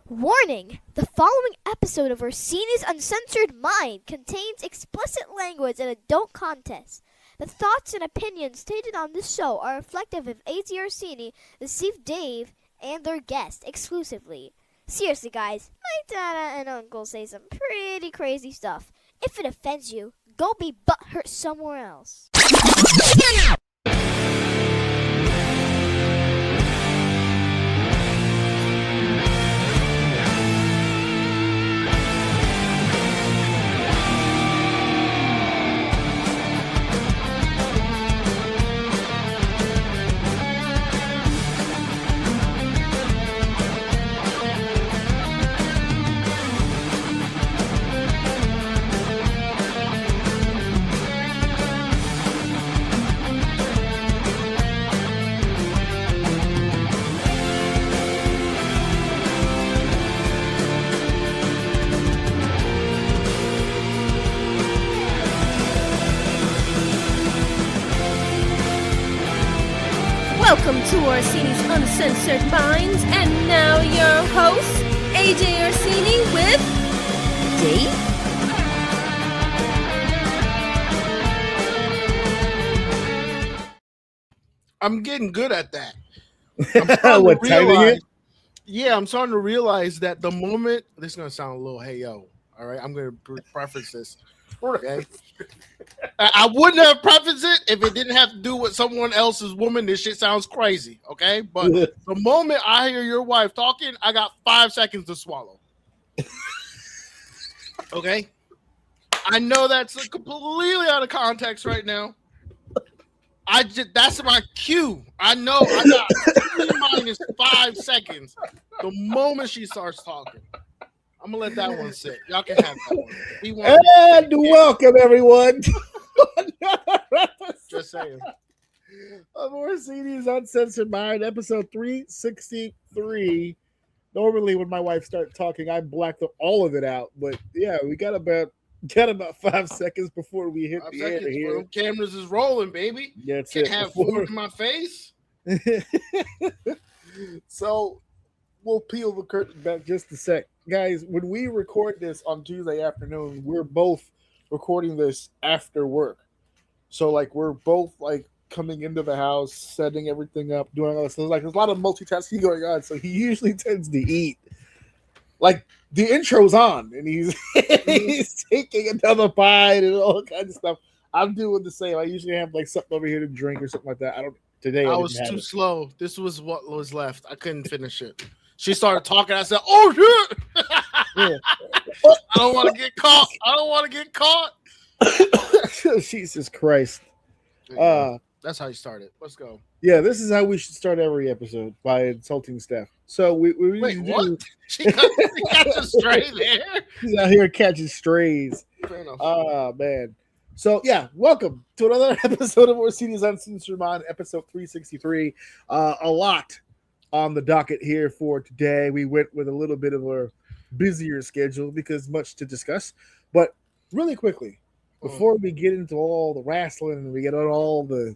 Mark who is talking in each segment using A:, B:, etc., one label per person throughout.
A: Warning! The following episode of Orsini's Uncensored Mind contains explicit language and adult content. The thoughts and opinions stated on this show are reflective of AJ Orsini, the Steve Dave, and their guest exclusively. Seriously, guys, my dada and uncle say some pretty crazy stuff. If it offends you, go be butthurt somewhere else.
B: Welcome to Orsini's Uncensored Minds, and now your host, AJ Orsini with Dave.
C: I'm getting good at that.
D: What, timing it?
C: Yeah, I'm starting to realize that the moment this is gonna sound a little hey yo. All right, I'm gonna preface this. Okay, I wouldn't have prefaced it if it didn't have to do with someone else's woman. This shit sounds crazy. Okay, but the moment I hear your wife talking, I got 5 seconds to swallow. Okay, I know that's completely out of context right now. That's my cue. I know I got minus 5 seconds the moment she starts talking. I'm gonna let that one sit. Y'all can have that one.
D: And welcome everyone.
C: Just saying.
D: Of Orsini's Uncensored Mind, episode 363. Normally, when my wife starts talking, I black all of it out. But yeah, we got about 5 seconds before we hit the air here.
C: Them cameras is rolling, baby.
D: Yeah,
C: can't have food in my face.
D: So we'll peel the curtain back just a sec. Guys, when we record this on Tuesday afternoon, we're both recording this after work. So like we're both like coming into the house, setting everything up, doing all this. So like there's a lot of multitasking going on. So he usually tends to eat. Like the intro's on and he's he's taking another bite and all kinds of stuff. I'm doing the same. I usually have like something over here to drink or something like that. I
C: was too slow. This was what was left. I couldn't finish it. She started talking. I said, "Oh shit! I don't want to get caught. I don't want to get caught."
D: Jesus Christ!
C: That's how you started. Let's go.
D: Yeah, this is how we should start every episode, by insulting Steph. So we
C: wait, what? She got a stray there.
D: She's out here catching strays. Oh man. So yeah, welcome to another episode of Orsini's Uncensored Mind, episode 363. A lot on the docket here for today. We went with a little bit of a busier schedule because much to discuss. But really quickly, before we get into all the wrestling and we get on all the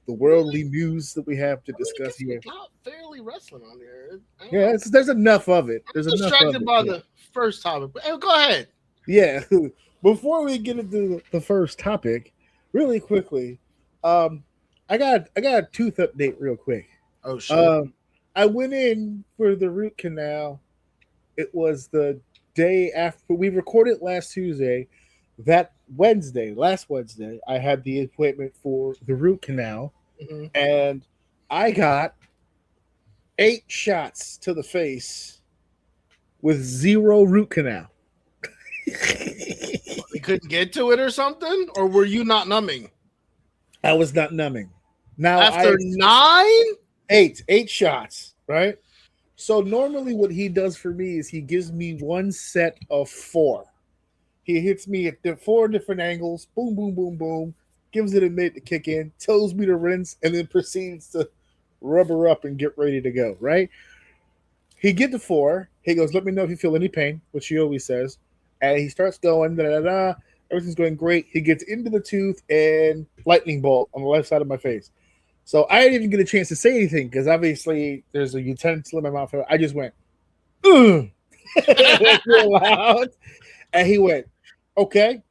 D: worldly news that we have to discuss here,
C: not fairly wrestling on here.
D: Yeah, there's enough of it.
C: I'm distracted by the first topic. But go ahead.
D: Yeah. Before we get into the first topic, really quickly, I got a tooth update real quick.
C: Oh shit.
D: I went in for the root canal. It was the day after we recorded last Tuesday. That last Wednesday, I had the appointment for the root canal, and I got 8 shots to the face with 0 root canal.
C: You couldn't get to it or something? Or were you not numbing?
D: I was not numbing. Now
C: after 9?
D: 8 shots, right? So normally what he does for me is he gives me one set of 4. He hits me at 4 different angles, boom, boom, boom, boom, gives it a minute to kick in, tells me to rinse, and then proceeds to rubber up and get ready to go, right? He get to 4. He goes, let me know if you feel any pain, which he always says. And he starts going, da-da-da-da. Everything's going great. He gets into the tooth and lightning bolt on the left side of my face. So I didn't even get a chance to say anything because obviously there's a utensil in my mouth. I just went, Real loud. And he went, okay.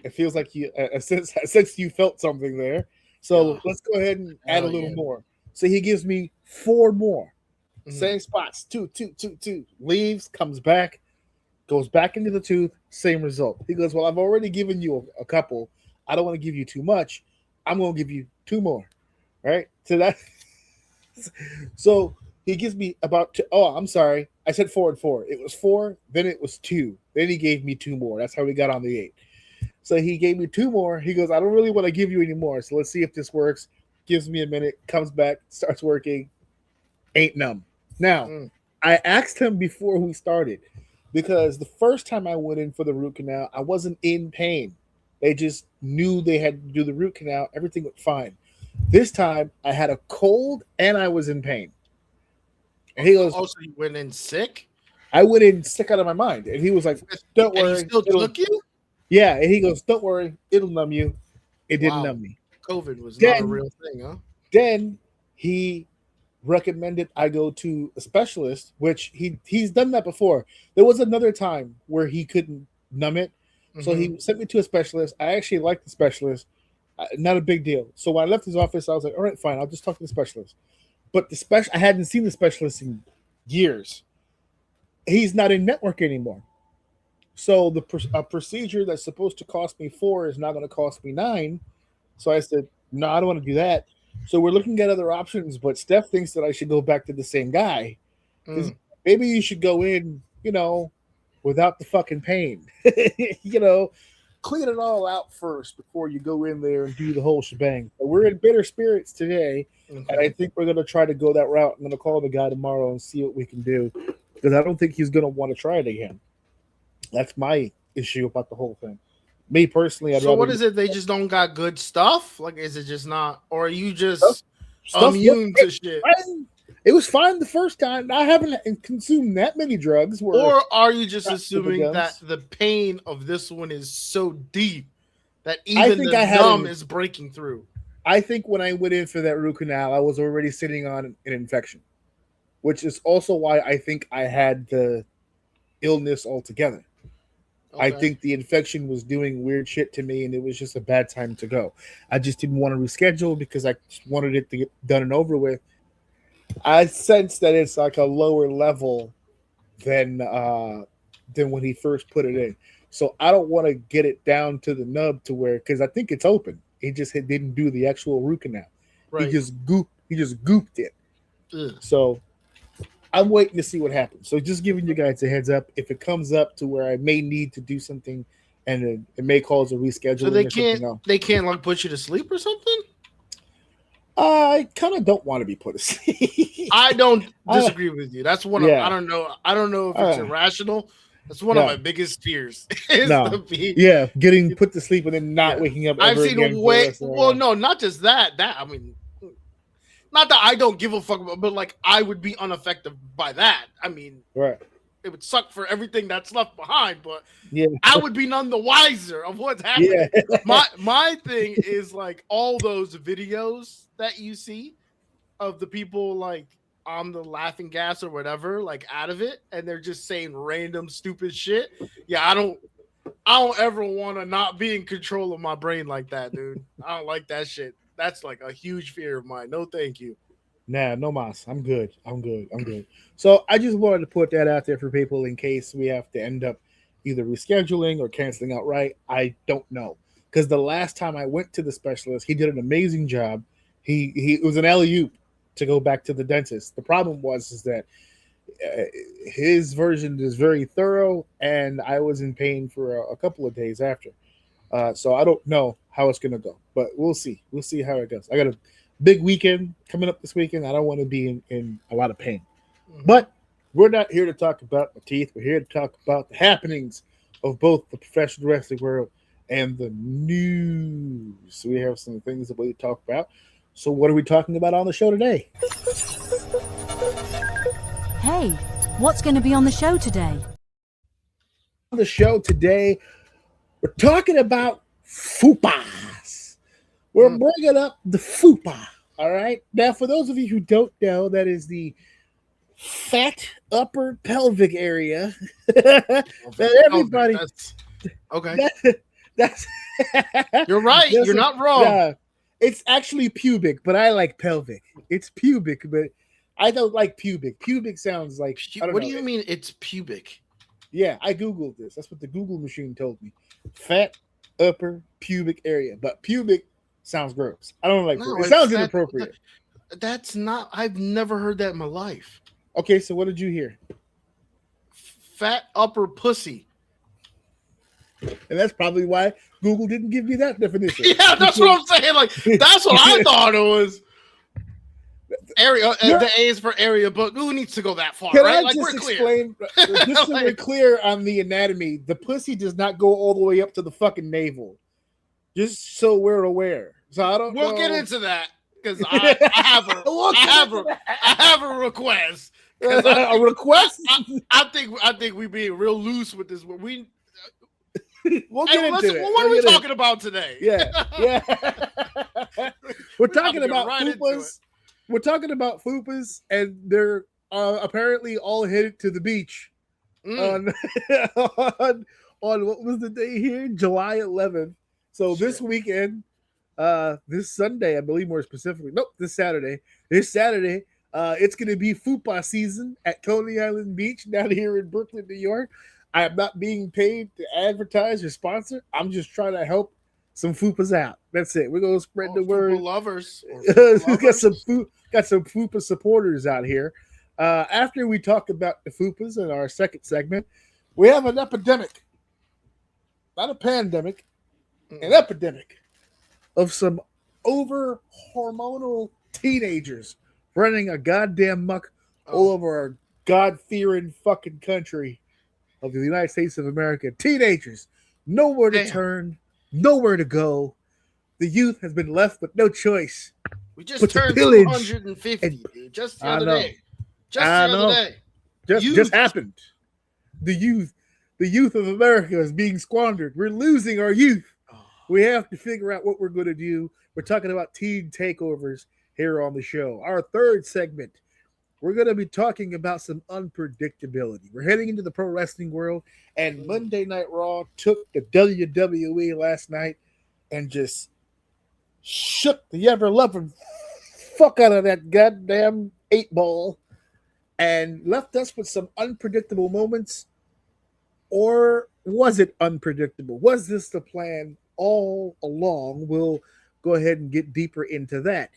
D: It feels like you since you felt something there. So let's go ahead and add a little more. So he gives me 4 more. Same spots. 2, 2, 2, 2. Leaves, comes back, goes back into the tooth, same result. He goes, well, I've already given you a couple. I don't want to give you too much. I'm going to give you 2 more. Right? So he gives me about I'm sorry. I said 4 and 4. It was 4, then it was 2. Then he gave me 2 more. That's how we got on the 8. So he gave me 2 more. He goes, I don't really want to give you any more. So let's see if this works. Gives me a minute, comes back, starts working. Ain't numb. Now, I asked him before we started because the first time I went in for the root canal, I wasn't in pain. They just knew they had to do the root canal. Everything went fine. This time, I had a cold and I was in pain. And he goes,
C: "Oh, so you went in sick?"
D: I went in sick out of my mind. And he was like, "Don't worry."
C: And he still took you?
D: Yeah. And he goes, "Don't worry, it'll numb you." It didn't numb me.
C: COVID was not a real thing, huh?
D: Then he recommended I go to a specialist, which he's done that before. There was another time where he couldn't numb it, so he sent me to a specialist. I actually liked the specialist, not a big deal. So when I left his office, I was like, all right, fine, I'll just talk to the specialist. But I hadn't seen the specialist in years. He's not in network anymore, so a procedure that's supposed to cost me 4 is now going to cost me 9. So I said, no, I don't want to do that. So we're looking at other options, but Steph thinks that I should go back to the same guy. Maybe you should go in, without the fucking pain. Clean it all out first before you go in there and do the whole shebang. But we're in bitter spirits today, and I think we're going to try to go that route. I'm going to call the guy tomorrow and see what we can do, because I don't think he's going to want to try it again. That's my issue about the whole thing. Me personally,
C: so what is it? They just don't got good stuff? Like, is it just not, or are you just immune to shit?
D: It was fine the first time. I haven't consumed that many drugs.
C: Or are you just assuming that the pain of this one is so deep that even the numb is breaking through?
D: I think when I went in for that root canal, I was already sitting on an infection, which is also why I think I had the illness altogether. Okay. I think the infection was doing weird shit to me, and it was just a bad time to go. I just didn't want to reschedule because I just wanted it to get done and over with. I sense that it's like a lower level than when he first put it in. So I don't want to get it down to the nub to where, because I think it's open. He just didn't do the actual root canal. Right. He just gooped it. Ugh. So I'm waiting to see what happens. So just giving you guys a heads up. If it comes up to where I may need to do something, and it may cause a reschedule.
C: So they can't like put you to sleep or something?
D: I kind of don't want to be put to sleep.
C: I don't disagree with you. That's one of I don't know if it's irrational. That's one of my biggest fears.
D: Getting put to sleep and then not waking up.
C: I've seen not just that. I mean, not that I don't give a fuck about, but like I would be unaffected by that. I mean, it would suck for everything that's left behind, but I would be none the wiser of what's happening. Yeah. My thing is like all those videos that you see of the people like on the laughing gas or whatever, like out of it, and they're just saying random stupid shit. Yeah, I don't ever want to not be in control of my brain like that, dude. I don't like that shit. That's like a huge fear of mine. No, thank you.
D: Nah, no mas. I'm good. So I just wanted to put that out there for people in case we have to end up either rescheduling or canceling outright. I don't know. Because the last time I went to the specialist, he did an amazing job. He was an alley-oop to go back to the dentist. The problem is that his version is very thorough, and I was in pain for a couple of days after. So I don't know how it's going to go, but we'll see. We'll see how it goes. I got a big weekend coming up this weekend. I don't want to be in a lot of pain. But we're not here to talk about the teeth. We're here to talk about the happenings of both the professional wrestling world and the news. So we have some things that we talk about. So what are we talking about on the show today?
E: Hey, what's going to be on the show today?
D: On the show today, we're talking about Fupas. We're bringing up the Fupa. All right. Now, for those of you who don't know, that is the fat upper pelvic area. That everybody.
C: That's, okay.
D: That's
C: You're right. You're not wrong.
D: Yeah, it's actually pubic, but I like pelvic. It's pubic, but I don't like pubic. Pubic sounds like.
C: What do you mean it's pubic?
D: Yeah, I googled this. That's what the Google machine told me. Fat upper pubic area, but pubic sounds gross. I don't like.
C: No,
D: it sounds inappropriate.
C: That's not. I've never heard that in my life.
D: Okay, so what did you hear?
C: Fat upper pussy.
D: And that's probably why Google didn't give me that definition.
C: Yeah, that's what I'm saying. Like, that's what I thought it was. Area. The A is for area, but who needs to go that far?
D: Can
C: right?
D: I
C: Like,
D: just
C: we're
D: explain? Just so we're clear on the anatomy, the pussy does not go all the way up to the fucking navel. Just so we're aware. So I don't.
C: We'll
D: know.
C: get into that because I have a request.
D: A request?
C: I think we being real loose with this.
D: We'll get into it.
C: What are we talking about today?
D: Yeah. We're talking about
C: right
D: fupas. We're talking about fupas, and they're apparently all headed to the beach on what was the day here? July 11th. So this weekend, this Sunday, I believe more specifically. Nope, this Saturday. It's going to be Fupa season at Coney Island Beach down here in Brooklyn, New York. I am not being paid to advertise or sponsor. I'm just trying to help some Fupas out. That's it. We're gonna spread the word.
C: Fupa lovers.
D: Got some Fupa supporters out here. After we talk about the Fupas in our second segment, we have an epidemic, not a pandemic, an epidemic of some over hormonal teenagers running a goddamn muck all over our God-fearing fucking country of the United States of America. Teenagers, nowhere to turn, nowhere to go. The youth has been left with no choice.
C: We just turned 250 just the other day.
D: Just happened. The youth of America is being squandered. We're losing our youth. We have to figure out what we're going to do. We're talking about teen takeovers here on the show. Our third segment, we're going to be talking about some unpredictability. We're heading into the pro wrestling world, and Monday Night Raw took the WWE last night and just shook the ever-loving fuck out of that goddamn 8-ball and left us with some unpredictable moments. Or was it unpredictable? Was this the plan all along? We'll go ahead and get deeper into that.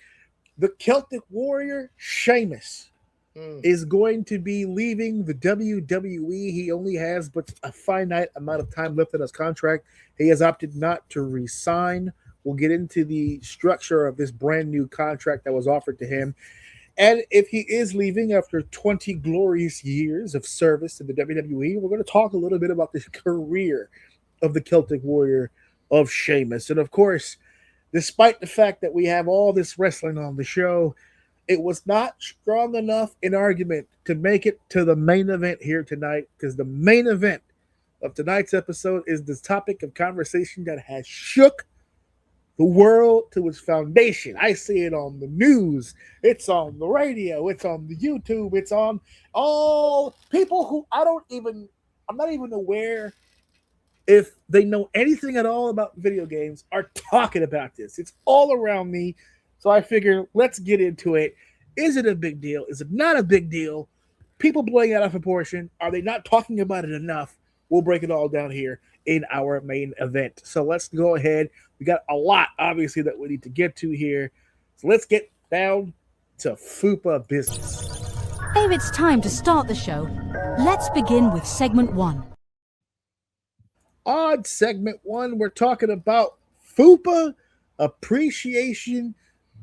D: The Celtic Warrior, Sheamus, is going to be leaving the WWE. He only has but a finite amount of time left in his contract. He has opted not to resign. We'll get into the structure of this brand new contract that was offered to him. And if he is leaving after 20 glorious years of service to the WWE, we're going to talk a little bit about the career of the Celtic Warrior of Sheamus. And of course, despite the fact that we have all this wrestling on the show, it was not strong enough in argument to make it to the main event here tonight, because the main event of tonight's episode is the topic of conversation that has shook the world to its foundation. I see it on the news. It's on the radio. It's on the YouTube. It's on all people who I'm not even aware if they know anything at all about video games are talking about this. It's all around me. So I figure let's get into it. Is it a big deal? Is it not a big deal? People blowing it out of proportion. Are they not talking about it enough? We'll break it all down here in our main event. So let's go ahead. We got a lot, obviously, that we need to get to here. So let's get down to Fupa business.
E: If it's time to start the show, let's begin with segment 1.
D: On segment 1, we're talking about Fupa Appreciation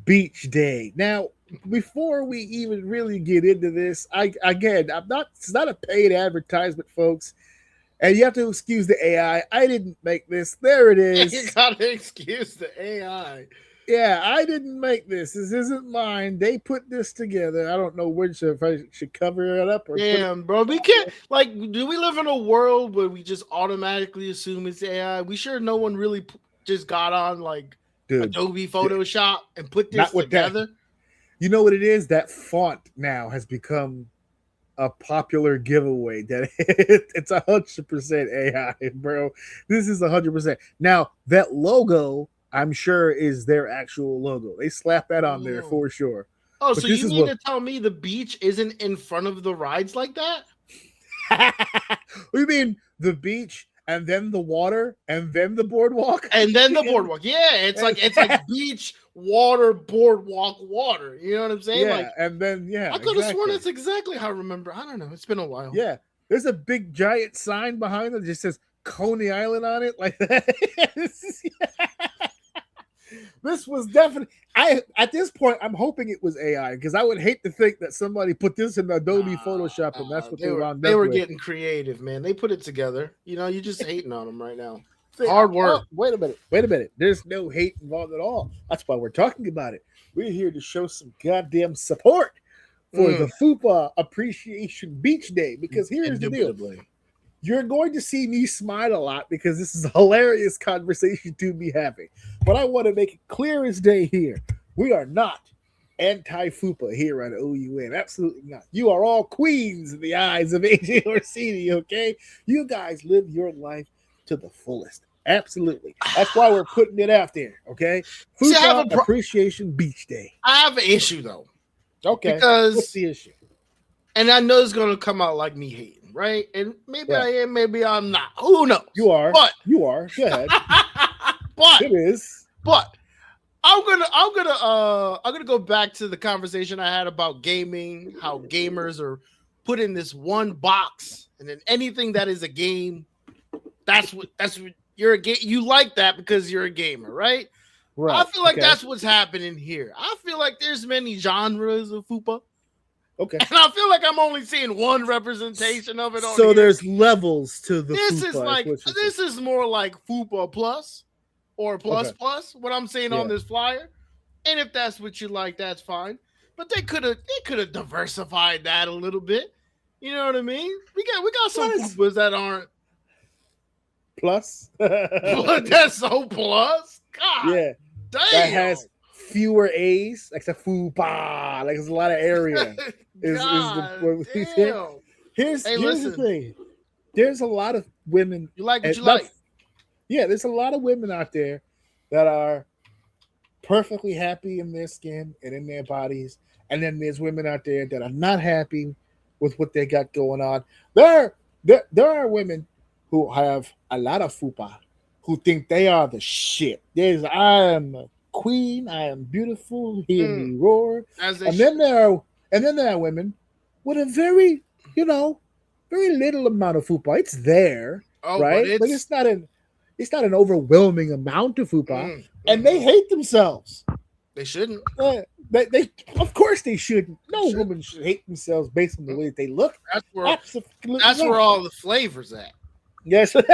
D: Beach Day. Now, before we even really get into this, it's not a paid advertisement, folks. And you have to excuse the AI. I didn't make this. There it is.
C: You gotta excuse the AI.
D: Yeah, I didn't make this. This isn't mine. They put this together. I don't know if I should cover it up or.
C: Damn, bro. We can't. Like, do we live in a world where we just automatically assume it's AI? We sure no one really just got on like Adobe Photoshop and put this together.
D: You know what it is? That font now has become a popular giveaway that it's 100% AI, bro. This is 100%. Now that logo, I'm sure, is their actual logo. They slap that on there for sure.
C: Oh,
D: But
C: so
D: this
C: you
D: is
C: mean
D: what-
C: to tell me the beach isn't in front of the rides like that?
D: We mean the beach and then the water and then the boardwalk
C: And then the boardwalk. Yeah, it's like beach, water, boardwalk, water. You know what I'm saying?
D: Yeah,
C: Like,
D: and then
C: I could have sworn that's exactly how I remember. I don't know. It's been a while.
D: Yeah, there's a big giant sign behind it that just says Coney Island on it, like that. This was definitely. At this point, I'm hoping it was AI because I would hate to think that somebody put this in Adobe Photoshop and that's what they wound up
C: They were
D: with.
C: getting creative, man. They put it together. You know, you're just hating on them right now. Hard work.
D: Oh, wait a minute. There's no hate involved at all. That's why we're talking about it. We're here to show some goddamn support for the Fupa Appreciation Beach Day because here's the deal. You're going to see me smile a lot because this is a hilarious conversation to be having. But I want to make it clear as day here. We are not anti-Fupa here on OUM. Absolutely not. You are all queens in the eyes of AJ Orsini, okay? You guys live your life to the fullest. Absolutely. That's why we're putting it out there, okay? Fupa Appreciation Beach Day.
C: I have an issue, though.
D: Okay.
C: Because
D: what's the issue?
C: And I know it's going to come out like me hating, right? And maybe I am, maybe I'm not. Who knows?
D: You are.
C: But
D: you are. Go ahead.
C: But
D: it is.
C: But I'm gonna go back to the conversation I had about gaming, how gamers are put in this one box, and then anything that is a game, that's what you're a game. You like that because you're a gamer, right?
D: Right.
C: I feel like that's what's happening here. I feel like there's many genres of Fupa.
D: Okay.
C: And I feel like I'm only seeing one representation of it.
D: So there's levels to the
C: this
D: Fupa.
C: Is like this is more like Fupa Plus or Plus Plus, what I'm saying on this flyer. And if that's what you like, that's fine. But they could have diversified that a little bit. You know what I mean? We got some Fupas that aren't
D: plus.
C: That's so plus. God,
D: yeah.
C: Damn.
D: That has fewer A's, like the Fupa. Like there's a lot of area. Here's the thing. There's a lot of women.
C: You like what you like.
D: Yeah, there's a lot of women out there that are perfectly happy in their skin and in their bodies. And then there's women out there that are not happy with what they got going on. There are women who have a lot of Fupa who think they are the shit. I am a queen, I am beautiful, hear me roar. And then there are women with a very little amount of Fupa. It's there, right? But it's not an overwhelming amount of Fupa, and they hate themselves.
C: They shouldn't.
D: They of course they shouldn't. No woman should hate themselves based on the way that they look.
C: That's where all the flavors at.
D: Yes, that's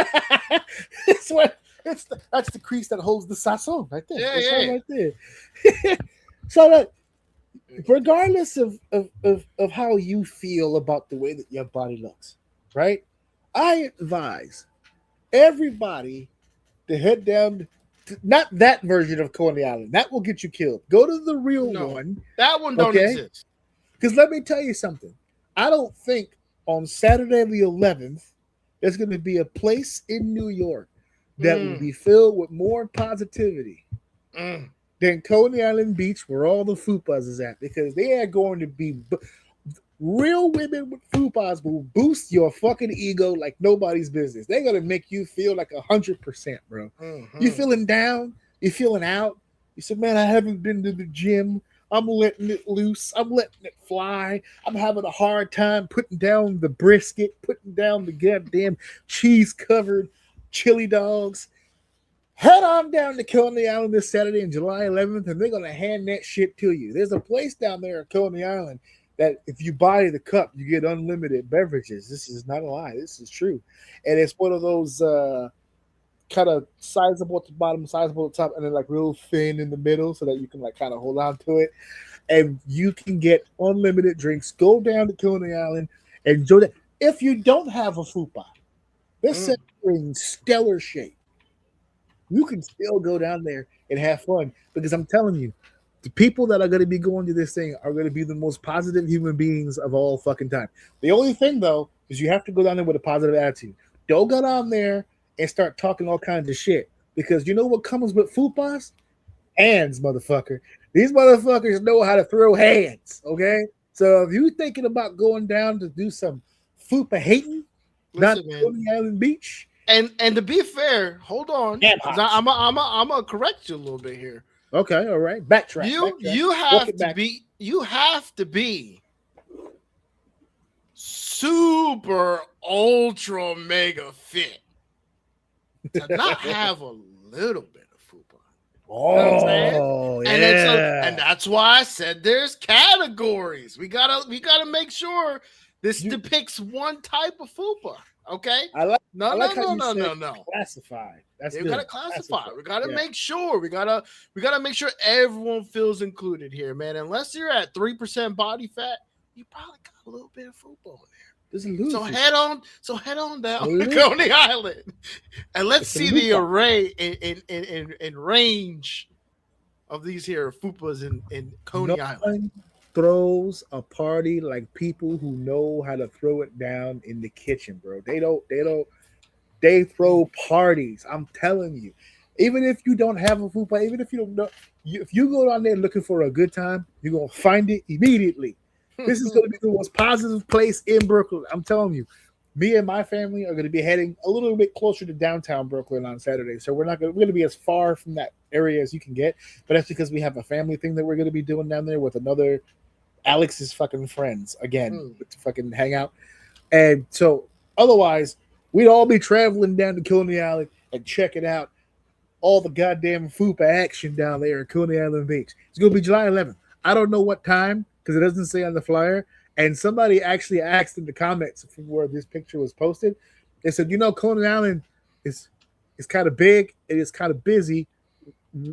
D: the crease that holds the sazon right there.
C: Yeah.
D: Right there. So that regardless of how you feel about the way that your body looks, right? I advise everybody to head down to, not that version of Coney Island. That will get you killed. Go to the real one.
C: That one don't exist.
D: Because let me tell you something. I don't think on Saturday the 11th there's going to be a place in New York that will be filled with more positivity than Coney Island Beach, where all the Fupas is at, because they are going to be real women with Fupas will boost your fucking ego like nobody's business. They're going to make you feel like 100%, bro. You feeling down? You feeling out? You said, man, I haven't been to the gym. I'm letting it loose. I'm letting it fly. I'm having a hard time putting down the brisket, putting down the goddamn cheese-covered chili dogs. Head on down to Coney Island this Saturday on July 11th, and they're going to hand that shit to you. There's a place down there at Coney Island that if you buy the cup, you get unlimited beverages. This is not a lie. This is true. And it's one of those kind of sizable at the bottom, sizable at the top, and then like real thin in the middle so that you can like kind of hold on to it. And you can get unlimited drinks. Go down to Coney Island and enjoy that. If you don't have a Fupa, this center in stellar shape. You can still go down there and have fun because I'm telling you, The people that are going to be going to this thing are going to be the most positive human beings of all fucking time. The only thing, though, is you have to go down there with a positive attitude. Don't go down there and start talking all kinds of shit. Because you know what comes with fupas? Hands, motherfucker. These motherfuckers know how to throw hands, okay? So if you're thinking about going down to do some fupa hating, not Coney Island Beach.
C: And to be fair, hold on. I'm gonna correct you a little bit here.
D: Okay, all right. Backtrack.
C: You have to be super ultra mega fit to not have a little bit of fupa.
D: Oh, yeah.
C: And that's why I said there's categories. We gotta make sure this depicts one type of fupa. Okay. No.
D: Classified.
C: We gotta classify. We gotta make sure. We gotta make sure everyone feels included here, man. Unless you're at 3% body fat, you probably got a little bit of fupa there. So head on down to Coney Island, and let's see the array in range of these here fupas in Coney Island.
D: Throws a party like people who know how to throw it down in the kitchen, bro. They throw parties. I'm telling you. Even if you don't have a fupa, even if you don't know, if you go down there looking for a good time, you're gonna find it immediately. This is gonna be the most positive place in Brooklyn. I'm telling you. Me and my family are gonna be heading a little bit closer to downtown Brooklyn on Saturday. So we're gonna be as far from that area as you can get, but that's because we have a family thing that we're gonna be doing down there with another Alex's fucking friends again to fucking hang out. And so otherwise we'd all be traveling down to Coney Island and checking out all the goddamn fupa action down there at Coney Island Beach. It's gonna be July 11th. I don't know what time because it doesn't say on the flyer. And somebody actually asked in the comments from where this picture was posted. They said, Coney Island is kind of big. It is kind of busy.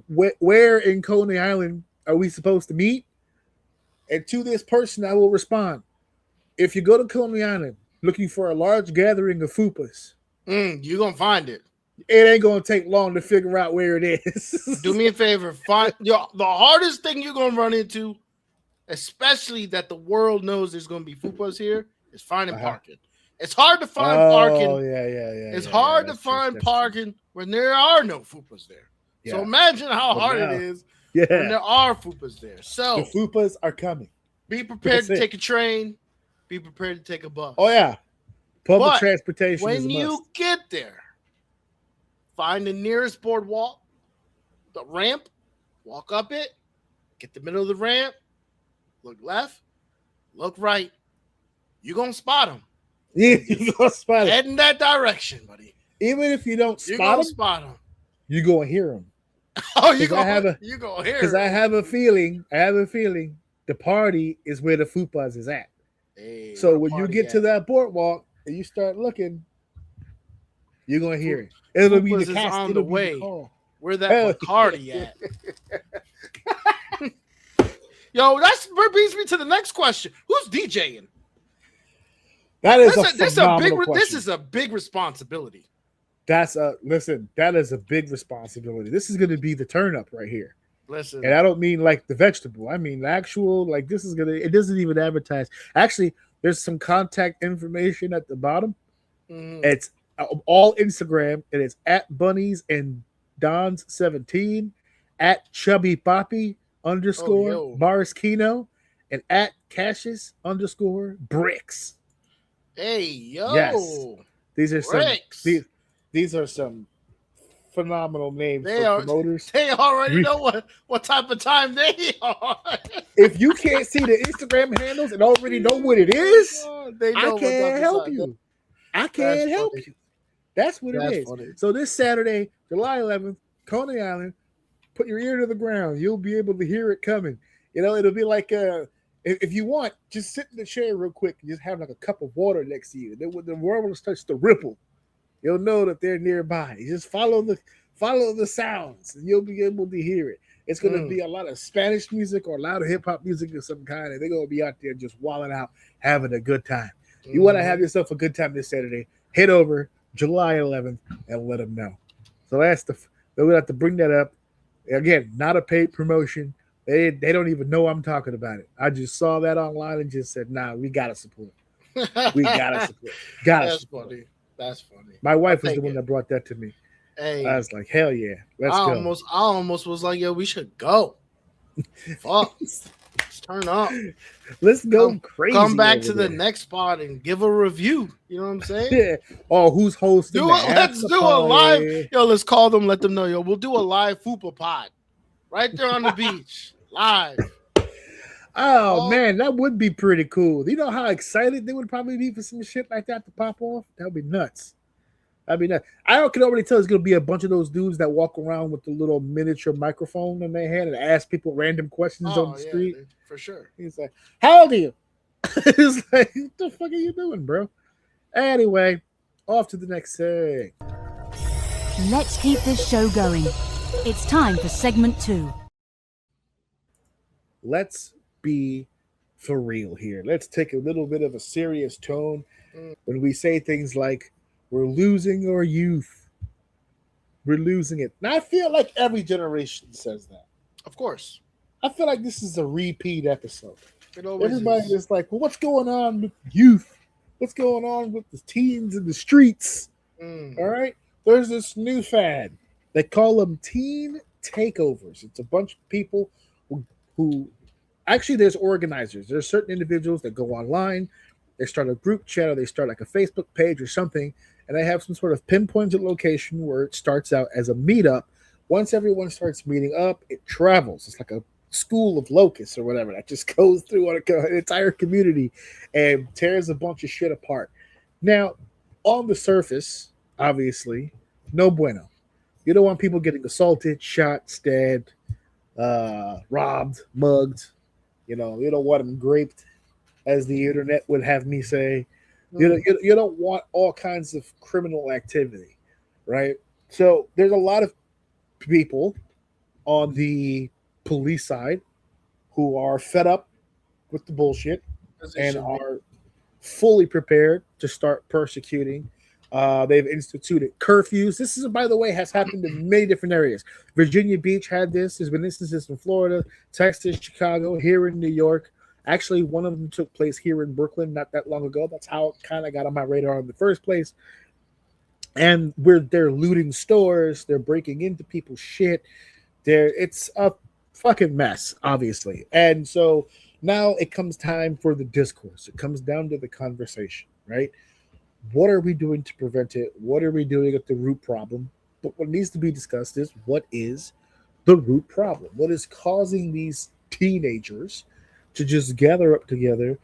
D: Where in Coney Island are we supposed to meet? And to this person, I will respond. If you go to Coney Island looking for a large gathering of fupas,
C: you're going to find it.
D: It ain't going to take long to figure out where it is.
C: Do me a favor. Find the hardest thing you're going to run into, especially that the world knows there's going to be fupas here, is finding parking. It's hard to find parking.
D: Oh, yeah.
C: It's hard to find parking when there are no fupas there. Yeah. So imagine how hard it is when there are fupas there. So
D: the fupas are coming.
C: Be prepared to take a train. Be prepared to take a bus.
D: Oh, yeah. Public transportation.
C: When you get there, find the nearest boardwalk, the ramp, walk up it, get the middle of the ramp, look left, look right. You're going to spot them.
D: Yeah, you're going to spot them.
C: Head in that direction, buddy.
D: Even if you don't spot them, you're going to hear them.
C: Oh, you're going to hear them.
D: Because I have a feeling the party is where the fupas is at.
C: Hey,
D: so when you get to that boardwalk and you start looking, you're going to hear it. It'll be the cast
C: on the way. Where that party at? Yo, that brings me to the next question. Who's DJing?
D: That is
C: this is a big responsibility.
D: That is a big responsibility. This is going to be the turn up right here.
C: Listen.
D: And I don't mean like the vegetable. I mean the actual, like this is it doesn't even advertise. Actually, there's some contact information at the bottom. It's all Instagram. It is at Bunnies and Don's 17, at Chubby Poppy _ Mars Kino, and at Cassius _ Bricks.
C: Hey, yo.
D: Yes. These are some phenomenal names for promoters.
C: They already know what type of time they are.
D: If you can't see the Instagram handles and already know what it is, I can't help you. I can't help you. That's what it is. Funny. So this Saturday, July 11th, Coney Island, put your ear to the ground. You'll be able to hear it coming. It'll be like if you want, just sit in the chair real quick and just have like a cup of water next to you. Then when the world starts to ripple, you'll know that they're nearby. You just follow the sounds, and you'll be able to hear it. It's going to be a lot of Spanish music or a lot of hip hop music of some kind, and they're going to be out there just wilding out, having a good time. You want to have yourself a good time this Saturday? Head over July 11th and let them know. So we'll have to bring that up again. Not a paid promotion, They don't even know I'm talking about it. I just saw that online and just said, nah, we gotta support. We gotta support.
C: That's
D: Support.
C: funny. That's funny.
D: My wife
C: I'll
D: was the
C: take
D: one
C: it.
D: that brought that to me.
C: Hey,
D: I was like, hell yeah, let's
C: I
D: go.
C: almost was like, yo, we should go. Fuck. Let's turn up.
D: Let's go crazy.
C: Come back to
D: there.
C: the next spot and give a review. You know what I'm saying?
D: Yeah. Oh, who's hosting?
C: Let's do a live. Yo, let's call them. Let them know. Yo, we'll do a live Fupa pod right there on the beach, live.
D: Oh man, that would be pretty cool. You know how excited they would probably be for some shit like that to pop off? That would be nuts. That'd be nuts. I can already tell it's gonna be a bunch of those dudes that walk around with the little miniature microphone in their hand and ask people random questions on the street.
C: Dude, for sure.
D: He's like, "How old are you?" It's like, "What the fuck are you doing, bro?" Anyway, off to the next thing.
E: Let's keep this show going. It's time for segment 2.
D: Let's be for real here. Let's take a little bit of a serious tone when we say things like, we're losing our youth. We're losing it. And I feel like every generation says that.
C: Of course.
D: I feel like this is a repeat episode.
C: Everybody
D: is like, well, what's going on with youth? What's going on with the teens in the streets? All right. There's this new fad. They call them Teen Takeovers. It's a bunch of people who actually, there's organizers. There's certain individuals that go online. They start a group chat or they start like a Facebook page or something. And they have some sort of pinpointed location where it starts out as a meetup. Once everyone starts meeting up, it travels. It's like a school of locusts or whatever that just goes through an entire community and tears a bunch of shit apart. Now, on the surface, obviously, no bueno. You don't want people getting assaulted, shot, stabbed, robbed, mugged. You don't want them graped, as the internet would have me say. You don't want all kinds of criminal activity, right? So there's a lot of people on the police side who are fed up with the bullshit and are fully prepared to start persecuting. They've instituted curfews. This is, by the way, has happened in many different areas. Virginia Beach had this. There's been instances in Florida, Texas, Chicago, here in New York. Actually, one of them took place here in Brooklyn not that long ago. That's how it kind of got on my radar in the first place. And they're looting stores. They're breaking into people's shit. It's a fucking mess, obviously. And so now it comes time for the discourse. It comes down to the conversation, right? What are we doing to prevent it? What are we doing at the root problem? But what needs to be discussed is, what is the root problem? What is causing these teenagers to just gather up together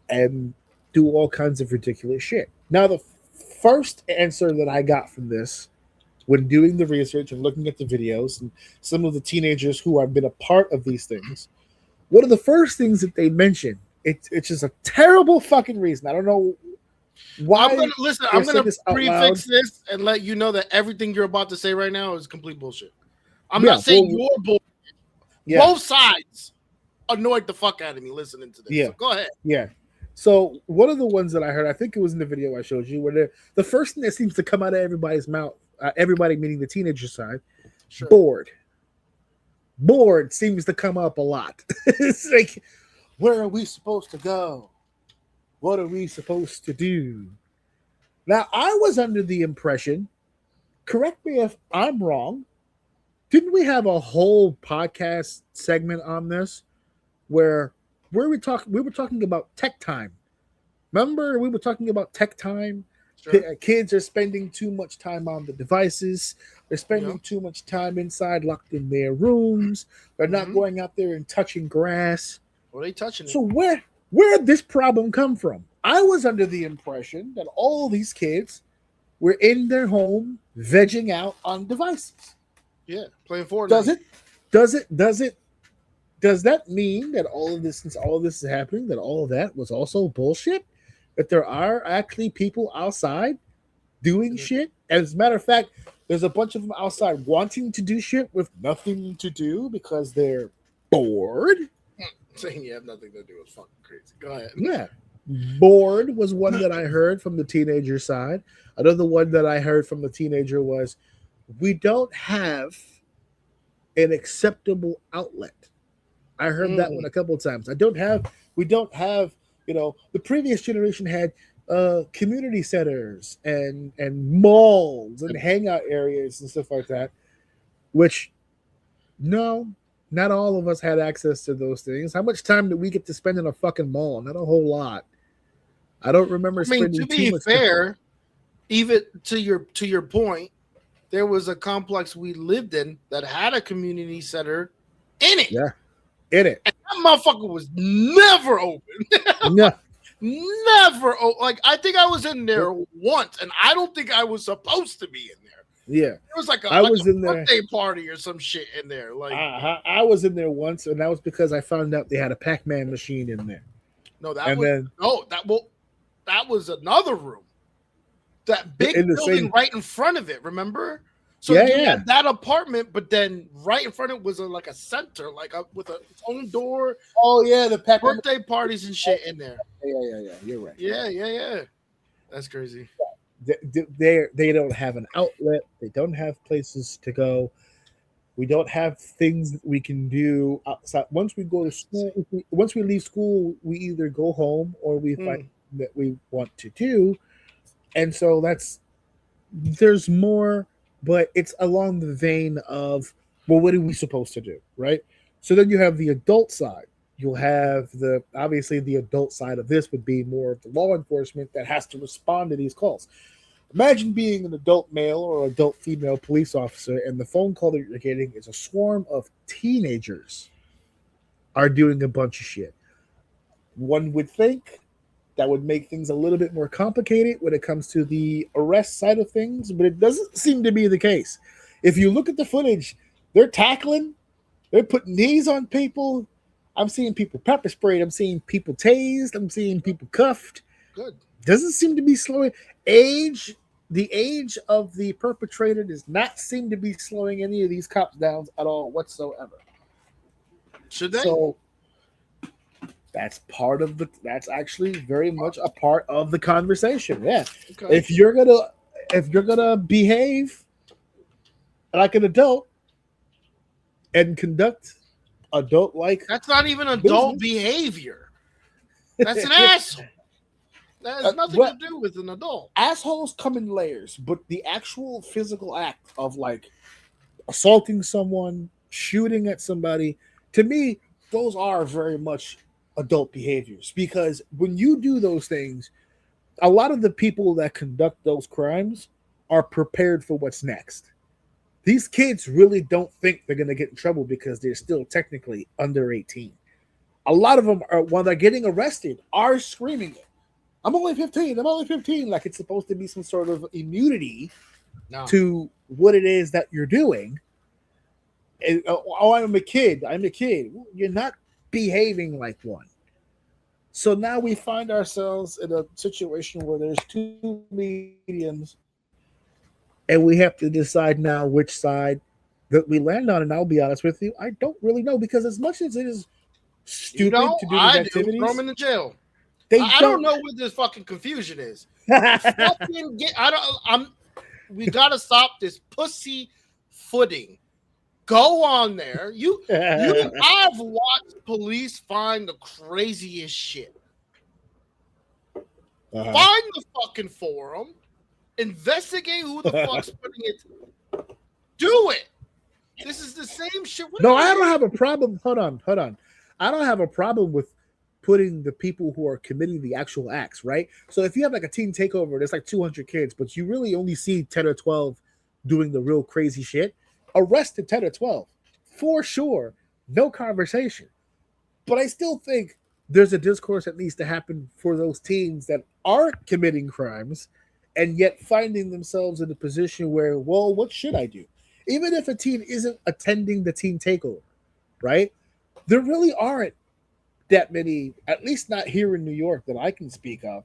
D: and do all kinds of ridiculous shit? Now, the first answer that I got from this, when doing the research and looking at the videos and some of the teenagers who have been a part of these things, one of the first things that they mentioned, it's just a terrible fucking reason. I don't know why.
C: I'm gonna prefix this and let you know that everything you're about to say right now is complete bullshit. I'm not saying you're bullshit. Yeah. Both sides annoyed the fuck out of me listening to this.
D: Yeah.
C: So go ahead.
D: Yeah. So one of the ones that I heard, I think it was in the video I showed you, where the first thing that seems to come out of everybody's mouth, everybody meaning the teenager side, sure. Bored seems to come up a lot. It's like, where are we supposed to go? What are we supposed to do? Now, I was under the impression, correct me if I'm wrong, didn't we have a whole podcast segment on this where we were talking about tech time? Remember, we were talking about tech time. Sure. Kids are spending too much time on the devices. They're spending too much time inside, locked in their rooms. They're not going out there and touching grass.
C: What are they touching?
D: So where did this problem come from? I was under the impression that all these kids were in their home vegging out on devices.
C: Yeah, playing Fortnite.
D: Does that mean that all of this, since all of this is happening, that all of that was also bullshit? That there are actually people outside doing shit? As a matter of fact, there's a bunch of them outside wanting to do shit with nothing to do because they're bored.
C: Saying you have nothing to do is fucking crazy. Go ahead.
D: Yeah. Bored was one that I heard from the teenager side. Another one that I heard from the teenager was, we don't have an acceptable outlet. I heard that one a couple of times. We don't have, the previous generation had community centers and malls and hangout areas and stuff like that, which no, not all of us had access to those things. How much time did we get to spend in a fucking mall? Not a whole lot. I don't remember spending
C: to
D: too
C: be
D: much
C: fair, even to your point, there was a complex we lived in that had a community center in it.
D: Yeah, in it.
C: And that motherfucker was never open.
D: Yeah.
C: Never. Like, I think I was in there once, and I don't think I was supposed to be in there.
D: Yeah,
C: it was like
D: I was in
C: birthday party or some shit in there. Like,
D: I was in there once, and that was because I found out they had a Pac-Man machine in there.
C: No, that was another room. That big building right in front of it. Remember? So you had that apartment, but then right in front of it was like a center, with its own door.
D: Oh yeah, the
C: birthday parties and shit in there.
D: Yeah. You're right.
C: Yeah. That's crazy.
D: They don't have an outlet. They don't have places to go. We don't have things that we can do outside. Once we go to school, once we leave school, we either go home or we find that we want to do. And so there's more, but it's along the vein of, well, what are we supposed to do, right? So then you have the adult side. You'll have obviously the adult side of this would be more of the law enforcement that has to respond to these calls. Imagine being an adult male or adult female police officer, and the phone call that you're getting is a swarm of teenagers are doing a bunch of shit. One would think that would make things a little bit more complicated when it comes to the arrest side of things, but it doesn't seem to be the case. If you look at the footage, they're tackling, they're putting knees on people. I'm seeing people pepper sprayed. I'm seeing people tased. I'm seeing people cuffed.
C: Good.
D: Doesn't seem to be slowing. The age of the perpetrator does not seem to be slowing any of these cops down at all whatsoever.
C: Should they?
D: So that's that's actually very much a part of the conversation. Yeah. Okay. If you're gonna behave like an adult and conduct adult-like,
C: that's not even adult behavior. That's an asshole. That has nothing to do with an adult.
D: Assholes come in layers, but the actual physical act of like assaulting someone, shooting at somebody, to me, those are very much adult behaviors. Because when you do those things, a lot of the people that conduct those crimes are prepared for what's next. These kids really don't think they're going to get in trouble because they're still technically under 18. A lot of them are, while they're getting arrested, are screaming it. I'm only 15. I'm only 15. Like it's supposed to be some sort of immunity to what it is that you're doing. And, I'm a kid. I'm a kid. You're not behaving like one. So now we find ourselves in a situation where there's two mediums, and we have to decide now which side that we land on. And I'll be honest with you, I don't really know, because as much as it is stupid to do these activities,
C: throw them in the jail. I don't know what this fucking confusion is. We gotta stop this pussy footing. Go on there. I've watched police find the craziest shit. Find the fucking forum. Investigate who the fuck's putting it. Do it. This is the same shit.
D: I don't have a problem. Hold on. I don't have a problem with putting the people who are committing the actual acts, right? So if you have like a teen takeover, there's like 200 kids, but you really only see 10 or 12 doing the real crazy shit, arrest the 10 or 12. For sure. No conversation. But I still think there's a discourse that needs to happen for those teens that are committing crimes and yet finding themselves in a position where, well, what should I do? Even if a teen isn't attending the teen takeover, right? There really aren't that many, at least not here in New York that I can speak of,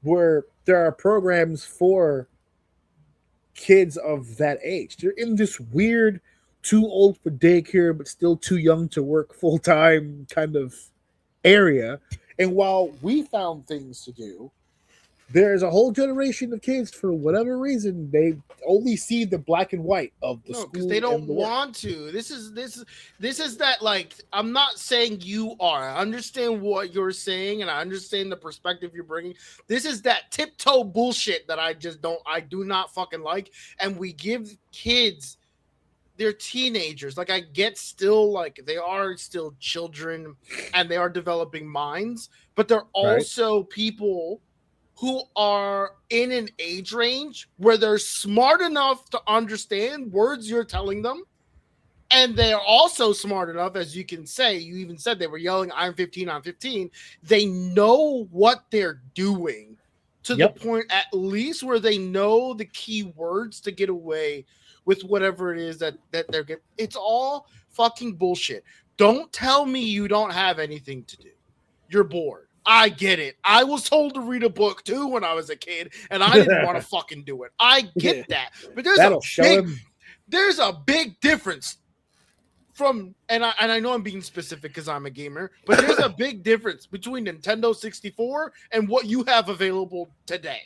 D: where there are programs for kids of that age. They're in this weird, too old for daycare, but still too young to work full-time kind of area. And while we found things to do, there's a whole generation of kids, for whatever reason, they only see the black and white of the
C: No,
D: school
C: because they don't
D: and the work.
C: want to. This is that, like, I'm not saying you are. I understand what you're saying, and I understand the perspective you're bringing. This is that tiptoe bullshit that I do not fucking like. And we give kids, they're teenagers. Like, I get still, like, they are still children and they are developing minds, but they're also people who are in an age range where they're smart enough to understand words you're telling them. And they're also smart enough, as you can say, you even said they were yelling, I'm 15, I'm 15. They know what they're doing to the point at least where they know the key words to get away with whatever it is that they're getting. It's all fucking bullshit. Don't tell me you don't have anything to do. You're bored. I get it. I was told to read a book too when I was a kid, and I didn't want to fucking do it. I get that. But there's a big difference from, and I know I'm being specific because I'm a gamer, but there's a big difference between Nintendo 64 and what you have available today.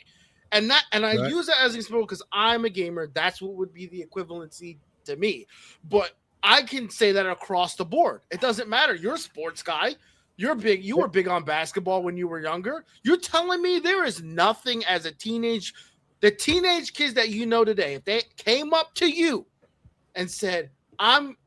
C: And I use that as an example because I'm a gamer. That's what would be the equivalency to me. But I can say that across the board. It doesn't matter. You're a sports guy. You were big on basketball when you were younger. You're telling me there is nothing as the teenage kids that you know today, if they came up to you and said, I'm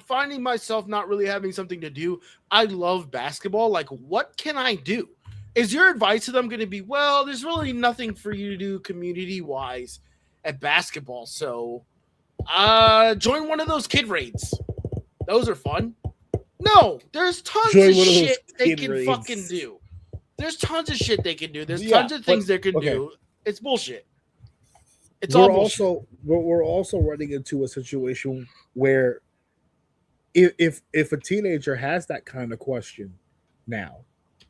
C: finding myself not really having something to do. I love basketball. Like, what can I do? Is your advice to them going to be, well, there's really nothing for you to do community-wise at basketball, so join one of those kid raids. Those are fun. No, there's tons of shit they can fucking do. There's tons of shit they can do. There's tons of things they can do. It's bullshit.
D: We're also running into a situation where if a teenager has that kind of question now,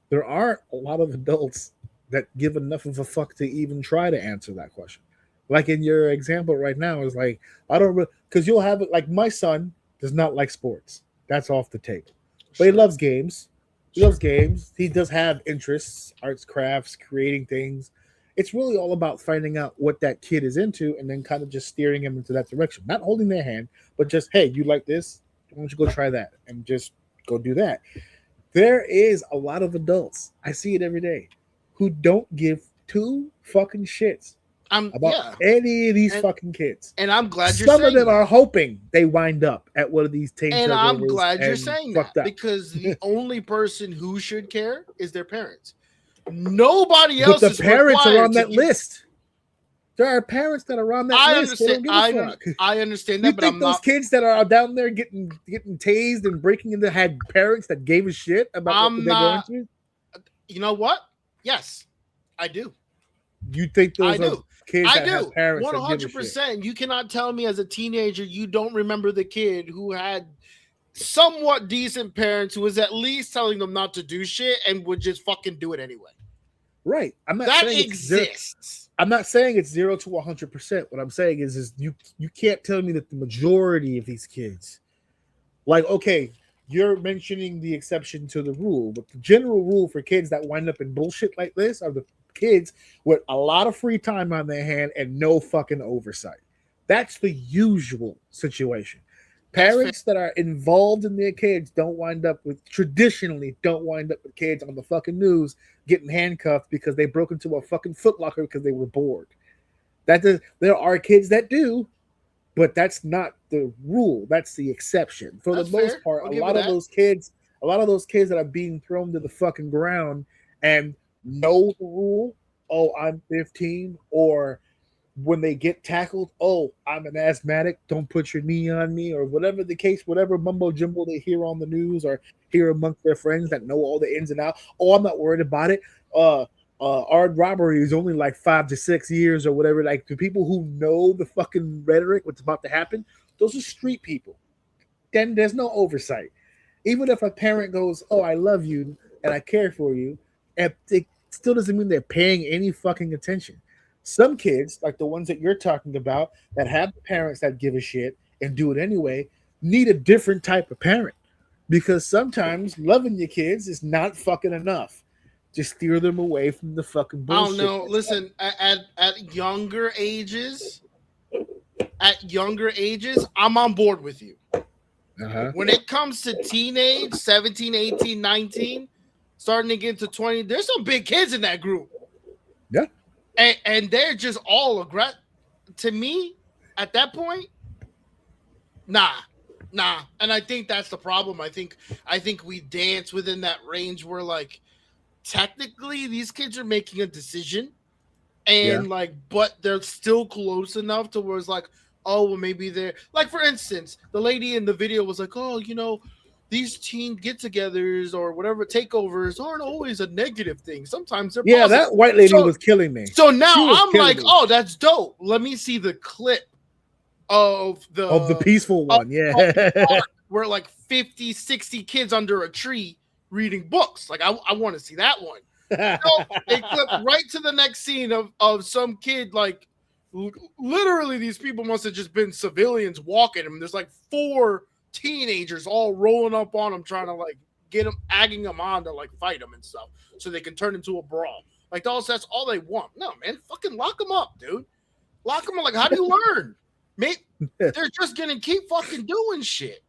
D: there aren't a lot of adults that give enough of a fuck to even try to answer that question. Like in your example right now is like, I don't, because you'll have it like my son does not like sports. That's off the table. But he loves games. He does have interests, arts, crafts, creating things. It's really all about finding out what that kid is into and then kind of just steering him into that direction. Not holding their hand, but just, hey, you like this? Why don't you go try that? And just go do that. There is a lot of adults, I see it every day, who don't give two fucking shits about any of these fucking kids.
C: And I'm glad you're saying
D: some of them are hoping they wind up at one of these tables.
C: And I'm glad you're saying that because the only person who should care is their parents. Nobody else.
D: But the parents are on that list. There are parents that are on that list.
C: I understand that,
D: you think those kids that are down there getting tased and breaking into had parents that gave a shit about what they're going through?
C: You know what? Yes, I do.
D: You think those are kids that have parents
C: 100%.
D: that give a shit?
C: You cannot tell me as a teenager you don't remember the kid who had somewhat decent parents who was at least telling them not to do shit and would just fucking do it anyway.
D: Right.
C: That exists.
D: I'm not saying it's 0 to 100%. What I'm saying is you can't tell me that the majority of these kids, like, okay, you're mentioning the exception to the rule, but the general rule for kids that wind up in bullshit like this are the kids with a lot of free time on their hand and no fucking oversight. That's the usual situation. Parents that are involved in their kids traditionally don't wind up with kids on the fucking news getting handcuffed because they broke into a fucking Foot Locker because they were bored. There are kids that do, but that's not the rule. That's the exception. For the most part, a lot of those kids that are being thrown to the fucking ground and know the rule, oh, I'm 15, or when they get tackled, oh, I'm an asthmatic, don't put your knee on me, or whatever the case, whatever mumbo jumbo they hear on the news or hear amongst their friends that know all the ins and outs. Oh, I'm not worried about it. Armed robbery is only like 5 to 6 years or whatever. Like, the people who know the fucking rhetoric, what's about to happen, those are street people. Then there's no oversight. Even if a parent goes, oh, I love you and I care for you, and it still doesn't mean they're paying any fucking attention. Some kids, like the ones that you're talking about, that have parents that give a shit and do it anyway, need a different type of parent. Because sometimes loving your kids is not fucking enough. Just steer them away from the fucking
C: I
D: bullshit.
C: don't know. Listen, at younger ages, I'm on board with you.
D: Uh-huh.
C: When it comes to teenage, 17, 18, 19, starting to get to 20, there's some big kids in that group.
D: Yeah.
C: And they're just all aggressive. To me, at that point, nah. And I think that's the problem. I think we dance within that range where, like, technically these kids are making a decision, and but they're still close enough to where it's like, oh, well, maybe they're like, for instance, the lady in the video was like, oh, these teen get-togethers or whatever takeovers aren't always a negative thing. Sometimes they're positive.
D: That white lady was killing me.
C: So now I'm like, oh, that's dope. Let me see the clip of the
D: peaceful one.
C: Where like 50, 60 kids under a tree reading books. Like, I want to see that one. So they clip right to the next scene of some kid, like, literally these people must have just been civilians walking him. There's like 4 teenagers all rolling up on him, trying to like get him, egging him on to like fight him and stuff, so they can turn into a brawl. Like, that's all they want. No, man, fucking lock them up, dude. Lock them up. Like, how do you learn? Mate, they're just gonna keep fucking doing shit.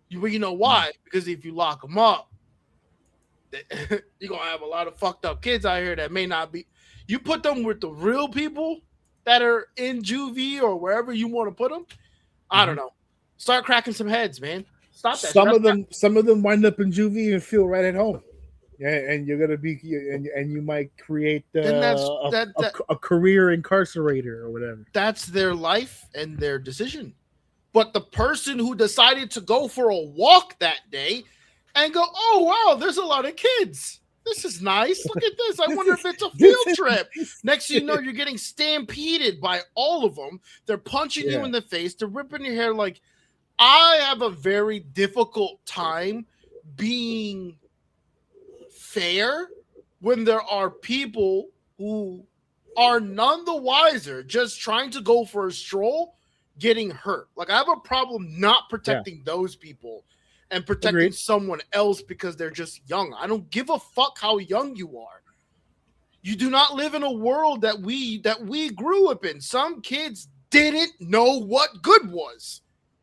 C: You know why? Because if you lock them up, you're gonna have a lot of fucked up kids out here that may not be. You put them with the real people that are in juvie or wherever you want to put them. I don't know. Start cracking some heads, man. Stop that.
D: Some of them wind up in juvie and feel right at home. Yeah, and you're gonna be, and you might create a career incarcerator or whatever.
C: That's their life and their decision. But the person who decided to go for a walk that day and go, oh wow, there's a lot of kids. This is nice. Look at this. I wonder if it's a field trip. Next thing you know, you're getting stampeded by all of them. They're punching you in the face. They're ripping your hair. Like, I have a very difficult time being fair when there are people who are none the wiser, just trying to go for a stroll, getting hurt. Like, I have a problem not protecting those people and protecting someone else because they're just young. I don't give a fuck how young you are. You do not live in a world that we grew up in. Some kids didn't know what good was.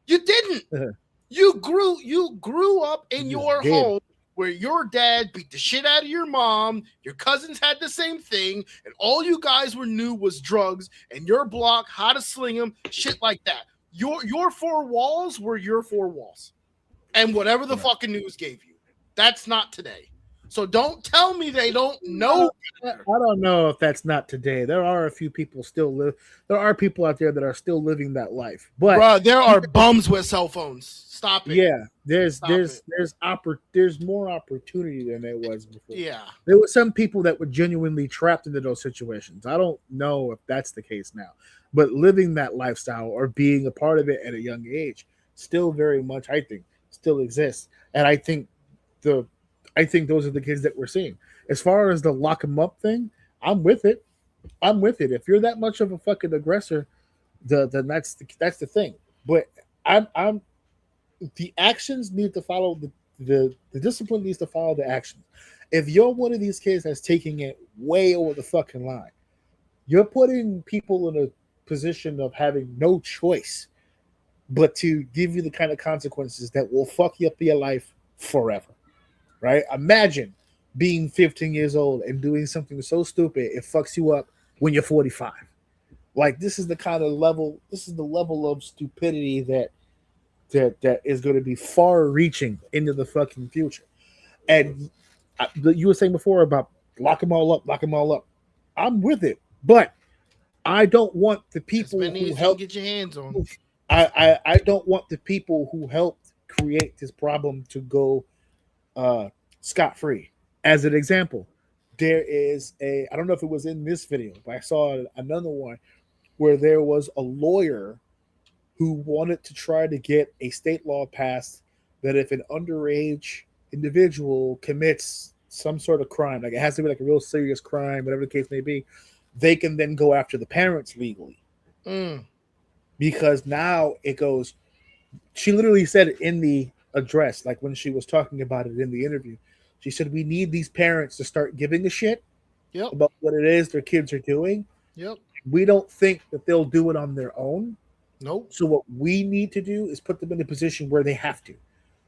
C: You didn't. You grew up in your home where your dad beat the shit out of your mom, your cousins had the same thing, and all you guys knew was drugs and your block, how to sling them, shit like that. Your 4 walls were your 4 walls. And whatever the fucking news gave you. That's not today. So don't tell me they don't know.
D: I don't know if that's not today. There are a few people there are people out there that are still living that life. But
C: bro, there are bums with cell phones. Stop it.
D: Yeah, there's more opportunity than there was before.
C: Yeah.
D: There were some people that were genuinely trapped into those situations. I don't know if that's the case now. But living that lifestyle or being a part of it at a young age still very much, I think, still exists. And I think those are the kids that we're seeing. As far as the lock them up thing, I'm with it. If you're that much of a fucking aggressor, then that's the thing. But I'm the actions need to follow the discipline needs to follow the actions. If you're one of these kids that's taking it way over the fucking line, you're putting people in a position of having no choice but to give you the kind of consequences that will fuck you up your life forever. Right? Imagine being 15 years old and doing something so stupid it fucks you up when you're 45. Like, this is the level of stupidity that is going to be far-reaching into the fucking future. And you were saying before about lock them all up. I'm with it, but I don't want the people who help
C: get your hands on.
D: I don't want the people who helped create this problem to go scot-free. As an example, there is I don't know if it was in this video, but I saw another one where there was a lawyer who wanted to try to get a state law passed that if an underage individual commits some sort of crime, like it has to be like a real serious crime, whatever the case may be, they can then go after the parents legally. Because now it goes, she literally said it in the address, like when she was talking about it in the interview, She said we need these parents to start giving a shit
C: Yep.
D: about what it is their kids are doing.
C: Yep.
D: We don't think that they'll do it on their own.
C: Nope.
D: So what we need to do is put them in a position where they have to.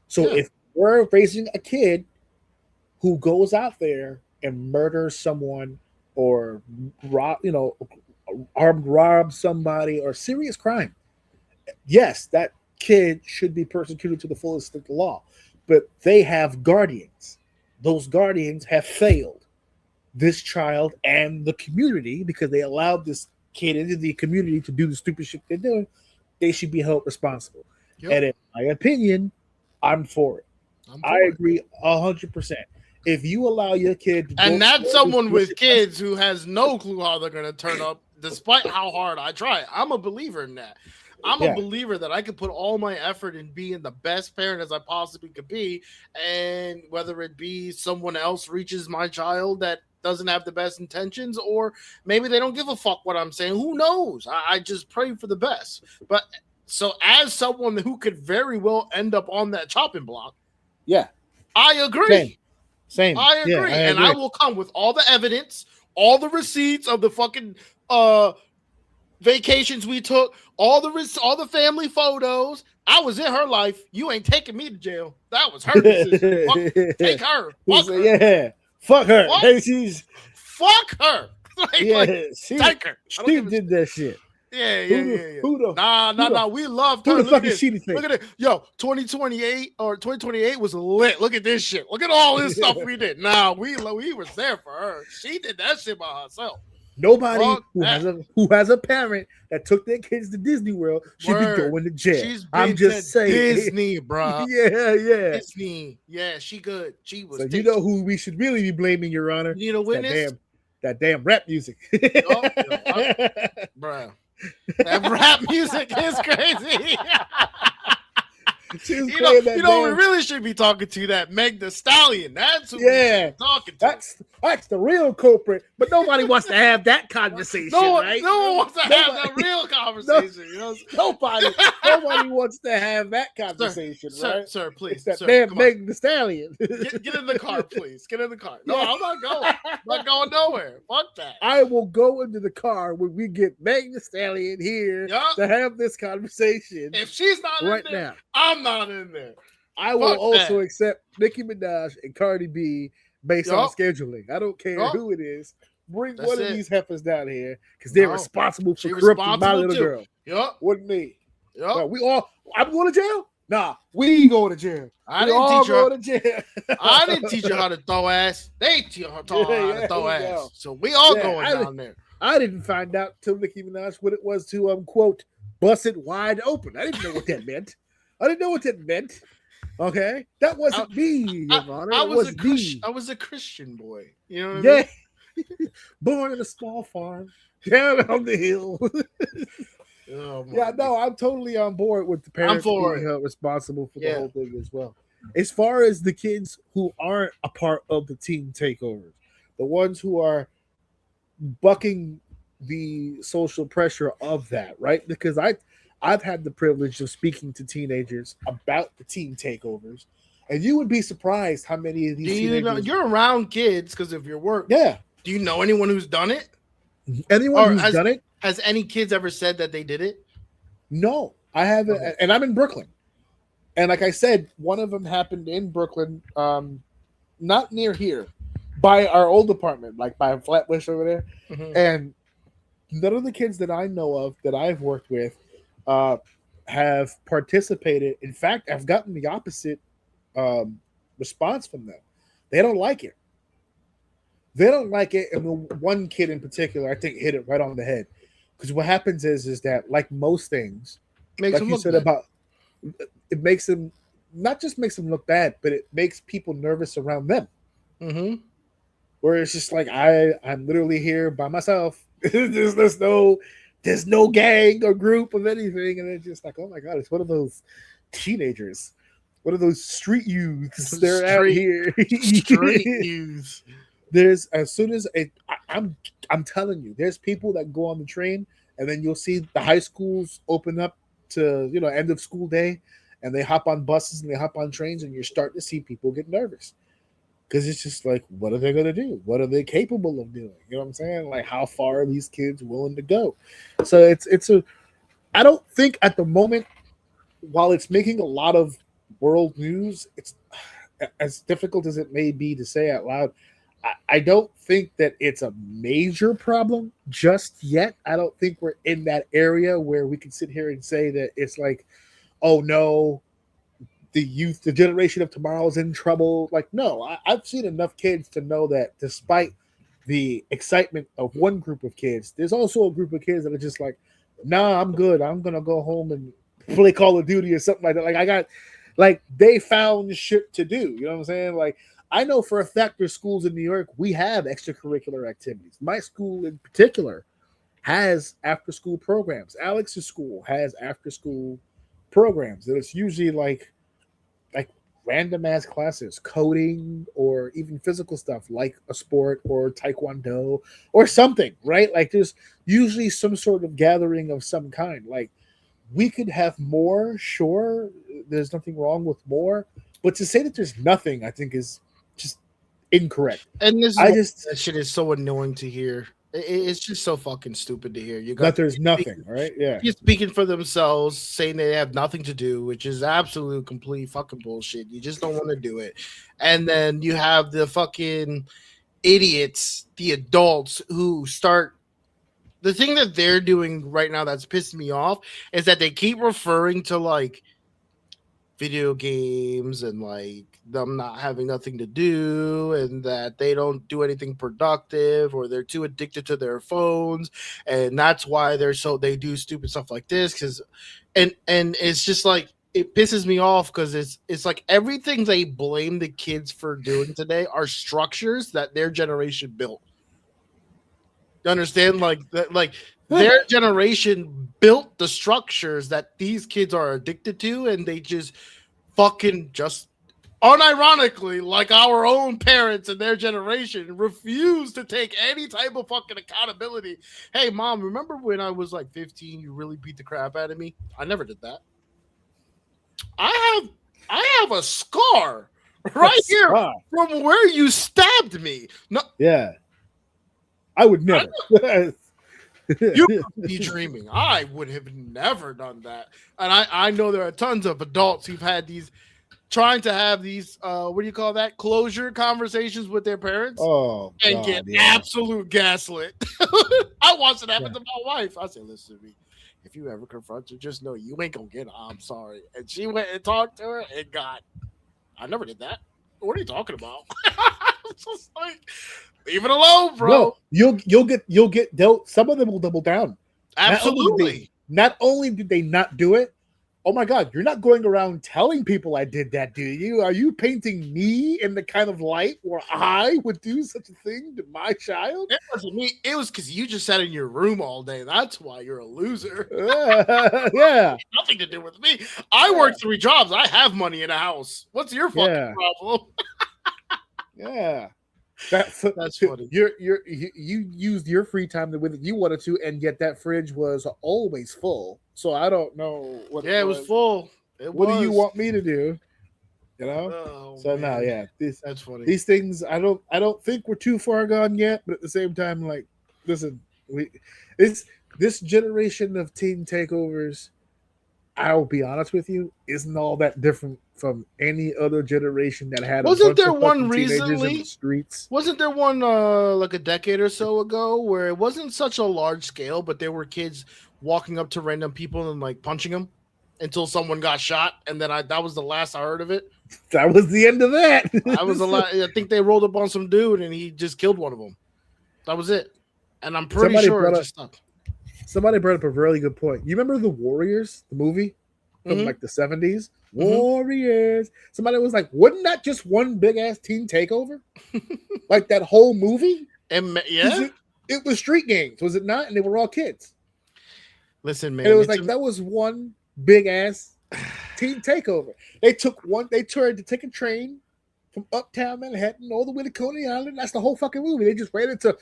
D: So
C: Yeah.
D: if we're raising a kid who goes out there and murders someone or armed rob somebody or serious crime, yes, that kid should be persecuted to the fullest of the law. But they have guardians. Those guardians have failed this child and the community because they allowed this kid into the community to do the stupid shit they're doing. They should be held responsible.
C: Yep.
D: And in my opinion, I'm for it. I agree 100%. If you allow your kid to
C: And that's someone with
D: shit,
C: kids who has no clue how they're going to turn up, despite how hard I try. I'm a believer in that. I'm a believer that I could put all my effort in being the best parent as I possibly could be. And whether it be someone else reaches my child that doesn't have the best intentions, or maybe they don't give a fuck what I'm saying. Who knows? I just pray for the best. But so as someone who could very well end up on that chopping block,
D: yeah,
C: I agree.
D: Same.
C: I agree.
D: Yeah,
C: And I will come with all the evidence, all the receipts of the fucking vacations we took, all the family photos. I was in her life. You ain't taking me to jail. That was her decision. Take her. Fuck her.
D: Yeah. Fuck her.
C: Fuck,
D: Hey, she's
C: fuck her. Take her.
D: She did that shit.
C: Yeah. Nah. We loved her.
D: Who the fuck
C: is
D: is she to think?
C: Look at it. Yo, 2028 was lit. Look at this shit. Look at all this stuff we did. Nah, we was there for her. She did that shit by herself.
D: Nobody who has a parent that took their kids to Disney World should be going to jail. I'm just saying.
C: Disney, bro.
D: Yeah.
C: Disney. Yeah, she good. She was.
D: So you know who we should really be blaming, Your Honor?
C: You need a witness?
D: That damn rap music.
C: Bro. That rap music is crazy. You know, we really should be talking to that Meg the Stallion. That's who we're talking to.
D: That's the real culprit, but nobody wants to have that conversation, right?
C: No one wants to have that real conversation.
D: Nobody wants to have that conversation, right?
C: Sir, please.
D: It's that damn Meg the Stallion.
C: Get in the car, please. Get in the car. No, I'm not going. I'm not going nowhere. Fuck that.
D: I will go into the car when we get Meg the Stallion here to have this conversation.
C: If she's not
D: right
C: in there,
D: now,
C: I'm not in there.
D: I will also accept Nicki Minaj and Cardi B based on scheduling. I don't care who it is. Bring one of these heifers down here because they're responsible for corrupting my little girl.
C: Yup.
D: Wasn't me.
C: Yup.
D: No, I'm going to jail? Nah, we going to jail.
C: I didn't teach her how to throw ass. They taught her how to throw ass. So we all going down there.
D: I didn't find out till Nicki Minaj what it was to quote, bust it wide open. I didn't know what that meant. Okay, that wasn't me, Your Honor.
C: I was a Christian boy. You know what I mean?
D: Born in a small farm down on the hill. I'm totally on board with the parents being held responsible for the whole thing as well. As far as the kids who aren't a part of the teen takeovers, the ones who are bucking the social pressure of that, right? Because I've had the privilege of speaking to teenagers about the teen takeovers, and you would be surprised how many of these teenagers...
C: You're around kids because of your work.
D: Yeah.
C: Do you know anyone who's done it?
D: Anyone who's done it?
C: Has any kids ever said that they did it?
D: No, I haven't. Okay. And I'm in Brooklyn. And like I said, one of them happened in Brooklyn, not near here, by our old apartment, like by Flatbush over there. Mm-hmm. And none of the kids that I know of that I've worked with have participated. In fact, I've gotten the opposite response from them. They don't like it. And one kid in particular, I think, hit it right on the head. Because what happens is that, like most things, like you said about, it makes them, not just makes them look bad, but it makes people nervous around them.
C: Mm-hmm.
D: Where it's just like, I'm literally here by myself. There's no gang or group of anything, and it's just like, oh my god, it's one of those teenagers, one of those street youths. They're out here.
C: Street youths.
D: There's I'm telling you, there's people that go on the train, and then you'll see the high schools open up to end of school day, and they hop on buses and they hop on trains, and you're starting to see people get nervous because it's just like, what are they going to do? What are they capable of doing? You know what I'm saying? Like, how far are these kids willing to go? So I don't think at the moment, while it's making a lot of world news, it's as difficult as it may be to say out loud. I don't think that it's a major problem just yet. I don't think we're in that area where we can sit here and say that it's like, oh no, the generation of tomorrow is in trouble. Like, no, I've seen enough kids to know that despite the excitement of one group of kids, there's also a group of kids that are just like, nah, I'm good. I'm going to go home and play Call of Duty or something like that. Like, they found shit to do. You know what I'm saying? Like, I know for a fact there's schools in New York, we have extracurricular activities. My school in particular has after-school programs. Alex's school has after-school programs. And it's usually like random ass classes, coding, or even physical stuff like a sport or taekwondo or something, right? Like, there's usually some sort of gathering of some kind. Like, we could have more, sure. There's nothing wrong with more. But to say that there's nothing, I think is just incorrect.
C: And that shit is so annoying to hear. It's just so fucking stupid to hear. You got
D: that there's nothing, right? Yeah.
C: He's speaking for themselves, saying they have nothing to do, which is absolute complete fucking bullshit. You just don't want to do it. And then you have the fucking idiots, the adults who start. The thing that they're doing right now that's pissing me off is that they keep referring to like video games and like them not having nothing to do and that they don't do anything productive or they're too addicted to their phones and that's why they do stupid stuff like this because and it's just like it pisses me off because it's like everything they blame the kids for doing today are structures that their generation built. You understand? Like that, like their generation built the structures that these kids are addicted to, and they just fucking just unironically, like our own parents and their generation, refuse to take any type of fucking accountability. Hey, mom, remember when I was like 15, you really beat the crap out of me? I never did that. I have a scar right here from where you stabbed me. No,
D: yeah. I would never.
C: You could be dreaming. I would have never done that. And I know there are tons of adults who've had these, trying to have these, what do you call that? Closure conversations with their parents.
D: Oh,
C: and
D: God,
C: get
D: yeah.
C: absolute gaslit. I watched it happen to my wife. I said, listen to me. If you ever confront her, just know you ain't going to get her. I'm sorry. And she went and talked to her and got, I never did that. What are you talking about? It's just like, leave it alone, bro.
D: No, you'll get dealt. Some of them will double down.
C: Absolutely.
D: Not only did they not do it, oh my God, you're not going around telling people I did that, do you? Are you painting me in the kind of light where I would do such a thing to my child?
C: It wasn't me. It was because you just sat in your room all day. That's why you're a loser.
D: Yeah.
C: Nothing to do with me. I work 3 jobs. I have money in a house. What's your fucking problem?
D: Yeah.
C: That's funny.
D: You used your free time the way that you wanted to, and yet that fridge was always full. So I don't know what.
C: Yeah, it was full.
D: What do you want me to do? You know.
C: Oh,
D: so
C: man.
D: now, yeah,
C: that's funny.
D: These things, I don't think we're too far gone yet, but at the same time, like, listen, this generation of teen takeovers, I'll be honest with you, isn't all that different from any other generation that had.
C: Wasn't there one recently?
D: In the streets?
C: Wasn't there one like a decade or so ago where it wasn't such a large scale, but there were kids walking up to random people and like punching them until someone got shot, and then that was the last I heard of it.
D: That was the end of that.
C: I think they rolled up on some dude and he just killed one of them. That was it, and I'm pretty sure it just stopped.
D: Somebody brought up a really good point. You remember The Warriors, the movie from like the 70s? Warriors. Somebody was like, wouldn't that just one big ass teen takeover? Like that whole movie?
C: And yeah,
D: it was street gangs, was it not? And they were all kids.
C: Listen, man,
D: and it was like that was one big ass teen takeover. They tried to take a train from uptown Manhattan all the way to Coney Island. That's the whole fucking movie. They just ran into.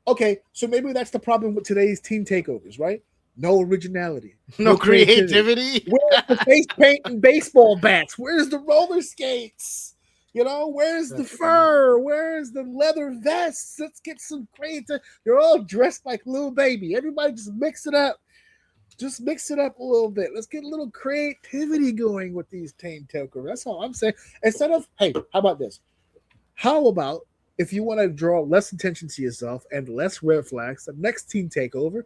D: Okay, so maybe that's the problem with today's teen takeovers, right? No originality,
C: no creativity.
D: Where's the face paint and baseball bats? Where's the roller skates? You know, where's the fur? Where's the leather vests? Let's get some creative. They're all dressed like little baby. Everybody just mix it up. Just mix it up a little bit. Let's get a little creativity going with these Teen Takeovers. That's all I'm saying. Instead of, hey, how about this? How about if you want to draw less attention to yourself and less red flags, the next Teen Takeover,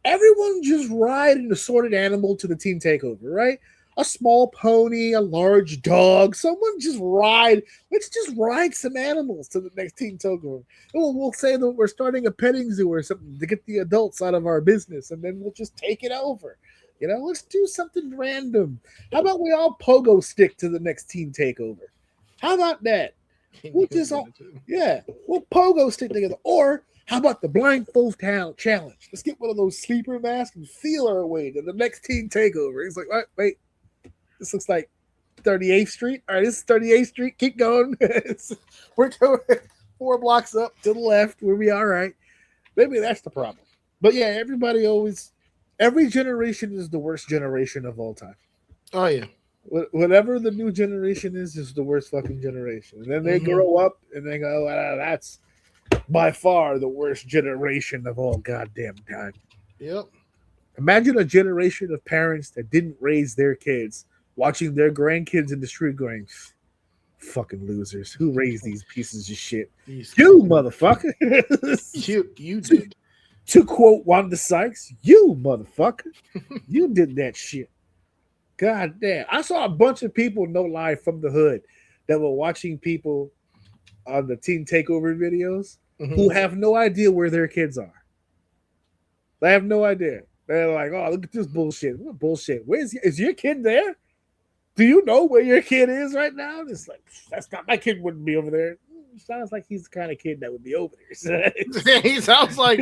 D: everyone just ride an assorted animal to the Teen Takeover, right? A small pony, a large dog. Someone just ride. Let's just ride some animals to the next Teen Takeover. We'll say that we're starting a petting zoo or something to get the adults out of our business, and then we'll just take it over. You know, let's do something random. How about we all pogo stick to the next Teen Takeover? How about that? We'll just all, we'll pogo stick together. Or how about the blindfold challenge? Let's get one of those sleeper masks and feel our way to the next Teen Takeover. He's like, wait. This looks like 38th Street. All right, this is 38th Street. Keep going. We're going 4 blocks up to the left. We'll be all right. Maybe that's the problem. But yeah, every generation is the worst generation of all time.
C: Oh, yeah.
D: Whatever the new generation is the worst fucking generation. And then they grow up and they go, that's by far the worst generation of all goddamn time.
C: Yep.
D: Imagine a generation of parents that didn't raise their kids, watching their grandkids in the street going, fucking losers. Who raised these pieces of shit? You, motherfucker.
C: You did.
D: To quote Wanda Sykes, you, motherfucker. You did that shit. God damn. I saw a bunch of people, no lie, from the hood that were watching people on the Teen Takeover videos who have no idea where their kids are. They have no idea. They're like, oh, look at this bullshit. What bullshit? Is your kid there? Do you know where your kid is right now? It's like, that's not, my kid wouldn't be over there. Sounds like he's the kind of kid that would be over there.
C: He sounds like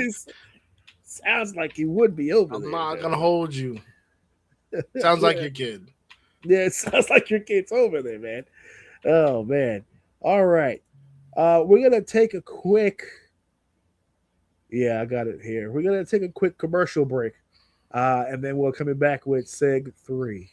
D: he would be over
C: I'm
D: there.
C: not going to hold you. Sounds like your kid.
D: Yeah, it sounds like your kid's over there, man. Oh, man. All right. We're going to take a quick... Yeah, I got it here. We're going to take a quick commercial break. And then we're coming back with Seg 3.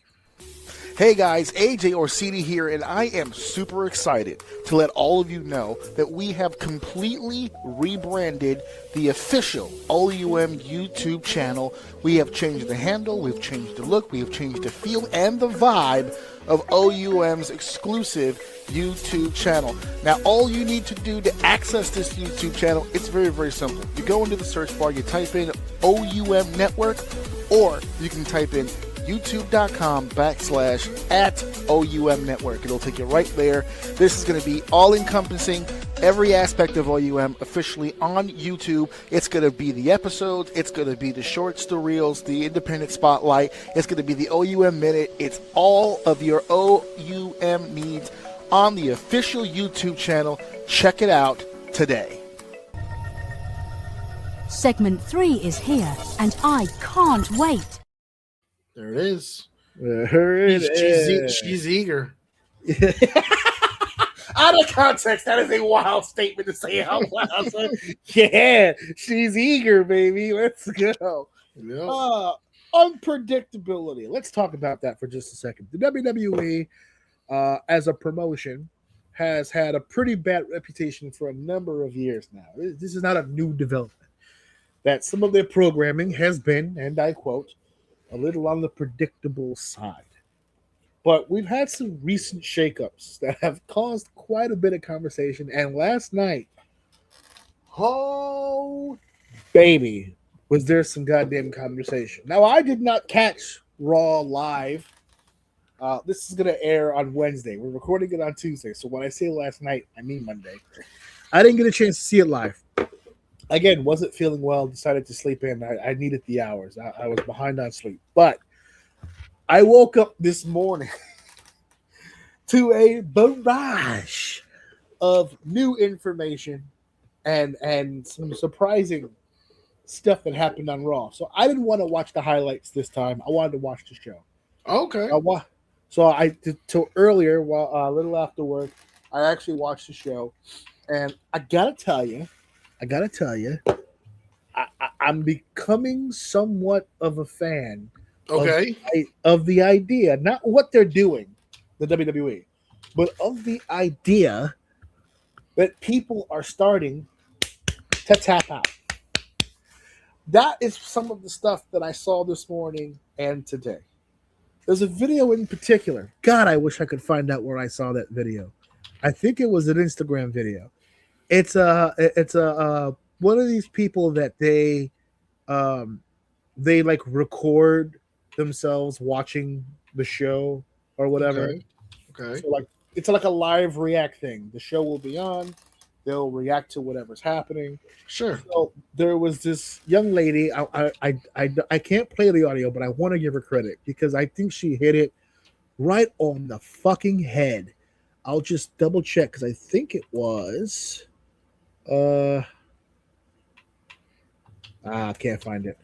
F: Hey guys, AJ Orsini here, and I am super excited to let all of you know that we have completely rebranded the official OUM YouTube channel. We have changed the handle, we've changed the look, we have changed the feel and the vibe of OUM's exclusive YouTube channel. Now, all you need to do to access this YouTube channel, it's very, very simple. You go into the search bar, you type in OUM Network, or you can type in youtube.com/@OUM Network. It'll take you right there. This is going to be all-encompassing, every aspect of OUM officially on YouTube. It's going to be the episodes, it's going to be the shorts, the reels, the independent spotlight, it's going to be the OUM Minute. It's all of your OUM needs on the official YouTube channel. Check it out today.
E: Segment 3 is here, and I can't wait.
C: There it is.
D: There it is.
C: She's eager.
D: Out of context, that is a wild statement to say out loud. So, yeah, she's eager, baby. Let's go.
C: Yep.
D: Unpredictability. Let's talk about that for just a second. The WWE, as a promotion, has had a pretty bad reputation for a number of years now. This is not a new development. That some of their programming has been, and I quote, a little on the predictable side. But we've had some recent shakeups that have caused quite a bit of conversation. And last night, oh, baby, was there some goddamn conversation. Now, I did not catch Raw live. This is going to air on Wednesday. We're recording it on Tuesday. So when I say last night, I mean Monday. I didn't get a chance to see it live. Again, wasn't feeling well, decided to sleep in. I needed the hours. I was behind on sleep. But I woke up this morning to a barrage of new information and some surprising stuff that happened on Raw. So I didn't want to watch the highlights this time. I wanted to watch the show.
C: Okay.
D: So I did till earlier, while a little after work, I actually watched the show. And I gotta tell you, I'm becoming somewhat of a fan
C: Okay.
D: of the idea, not what they're doing, the WWE, but of the idea that people are starting to tap out. That is some of the stuff that I saw this morning and today. There's a video in particular. God, I wish I could find out where I saw that video. I think it was an Instagram video. It's a one of these people that they like record themselves watching the show or whatever.
C: Okay.
D: So like it's like a live react thing. The show will be on. They'll react to whatever's happening.
C: Sure.
D: So there was this young lady. I can't play the audio, but I want to give her credit because I think she hit it right on the fucking head. I'll just double check because I think it was. I can't find it.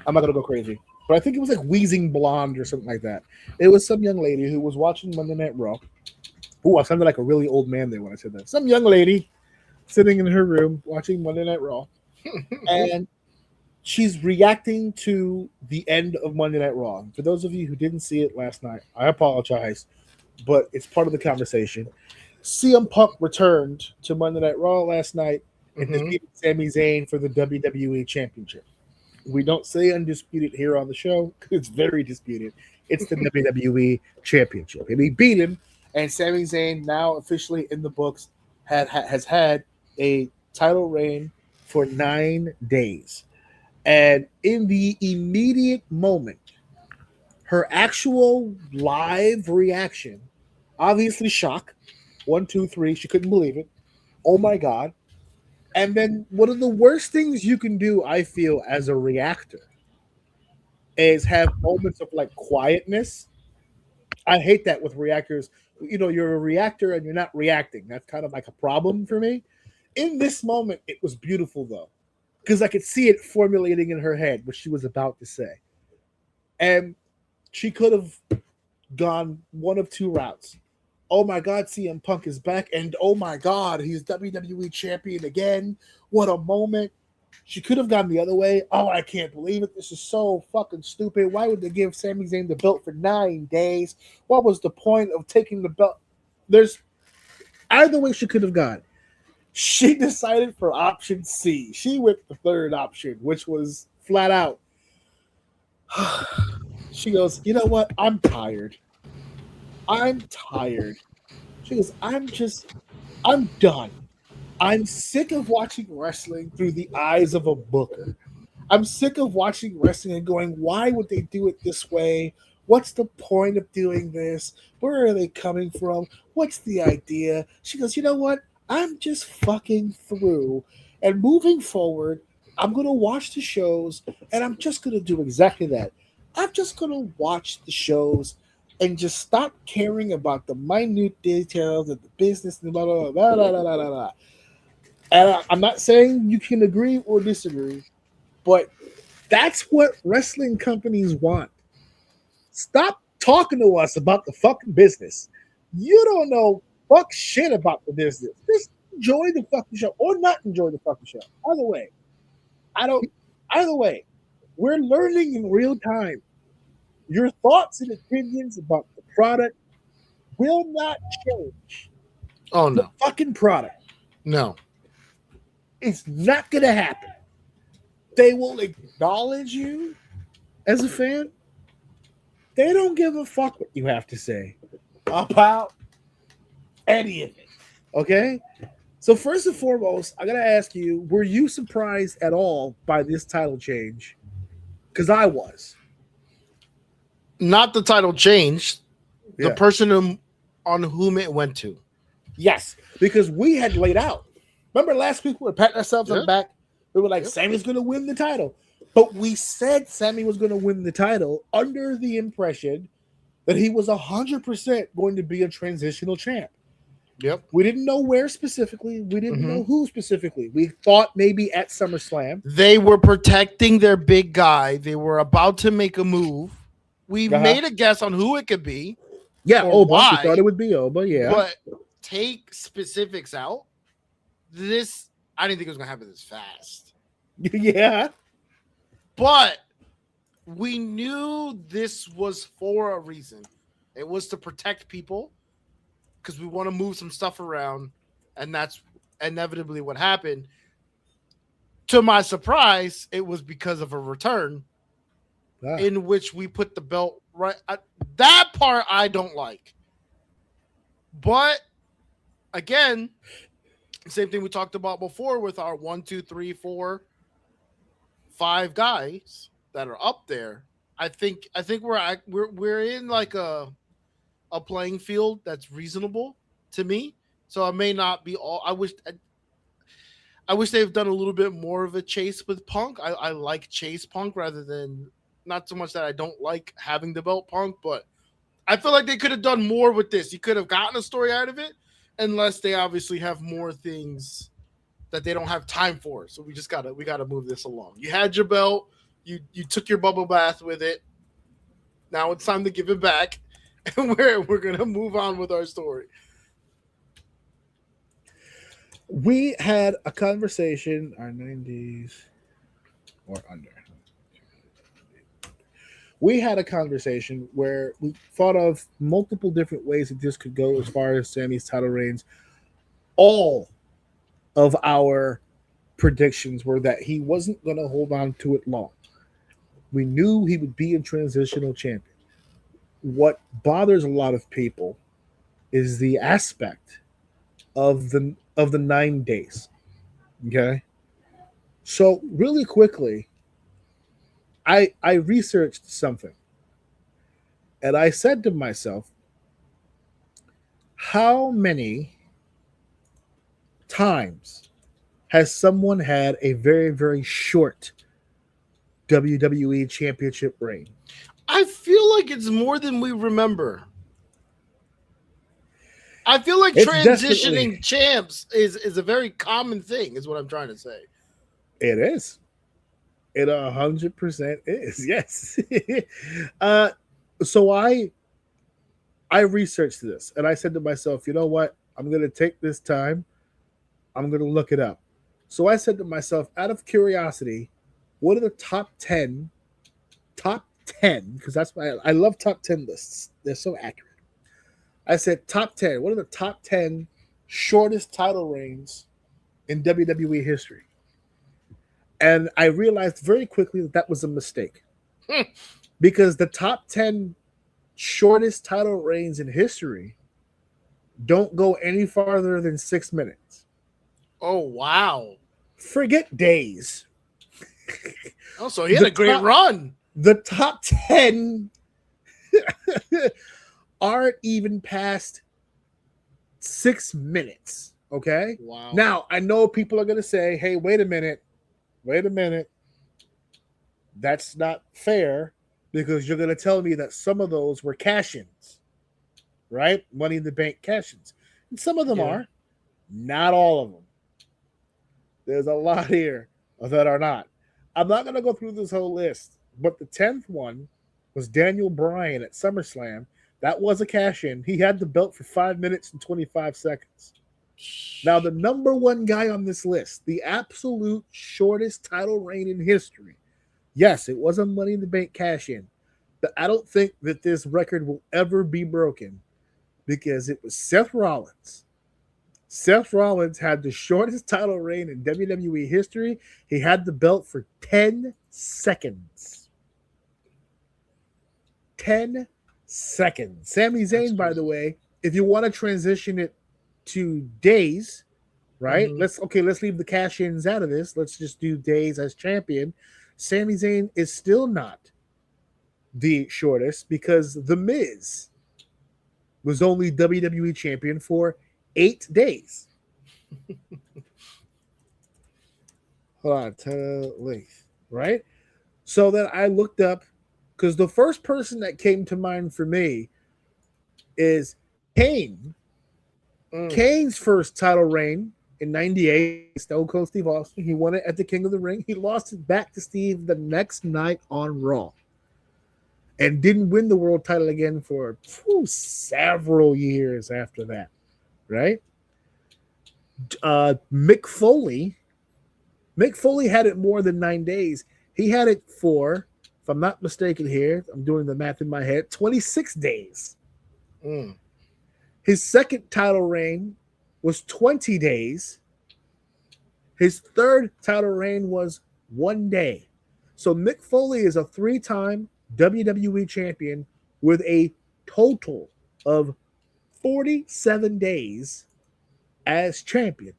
D: I'm not gonna go crazy, but I think it was like Wheezing Blonde or something like that. It was some young lady who was watching Monday Night Raw. Oh, I sounded like a really old man there when I said that. Some young lady sitting in her room watching Monday Night Raw, and she's reacting to the end of Monday Night Raw. For those of you who didn't see it last night, I apologize, but it's part of the conversation. CM Punk returned to Monday Night Raw last night and defeated Sami Zayn for the WWE Championship. We don't say undisputed here on the show because it's very disputed. It's the WWE Championship, and he beat him. And Sami Zayn, now officially in the books, has had a title reign for 9 days. And in the immediate moment, her actual live reaction, obviously shock, 1, 2, 3, she couldn't believe it. Oh my God. And then one of the worst things you can do, I feel, as a reactor is have moments of like quietness. I hate that with reactors. You know, you're a reactor and you're not reacting. That's kind of like a problem for me. In this moment, it was beautiful though, because I could see it formulating in her head what she was about to say. And she could have gone one of two routes. Oh my God, CM Punk is back. And oh my God, he's WWE champion again. What a moment. She could have gone the other way. Oh, I can't believe it. This is so fucking stupid. Why would they give Sami Zayn the belt for 9 days? What was the point of taking the belt? There's either way she could have gone. She decided for option C. She went the third option, which was flat out. She goes, you know what? I'm tired. I'm tired. She goes, I'm done. I'm sick of watching wrestling through the eyes of a booker. I'm sick of watching wrestling and going, why would they do it this way? What's the point of doing this? Where are they coming from? What's the idea? She goes, you know what? I'm just fucking through. And moving forward, I'm going to watch the shows and I'm just going to do exactly that. I'm just going to watch the shows and just stop caring about the minute details of the business and blah, blah, blah, blah, blah, blah, blah, blah. And I'm not saying you can agree or disagree, but that's what wrestling companies want. Stop talking to us about the fucking business. You don't know fuck shit about the business. Just enjoy the fucking show or not enjoy the fucking show. Either way, we're learning in real time. Your thoughts and opinions about the product will not change.
C: Oh, no.
D: The fucking product.
C: No.
D: It's not going to happen. They will acknowledge you as a fan. They don't give a fuck what you have to say about any of it. Okay? So first and foremost, I got to ask you, were you surprised at all by this title change? Because I was.
C: Not the title change. The person on whom it went to.
D: Yes, because we had laid out. Remember last week we were patting ourselves on the back? We were like, Sammy's going to win the title. But we said Sammy was going to win the title under the impression that he was 100% going to be a transitional champ.
C: Yep.
D: We didn't know where specifically. We didn't know who specifically. We thought maybe at SummerSlam.
C: They were protecting their big guy. They were about to make a move. We made a guess on who it could be.
D: Yeah, Oba.
C: Why,
D: We thought it would be Oba, yeah.
C: But take specifics out. This, I didn't think it was going to happen this fast.
D: Yeah.
C: But we knew this was for a reason. It was to protect people. because we want to move some stuff around, and that's inevitably what happened. To my surprise, it was because of a return in which we put the belt right. That part I don't like. But again, same thing we talked about before with our 1, 2, 3, 4, 5 guys that are up there. I think we're in like a playing field that's reasonable to me. So I may not be all. I wish they've done a little bit more of a chase with Punk. I like chase Punk rather than, not so much that I don't like having the belt Punk, but I feel like they could have done more with this. You could have gotten a story out of it, unless they obviously have more things that they don't have time for. So we gotta move this along. You had your belt, you took your bubble bath with it. Now it's time to give it back, and we're gonna move on with our story.
D: We had a conversation, our 90s or under. We had a conversation where we thought of multiple different ways that this could go as far as Sammy's title reigns. All of our predictions were that he wasn't going to hold on to it long. We knew he would be a transitional champion. What bothers a lot of people is the aspect of the 9 days. Okay? So really quickly, I researched something, and I said to myself, how many times has someone had a very, very short WWE championship reign?
C: I feel like it's more than we remember. I feel like transitioning champs is a very common thing, is what I'm trying to say.
D: It is. It 100% is, yes. So I researched this, and I said to myself, you know what? I'm going to take this time. I'm going to look it up. So I said to myself, out of curiosity, what are the top 10, because that's why I love top 10 lists. They're so accurate. I said top 10. What are the top 10 shortest title reigns in WWE history? And I realized very quickly that was a mistake. Because the top 10 shortest title reigns in history don't go any farther than 6 minutes.
C: Oh, wow.
D: Forget days.
C: Oh, so he had a great run.
D: The top 10 aren't even past 6 minutes. Okay?
C: Wow.
D: Now, I know people are going to say, hey, wait a minute. That's not fair, because you're going to tell me that some of those were cash-ins, right? Money in the Bank cash-ins. And some of them are. Not all of them. There's a lot here that are not. I'm not going to go through this whole list, but the 10th one was Daniel Bryan at SummerSlam. That was a cash-in. He had the belt for 5 minutes and 25 seconds. Now, the number one guy on this list, the absolute shortest title reign in history. Yes, it was a Money in the Bank cash-in, but I don't think that this record will ever be broken, because it was Seth Rollins. Seth Rollins had the shortest title reign in WWE history. He had the belt for 10 seconds. 10 seconds. Sami Zayn, by the way, if you want to transition it to days, right?
C: Mm-hmm.
D: Let's leave the cash-ins out of this. Let's just do days as champion. Sami Zayn is still not the shortest, because The Miz was only WWE champion for 8 days. Hold on, length, right? So then I looked up, because the first person that came to mind for me is Kane. Kane's first title reign in 98, Stone Cold Steve Austin. He won it at the King of the Ring. He lost it back to Steve the next night on Raw, and didn't win the world title again for several years after that, right? Mick Foley had it more than 9 days. He had it for, if I'm not mistaken here, I'm doing the math in my head, 26 days. His second title reign was 20 days. His third title reign was 1 day. So Mick Foley is a 3-time WWE champion with a total of 47 days as champion.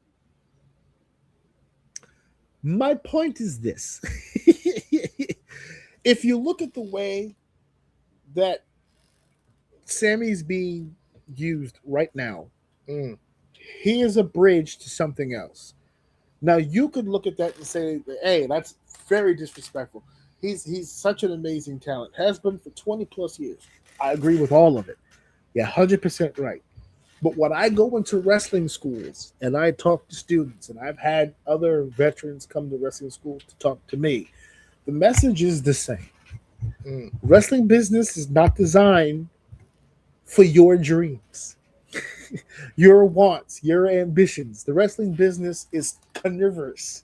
D: My point is this. If you look at the way that Sammy's being used right now, he is a bridge to something else. Now, you could look at that and say, hey, that's very disrespectful. He's such an amazing talent. Has been for 20 plus years. I agree with all of it. Yeah, 100% right. But when I go into wrestling schools and I talk to students, and I've had other veterans come to wrestling school to talk to me, the message is the same. Wrestling business is not designed for your dreams, your wants, your ambitions. The wrestling business is carnivorous.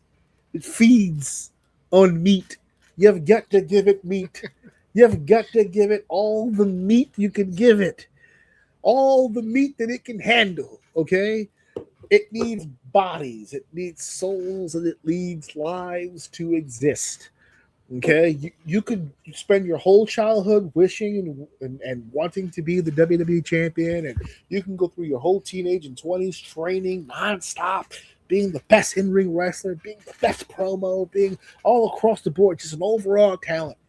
D: It feeds on meat. You've got to give it meat. You've got to give it all the meat you can give it. All the meat that it can handle, okay? It needs bodies, it needs souls, and it needs lives to exist, okay? You could spend your whole childhood wishing and wanting to be the WWE champion, and you can go through your whole teenage and 20s training nonstop, being the best in-ring wrestler, being the best promo, being all across the board, just an overall talent.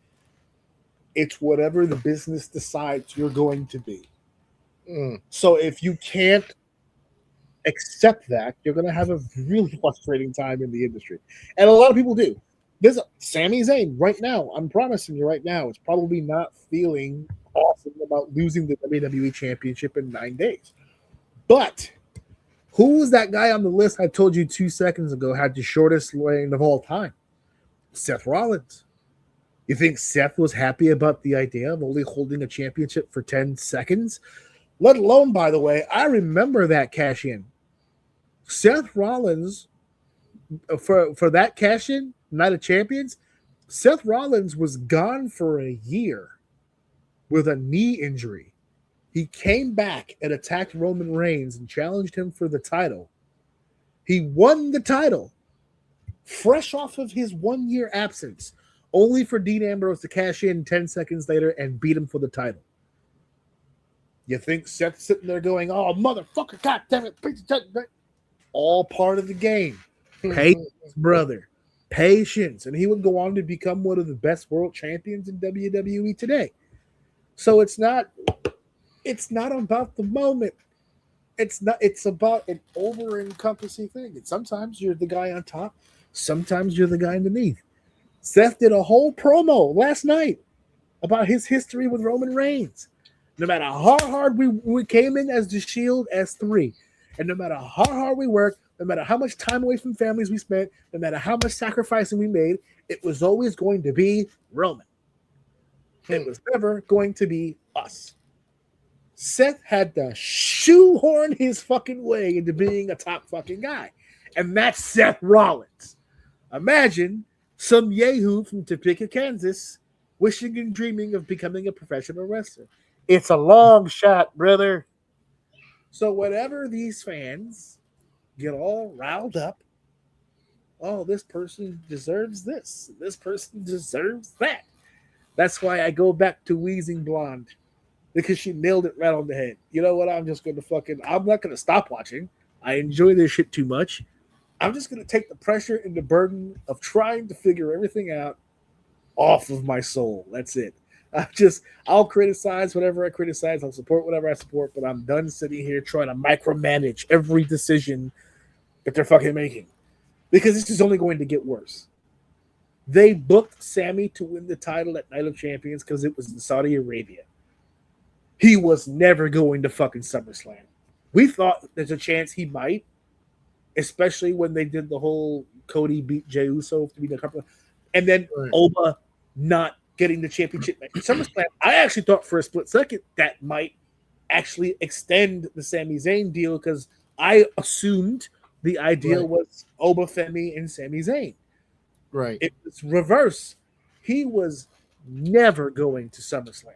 D: It's whatever the business decides you're going to be. So if you can't accept that, you're going to have a really frustrating time in the industry. And a lot of people do. There's Sami Zayn right now. I'm promising you right now, it's probably not feeling awesome about losing the WWE Championship in 9 days. But who was that guy on the list I told you 2 seconds ago had the shortest reign of all time? Seth Rollins. You think Seth was happy about the idea of only holding a championship for 10 seconds? Let alone, by the way, I remember that cash in. Seth Rollins, for that cash in, Night of Champions, Seth Rollins was gone for a year with a knee injury. He came back and attacked Roman Reigns and challenged him for the title. He won the title, fresh off of his 1 year absence, only for Dean Ambrose to cash in 10 seconds later and beat him for the title. You think Seth's sitting there going, oh, motherfucker, God damn it. All part of the game. Patience, brother. Patience. And he would go on to become one of the best world champions in WWE today. So it's not about the moment. It's about an over-encompassing thing. And sometimes you're the guy on top. Sometimes you're the guy underneath. Seth did a whole promo last night about his history with Roman Reigns. No matter how hard we came in as the Shield as 3, and no matter how hard we worked, no matter how much time away from families we spent, no matter how much sacrificing we made, it was always going to be Roman. It was never going to be us. Seth had to shoehorn his fucking way into being a top fucking guy. And that's Seth Rollins. Imagine some yahoo from Topeka, Kansas, wishing and dreaming of becoming a professional wrestler. It's a long shot, brother. So whenever these fans get all riled up, oh, this person deserves this. This person deserves that. That's why I go back to Wheezing Blonde, because she nailed it right on the head. You know what? I'm not going to stop watching. I enjoy this shit too much. I'm just going to take the pressure and the burden of trying to figure everything out off of my soul. That's it. I'll criticize whatever I criticize. I'll support whatever I support, but I'm done sitting here trying to micromanage every decision that they're fucking making, because this is only going to get worse. They booked Sami to win the title at Night of Champions because it was in Saudi Arabia. He was never going to fucking SummerSlam. We thought there's a chance he might, especially when they did the whole Cody beat Jey Uso to be the couple, and then Oba not getting the championship match at SummerSlam. I actually thought for a split second that might actually extend the Sami Zayn deal, because I assumed the idea was Oba Femi and Sami Zayn.
C: Right.
D: It was reverse. He was never going to SummerSlam.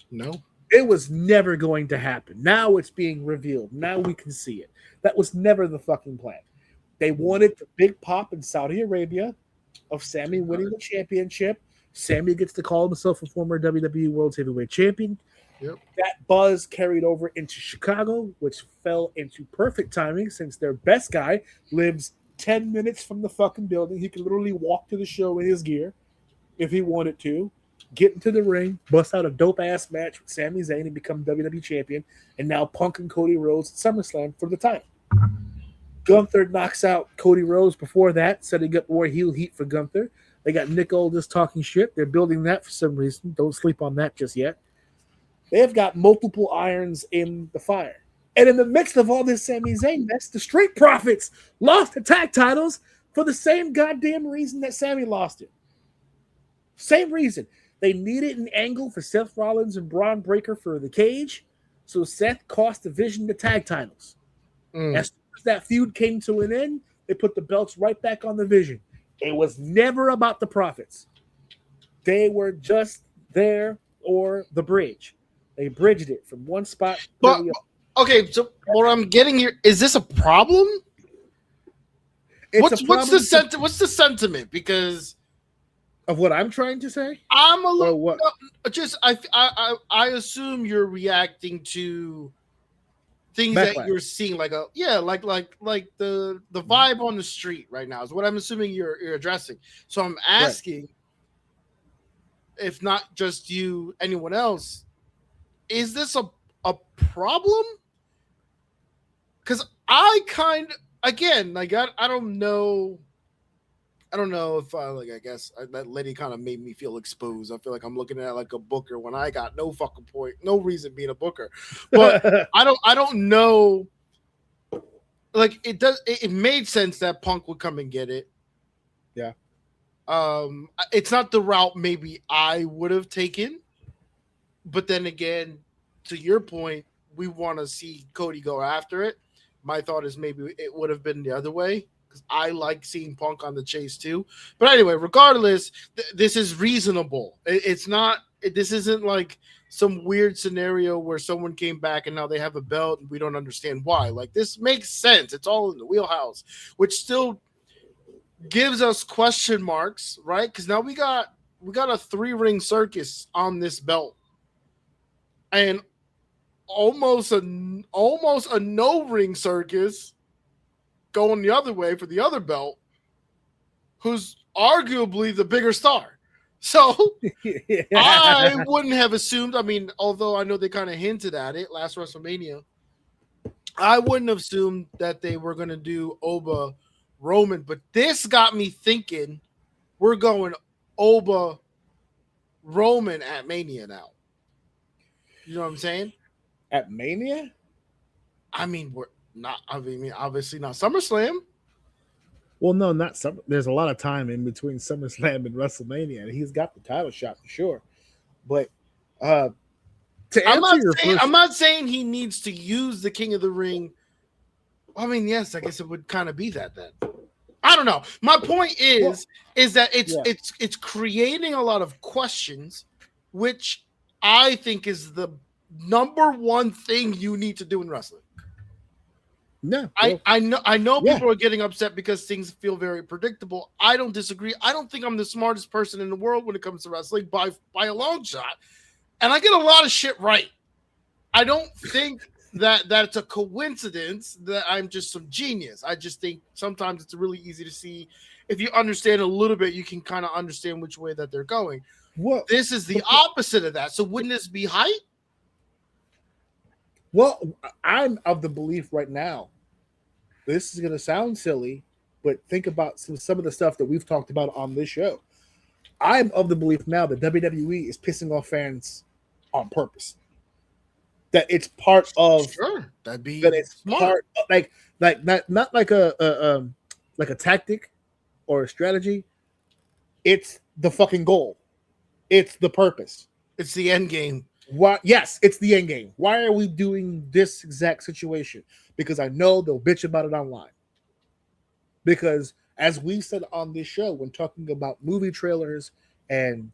C: No.
D: It was never going to happen. Now it's being revealed. Now we can see it. That was never the fucking plan. They wanted the big pop in Saudi Arabia of Sammy winning the championship. Sammy gets to call himself a former WWE World Heavyweight Champion.
C: Yep.
D: That buzz carried over into Chicago, which fell into perfect timing since their best guy lives 10 minutes from the fucking building. He could literally walk to the show in his gear if he wanted to. Get into the ring, bust out a dope-ass match with Sami Zayn and become WWE Champion, and now Punk and Cody Rhodes at SummerSlam for the title. Gunther knocks out Cody Rhodes before that, setting up more heel heat for Gunther. They got Nick Aldis talking shit. They're building that for some reason. Don't sleep on that just yet. They've got multiple irons in the fire. And in the midst of all this Sami Zayn mess, the Street Profits lost the tag titles for the same goddamn reason that Sami lost it. Same reason. They needed an angle for Seth Rollins and Braun Breaker for the cage, so Seth cost the Vision the tag titles. As soon as that feud came to an end, they put the belts right back on the Vision. It was never about the Profits. They were just there or the bridge. They bridged it from one spot to the other.
C: Okay, so what I'm getting here, is this a problem? What's the sentiment? Because
D: of what I'm trying to say,
C: I'm a little I assume you're reacting to things
D: Backlash.
C: that you're seeing, like the vibe on the street right now is what I'm assuming you're addressing. So I'm asking, if not just you, anyone else, is this a problem? Because I don't know. I don't know if I guess that lady kind of made me feel exposed. I feel like I'm looking at like a booker when I got no fucking point, no reason being a booker. But I don't know. Like it made sense that Punk would come and get it.
D: Yeah.
C: It's not the route maybe I would have taken. But then again, to your point, we want to see Cody go after it. My thought is maybe it would have been the other way, because I like seeing Punk on the chase too. But anyway, regardless, this is reasonable. This isn't like some weird scenario where someone came back and now they have a belt and we don't understand why. Like, this makes sense. It's all in the wheelhouse, which still gives us question marks, right? Because now we got a 3-ring circus on this belt, and almost a no-ring circus going the other way for the other belt, who's arguably the bigger star. So I wouldn't have assumed, although I know they kind of hinted at it last WrestleMania, I wouldn't have assumed that they were going to do Oba Roman, but this got me thinking we're going Oba Roman at Mania now. You know what I'm saying?
D: At Mania?
C: We're not. Obviously not SummerSlam.
D: Well, no, not Summer. There's a lot of time in between SummerSlam and WrestleMania, and he's got the title shot for sure. But I'm
C: not saying he needs to use the King of the Ring. Yes, I guess it would kind of be that then. I don't know. My point is that it's creating a lot of questions, which I think is the number one thing you need to do in wrestling.
D: No,
C: I know people are getting upset because things feel very predictable. I don't disagree. I don't think I'm the smartest person in the world when it comes to wrestling by a long shot, and I get a lot of shit right. I don't think that's a coincidence that I'm just some genius. I just think sometimes it's really easy to see. If you understand a little bit, you can kind of understand which way that they're going.
D: Well,
C: this is the opposite of that. So wouldn't this be hype?
D: Well, I'm of the belief right now, this is going to sound silly, but think about some of the stuff that we've talked about on this show. I'm of the belief now that WWE is pissing off fans on purpose. That it's part of
C: that'd be
D: that it's
C: smart.
D: Part of, not like a tactic or a strategy. It's the fucking goal. It's the purpose.
C: It's the end game.
D: Why? Yes, it's the end game. Why are we doing this exact situation? Because I know they'll bitch about it online. Because as we said on this show, when talking about movie trailers and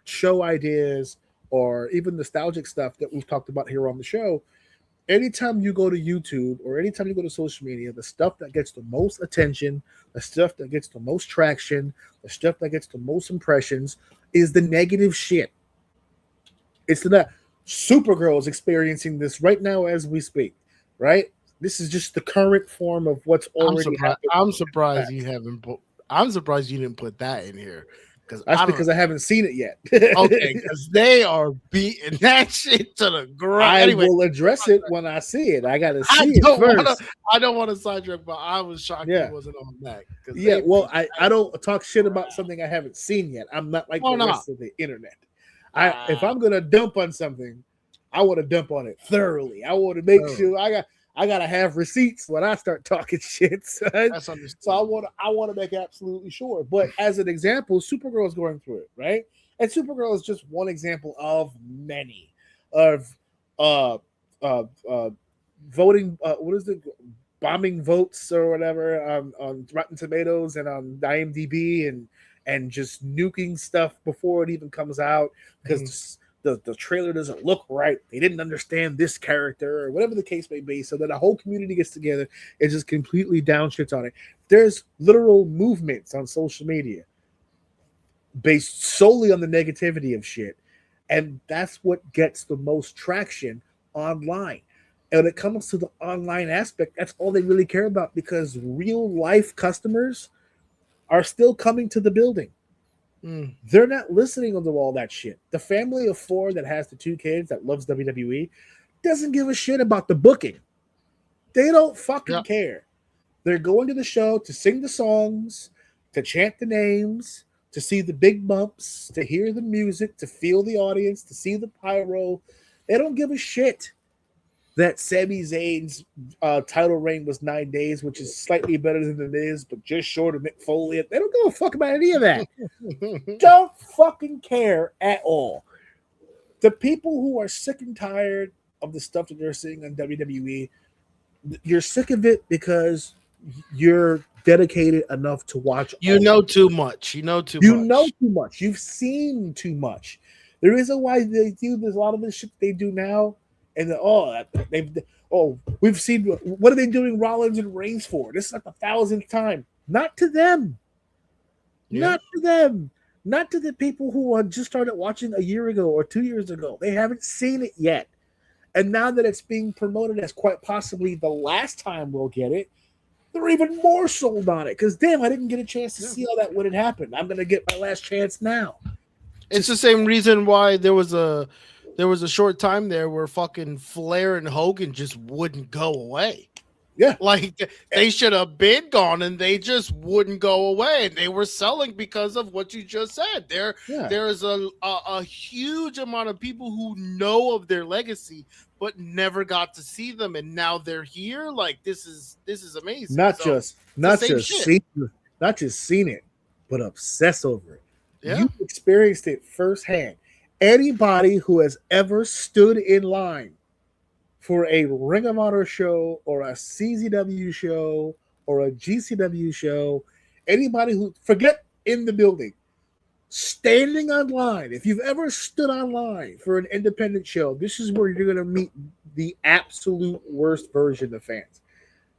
D: show ideas or even nostalgic stuff that we've talked about here on the show, anytime you go to YouTube or anytime you go to social media, the stuff that gets the most attention, the stuff that gets the most traction, the stuff that gets the most impressions is the negative shit. It's that Supergirl is experiencing this right now as we speak, right? This is just the current form of what's already happening.
C: I'm surprised you haven't put. I'm surprised you didn't put that in here
D: that's because I haven't seen it yet.
C: Okay, because they are beating that shit to the ground.
D: I will address it when I see it. I got to see it first.
C: I don't want to sidetrack, but I was shocked it wasn't on that.
D: Yeah, well, I don't talk shit about something I haven't seen yet. I'm not like the rest of the internet. If I'm gonna dump on something, I want to dump on it thoroughly. I want to make sure I gotta have receipts when I start talking shit.
C: That's understood.
D: So I want to make absolutely sure. But as an example, Supergirl is going through it, right? And Supergirl is just one example of many of voting. What is it? Bombing votes or whatever on Rotten Tomatoes and on IMDb and just nuking stuff before it even comes out because the trailer doesn't look right. They didn't understand this character or whatever the case may be. So that a whole community gets together and just completely downshits on it. There's literal movements on social media based solely on the negativity of shit. And that's what gets the most traction online. And when it comes to the online aspect, that's all they really care about because real life customers are still coming to the building. They're not listening to all that shit. The family of four that has the two kids that loves WWE doesn't give a shit about the booking. They don't fucking care. They're going to the show to sing the songs, to chant the names, to see the big bumps, to hear the music, to feel the audience, to see the pyro. They don't give a shit that Sami Zayn's title reign was 9 days, which is slightly better than it is, but just short of Mick Foley. They don't give a fuck about any of that. Don't fucking care at all. The people who are sick and tired of the stuff that they're seeing on WWE, you're sick of it because you're dedicated enough to watch.
C: You know too much. You know too much. You've seen too much. The reason why they do this, a lot of this shit they do now. And we've seen what are they doing Rollins and Reigns for? This is like the 1,000th time. Not to them. Not to them. Not to the people who just started watching a year ago or 2 years ago. They haven't seen it yet. And now that it's being promoted as quite possibly the last time we'll get it, they're even more sold on it. Because damn, I didn't get a chance to see all that when it happened. I'm gonna get my last chance now. It's the same reason why there was a short time there where fucking Flair and Hogan just wouldn't go away.
D: Yeah.
C: Like they should have been gone and they just wouldn't go away. And they were selling because of what you just said. There is a huge amount of people who know of their legacy but never got to see them. And now they're here. Like this is amazing.
D: Not just seen it, but obsess over it.
C: Yeah.
D: You experienced it firsthand. Anybody who has ever stood in line for a Ring of Honor show or a CZW show or a GCW show, anybody who, forget in the building, standing online, if you've ever stood online for an independent show, this is where you're going to meet the absolute worst version of fans.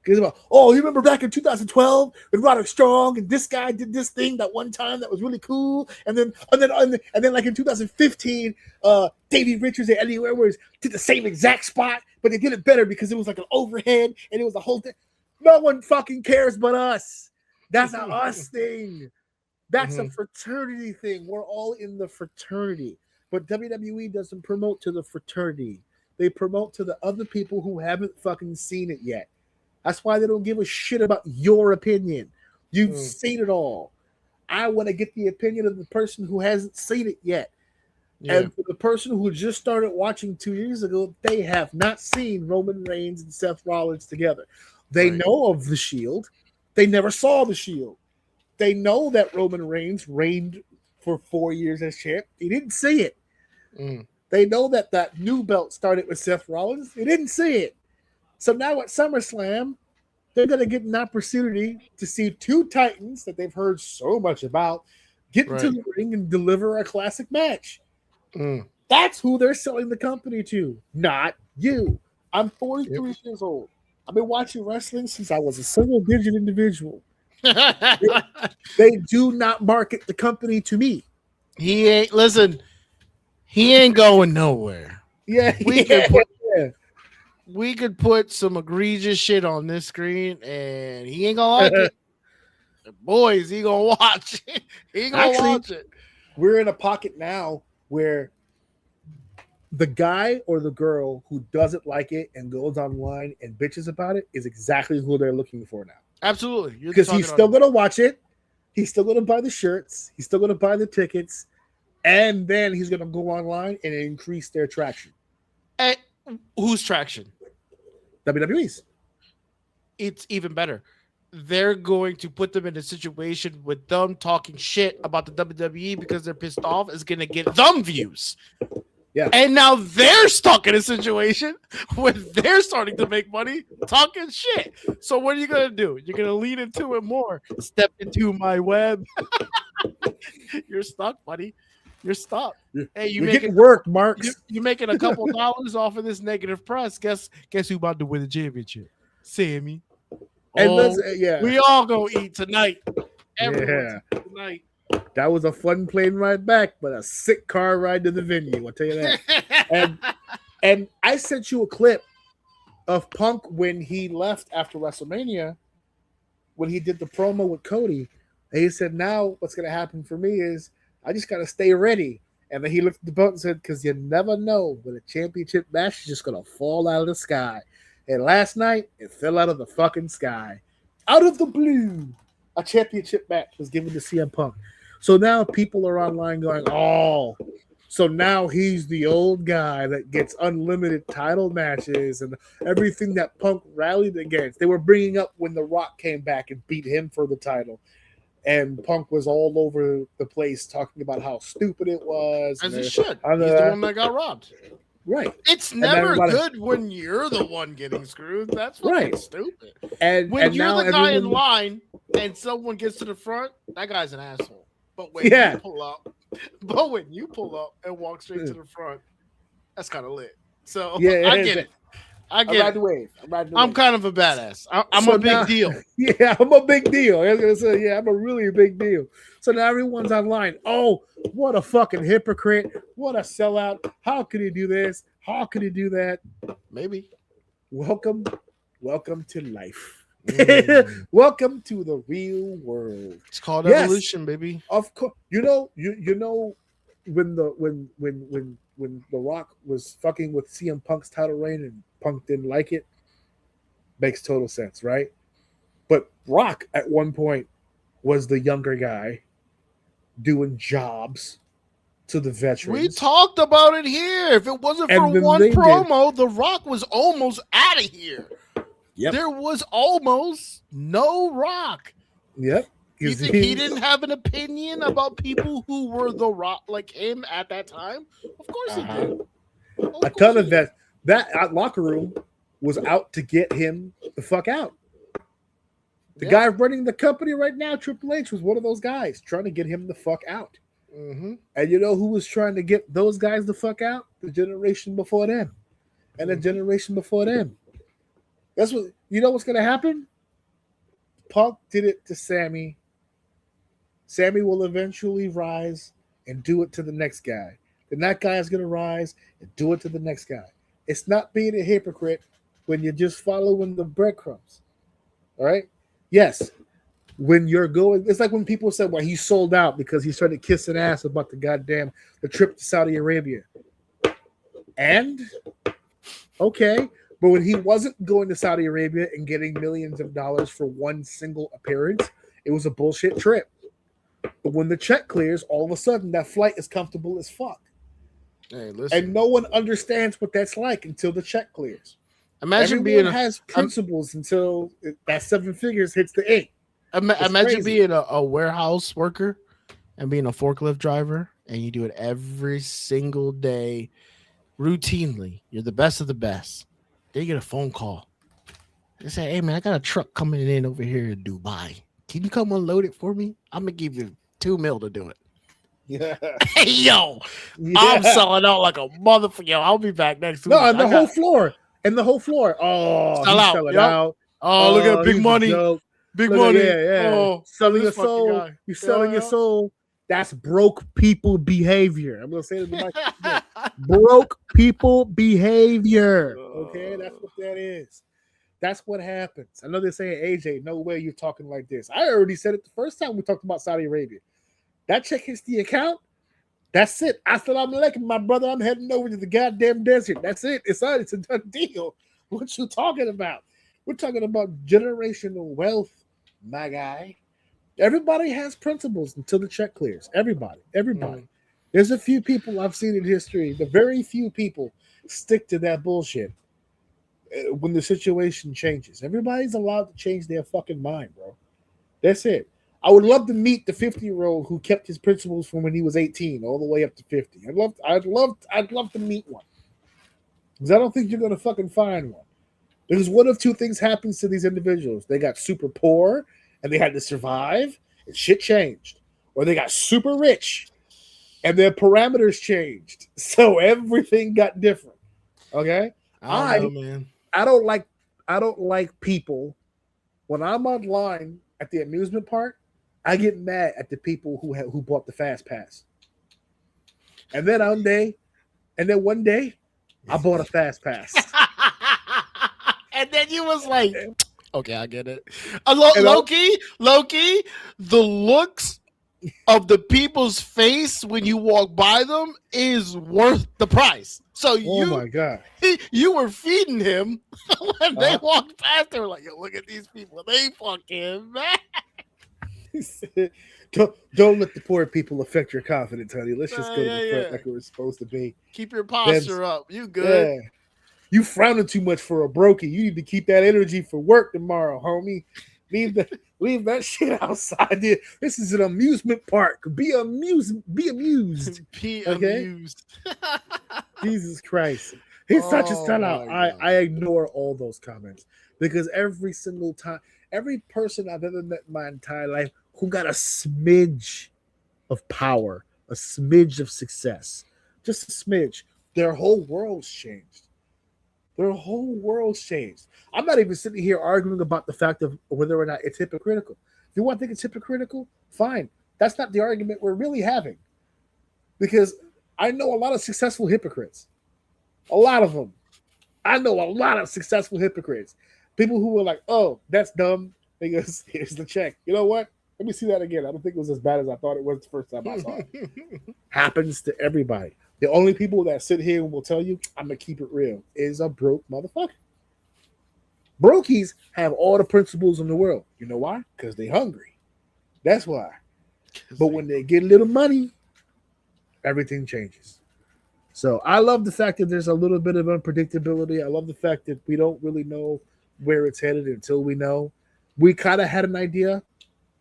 D: Because about, you remember back in 2012 when Roderick Strong and this guy did this thing that one time that was really cool, and then like in 2015, Davey Richards and Eddie Edwards did the same exact spot, but they did it better because it was like an overhead and it was a whole thing. No one fucking cares but us. That's a us thing. That's a fraternity thing. We're all in the fraternity, but WWE doesn't promote to the fraternity. They promote to the other people who haven't fucking seen it yet. That's why they don't give a shit about your opinion. You've seen it all. I want to get the opinion of the person who hasn't seen it yet. Yeah. And for the person who just started watching 2 years ago, they have not seen Roman Reigns and Seth Rollins together. They know of the Shield. They never saw the Shield. They know that Roman Reigns reigned for 4 years as champ. They didn't see it. They know that new belt started with Seth Rollins. They didn't see it. So now at SummerSlam, they're going to get an opportunity to see two Titans that they've heard so much about get into the ring and deliver a classic match. That's who they're selling the company to, not you. I'm 43 years old. I've been watching wrestling since I was a single-digit individual. They do not market the company to me.
C: He ain't listen. He ain't going nowhere.
D: Yeah,
C: We could put some egregious shit on this screen, and he ain't gonna like it. Boys, he gonna watch it. He gonna watch it.
D: We're in a pocket now where the guy or the girl who doesn't like it and goes online and bitches about it is exactly who they're looking for now.
C: Absolutely,
D: because he's still gonna watch it. He's still gonna buy the shirts. He's still gonna buy the tickets, and then he's gonna go online and increase their traction.
C: And whose traction?
D: WWE's.
C: It's even better. They're going to put them in a situation with them talking shit about the WWE because they're pissed off is going to get them views.
D: Yeah.
C: And now they're stuck in a situation where they're starting to make money talking shit. So what are you going to do? You're going to lean into it more. Step into my web. You're stuck, buddy. You're stuck. Hey,
D: you're getting work, Mark.
C: You're making a couple dollars off of this negative press. Guess who about to win the championship? Sammy.
D: And
C: we all go eat tonight. Everyone tonight.
D: That was a fun plane ride back, but a sick car ride to the venue. I'll tell you that. and I sent you a clip of Punk when he left after WrestleMania, when he did the promo with Cody. And he said, "Now what's going to happen for me is I just got to stay ready." And then he looked at the belt and said, "Because you never know when a championship match is just going to fall out of the sky." And last night, it fell out of the fucking sky. Out of the blue, a championship match was given to CM Punk. So now people are online going, "Oh, so now he's the old guy that gets unlimited title matches and everything that Punk rallied against." They were bringing up when The Rock came back and beat him for the title. And Punk was all over the place talking about how stupid it was.
C: As he should. He's the one that got robbed.
D: Right.
C: It's never good when you're the one getting screwed. That's fucking stupid.
D: And
C: when you're the guy in
D: everyone...
C: line and someone gets to the front, that guy's an asshole. But when you pull up and walk straight to the front, that's kind of lit. So I get it. I get
D: it. The wave.
C: I'm kind of a badass. I'm a big deal.
D: Yeah, I'm a big deal. I was gonna say, yeah, I'm a really big deal. So now everyone's online. Oh, what a fucking hypocrite! What a sellout! How could he do this? How could he do that?
C: Maybe.
D: Welcome to life. Welcome to the real world.
C: It's called evolution, baby.
D: Of course, you know when The Rock was fucking with CM Punk's title reign and Punk didn't like it, makes total sense, right? But Rock at one point was the younger guy doing jobs to the veterans.
C: We talked about it here. If it wasn't for one promo, The Rock was almost out of here.
D: Yep.
C: There was almost no Rock.
D: Yep.
C: You think he didn't have an opinion about people who were The Rock like him at that time? Of course he did.
D: A ton of that locker room was out to get him the fuck out. The guy running the company right now, Triple H, was one of those guys trying to get him the fuck out.
C: Mm-hmm.
D: And you know who was trying to get those guys the fuck out? The generation before them. And the generation before them. That's what, you know what's going to happen? Punk did it to Sammy. Sammy will eventually rise and do it to the next guy. Then that guy is going to rise and do it to the next guy. It's not being a hypocrite when you're just following the breadcrumbs. All right? Yes. When you're going, it's like when people said, well, he sold out because he started kissing ass about the trip to Saudi Arabia. And, okay. But when he wasn't going to Saudi Arabia and getting millions of dollars for one single appearance, it was a bullshit trip. But when the check clears, all of a sudden that flight is comfortable as fuck.
C: Hey, listen.
D: And no one understands what that's like until the check clears.
C: Imagine
D: Everyone has principles until that 7 figures hits the 8.
C: Imagine being a warehouse worker and being a forklift driver, and you do it every single day, routinely. You're the best of the best. Then you get a phone call. They say, "Hey man, I got a truck coming in over here in Dubai. Can you come unload it for me? I'm gonna give you $2 million to do it."
D: Yeah.
C: Hey, yo,
D: Yeah.
C: I'm selling out like a motherfucker. Yo, I'll be back next week.
D: No, and the whole floor. And the whole floor. Oh,
C: Sell
D: he's
C: out.
D: selling
C: Yup.
D: out.
C: Oh, look at big
D: he's
C: money.
D: dope.
C: Big
D: Look at-
C: money.
D: yeah.
C: Oh,
D: Selling your
C: this fucking
D: soul.
C: guy.
D: You're selling your
C: Yeah.
D: soul. That's broke people behavior. I'm gonna say it to my broke people behavior. Okay, that's what that is. That's what happens. I know they're saying, AJ, no way you're talking like this. I already said it the first time we talked about Saudi Arabia. That check hits the account. That's it. Assalamu alaikum, my brother. I'm heading over to the goddamn desert. That's it. It's a done deal. What you talking about? We're talking about generational wealth, my guy. Everybody has principles until the check clears. Everybody. There's a few people I've seen in history. The very few people stick to that bullshit when the situation changes. Everybody's allowed to change their fucking mind, bro. That's it. I would love to meet the 50-year-old who kept his principles from when he was 18 all the way up to 50. I'd love to meet one. Because I don't think you're gonna fucking find one. Because one of two things happens to these individuals. They got super poor and they had to survive, and shit changed. Or they got super rich and their parameters changed. So everything got different. Okay?
C: I don't know, man.
D: I don't like people when I'm online at the amusement park. I get mad at the people who bought the fast pass. And then one day, I bought a fast pass.
C: And then you was like, okay, I get it. Loki, the looks of the people's face when you walk by them is worth the price. So
D: my God.
C: You were feeding him when they walked past. They were like, yo, look at these people. They fucking mad.
D: Don't let the poor people affect your confidence, honey. Let's just go to the front like we're supposed to be.
C: Keep your posture up. You good.
D: Yeah. You frowning too much for a brokey. You need to keep that energy for work tomorrow, homie. Leave that shit outside there. This is an amusement park. Be amused. Be amused. Jesus Christ. He's such a sellout. I ignore all those comments because every single time, every person I've ever met in my entire life who got a smidge of power, a smidge of success, just a smidge, their whole world's changed. Their whole world's changed. I'm not even sitting here arguing about the fact of whether or not it's hypocritical. If you want to think it's hypocritical, fine. That's not the argument we're really having. Because I know a lot of successful hypocrites. A lot of them. I know a lot of successful hypocrites. People who were like, oh, that's dumb. Because here's the check. You know what? Let me see that again. I don't think it was as bad as I thought it was the first time I saw it. Happens to everybody. The only people that sit here and will tell you, I'm going to keep it real, is a broke motherfucker. Brokies have all the principles in the world. You know why? Because they're hungry. That's why. But when they get a little money, everything changes. So I love the fact that there's a little bit of unpredictability. I love the fact that we don't really know where it's headed until we know. We kind of had an idea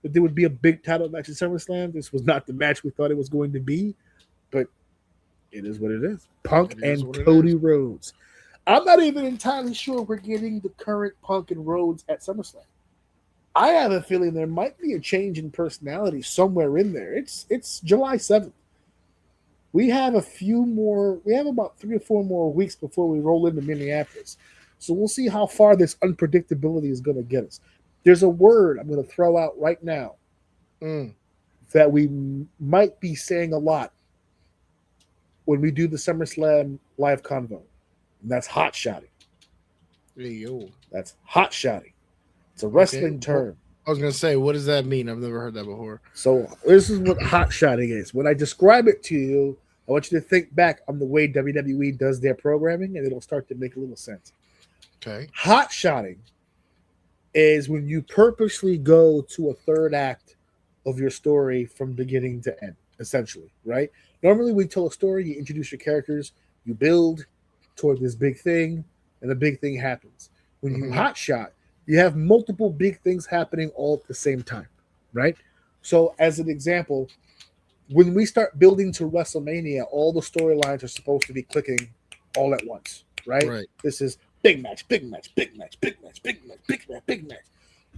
D: that there would be a big title match at SummerSlam. This was not the match we thought it was going to be, but it is what it is. Punk and Cody Rhodes. I'm not even entirely sure we're getting the current Punk and Rhodes at SummerSlam. I have a feeling there might be a change in personality somewhere in there. It's July 7th. We have about 3 or 4 more weeks before we roll into Minneapolis. So we'll see how far this unpredictability is going to get us. There's a word I'm going to throw out right now that we might be saying a lot when we do the SummerSlam live convo. And that's hot shotting. That's hot shotting. It's a wrestling term.
C: I was going to say, what does that mean? I've never heard that before.
D: So this is what hot shotting is. When I describe it to you, I want you to think back on the way WWE does their programming, and it'll start to make a little sense.
C: Okay.
D: Hot shotting is when you purposely go to a third act of your story from beginning to end, essentially, right? Normally, we tell a story, you introduce your characters, you build toward this big thing, and the big thing happens. When you hot shot, you have multiple big things happening all at the same time, right? So, as an example, when we start building to WrestleMania, all the storylines are supposed to be clicking all at once, right? This is big match, big match, big match, big match, big match, big match, big match.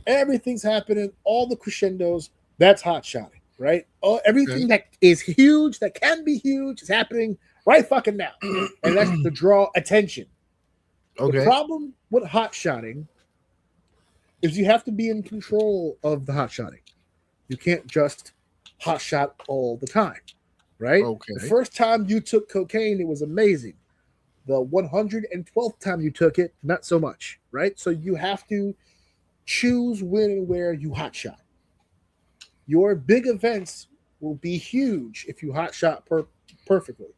D: Everything's happening, all the crescendos. That's hot shotting. right? Oh, everything that is huge, that can be huge, is happening right fucking now. And that's to draw attention.
C: Okay.
D: The problem with hot shotting is you have to be in control of the hot shotting. You can't just hot shot all the time, right?
C: Okay.
D: The first time you took cocaine, it was amazing. The 112th time you took it, not so much, right? So you have to choose when and where you hot shot. Your big events will be huge if you hot shot perfectly.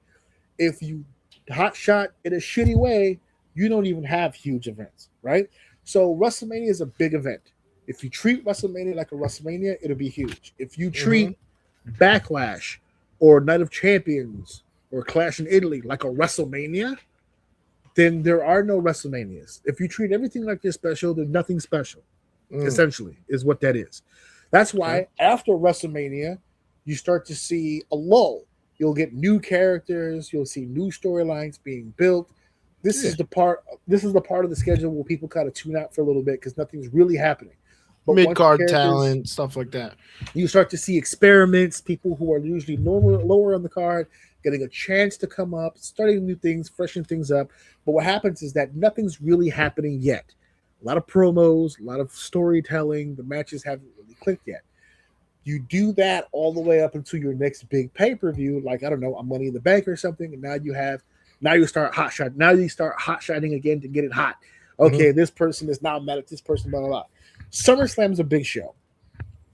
D: If you hot shot in a shitty way, you don't even have huge events, right? So WrestleMania is a big event. If you treat WrestleMania like a WrestleMania, it'll be huge. If you treat Backlash or Night of Champions or Clash in Italy like a WrestleMania, then there are no WrestleManias. If you treat everything like this special, there's nothing special, essentially, is what that is. That's why after WrestleMania, you start to see a lull. You'll get new characters. You'll see new storylines being built. This is the part of the schedule where people kind of tune out for a little bit because nothing's really happening. But
C: mid-card talent, stuff like that.
D: You start to see experiments, people who are usually lower on the card, getting a chance to come up, starting new things, freshening things up. But what happens is that nothing's really happening yet. A lot of promos, a lot of storytelling. The matches haven't really clicked yet. You do that all the way up until your next big pay-per-view, like, I don't know, a Money in the Bank or something, and now you start hot shot. Now you start hot shotting again to get it hot. Okay, this person is now mad at this person, blah, blah, blah. SummerSlam's a big show.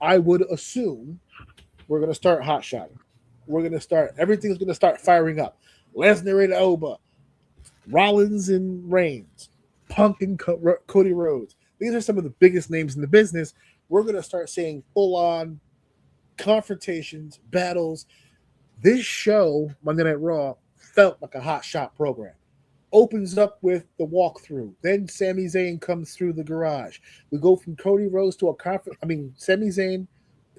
D: I would assume we're going to start hot shotting. Everything's going to start firing up. Lesnar and Oba, Rollins and Reigns, Punk and Cody Rhodes. These are some of the biggest names in the business. We're going to start seeing full-on confrontations, battles. This show, Monday Night Raw, felt like a hot shot program. Opens up with the walkthrough. Then Sami Zayn comes through the garage. We go from Cody Rhodes to Sami Zayn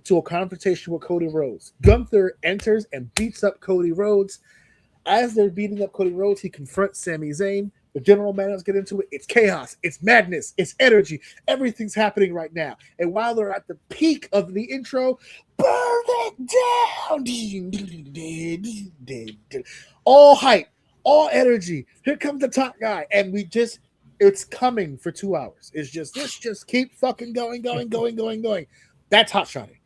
D: to a confrontation with Cody Rhodes. Gunther enters and beats up Cody Rhodes. As they're beating up Cody Rhodes, he confronts Sami Zayn. The general managers get into it. It's chaos. It's madness. It's energy. Everything's happening right now. And while they're at the peak of the intro, burn it down. All hype. All energy. Here comes the top guy. And it's coming for 2 hours. It's just keep fucking going. That's hot shotting.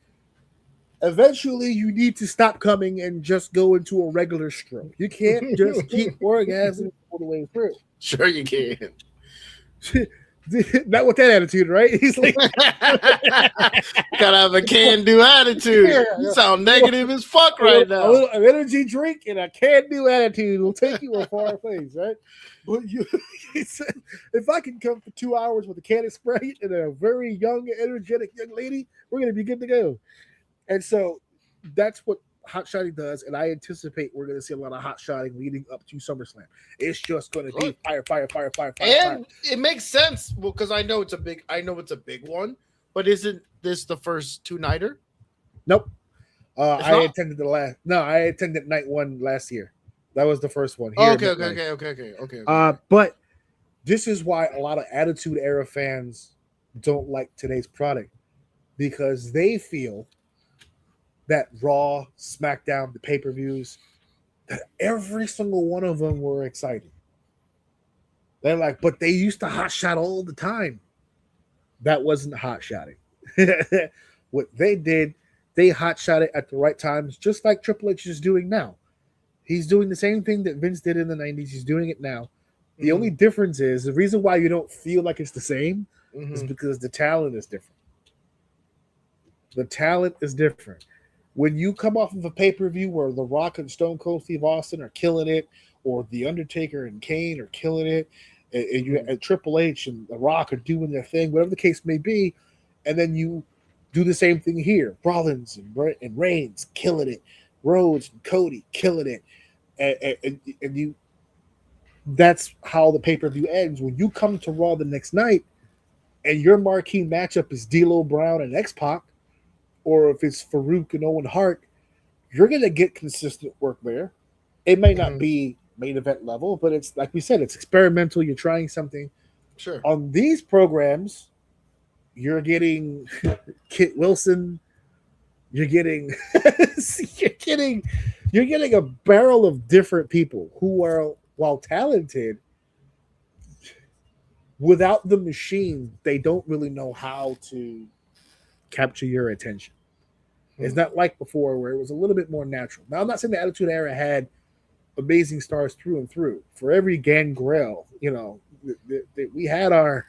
D: Eventually, you need to stop coming and just go into a regular stroke. You can't just keep orgasming all the way through.
C: Sure you can.
D: Not with that attitude, right? He's like,
C: gotta have a can-do attitude. You sound negative as fuck right now.
D: A little energy drink and a can-do attitude will take you a far place, right? But if I can come for 2 hours with a can of Sprite and a very young, energetic young lady, we're gonna be good to go. And so that's what hot shotting does, and I anticipate we're going to see a lot of hot shotting leading up to SummerSlam. It's just going to be fire.
C: And it makes sense, well, because I know it's a big one, but isn't this the first two-nighter?
D: Nope. I attended night one last year. That was the first one.
C: Okay.
D: But this is why a lot of Attitude Era fans don't like today's product, because they feel that Raw, SmackDown, the pay-per-views, that every single one of them were exciting. They're like, but they used to hot shot all the time. That wasn't hot shotting. What they did, they hot shot it at the right times, just like Triple H is doing now. He's doing the same thing that Vince did in the 90s. He's doing it now. The only difference is, the reason why you don't feel like it's the same is because the talent is different. The talent is different. When you come off of a pay-per-view where The Rock and Stone Cold Steve Austin are killing it, or The Undertaker and Kane are killing it, and Triple H and The Rock are doing their thing, whatever the case may be, and then you do the same thing here. Rollins and Reigns killing it, Rhodes and Cody killing it, and you. That's how the pay-per-view ends. When you come to Raw the next night, and your marquee matchup is D'Lo Brown and X-Pac, or if it's Farouk and Owen Hart, you're going to get consistent work there. It may not be main event level, but it's, like we said, it's experimental. You're trying something.
C: Sure.
D: On these programs, you're getting Kit Wilson, you're getting you're getting a barrel of different people who are, while talented, without the machine, they don't really know how to capture your attention. It's not like before where it was a little bit more natural. Now, I'm not saying the Attitude Era had amazing stars through and through. For every Gangrel, we had our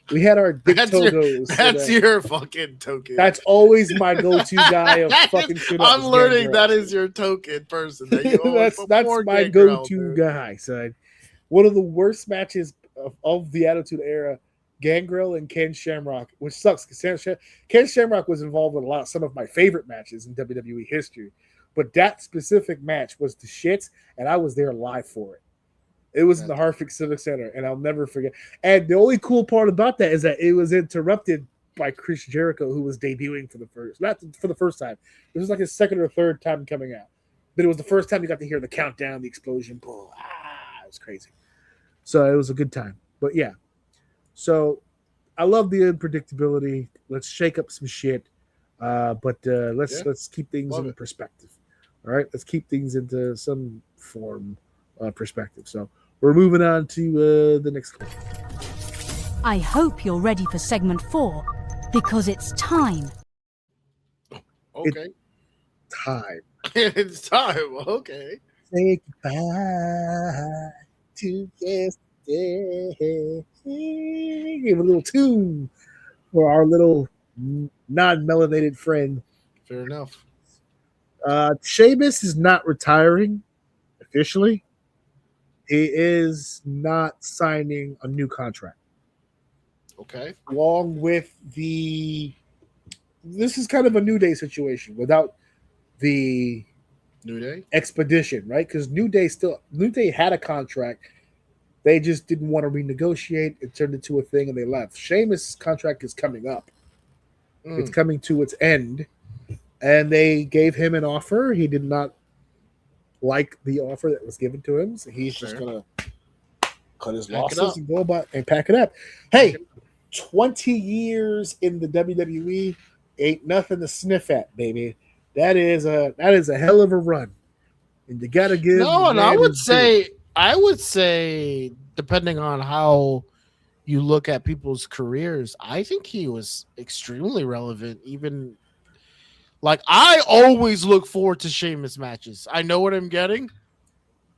D: Dick Togos.
C: That's your fucking token.
D: That's always my go-to guy of fucking shit up.
C: I'm learning that is your token person.
D: That's my go-to guy, son. One of the worst matches of the Attitude Era, Gangrel and Ken Shamrock, which sucks because Ken Shamrock was involved in some of my favorite matches in WWE history. But that specific match was the shits, and I was there live for it. It was in the Hartford Civic Center, and I'll never forget. And the only cool part about that is that it was interrupted by Chris Jericho, who was debuting for the first time. It was like his second or third time coming out. But it was the first time you got to hear the countdown, the explosion, pull. It was crazy. So it was a good time. But yeah. So I love the unpredictability. Let's shake up some shit. But let's keep things in perspective. All right, let's keep things into some form of perspective. So we're moving on to the next clip.
E: I hope you're ready for segment 4 because it's time.
C: Okay.
D: Time.
C: It's time. Okay.
D: Say goodbye to yesterday. Give a little tune for our little non-melanated friend.
C: Fair enough.
D: Sheamus is not retiring officially. He is not signing a new contract.
C: Okay.
D: Along with this is kind of a New Day situation without the
C: New Day
D: expedition, right? Because New Day had a contract. They just didn't want to renegotiate. It turned into a thing and they left. Sheamus' contract is coming up. It's coming to its end. And they gave him an offer. He did not like the offer that was given to him. So he's just going to cut his losses and go about and pack it up. Hey, 20 years in the WWE ain't nothing to sniff at, baby. That is a hell of a run. And you got to give.
C: No, and I would say, depending on how you look at people's careers, I think he was extremely relevant. Even like I always look forward to Sheamus matches. I know what I'm getting,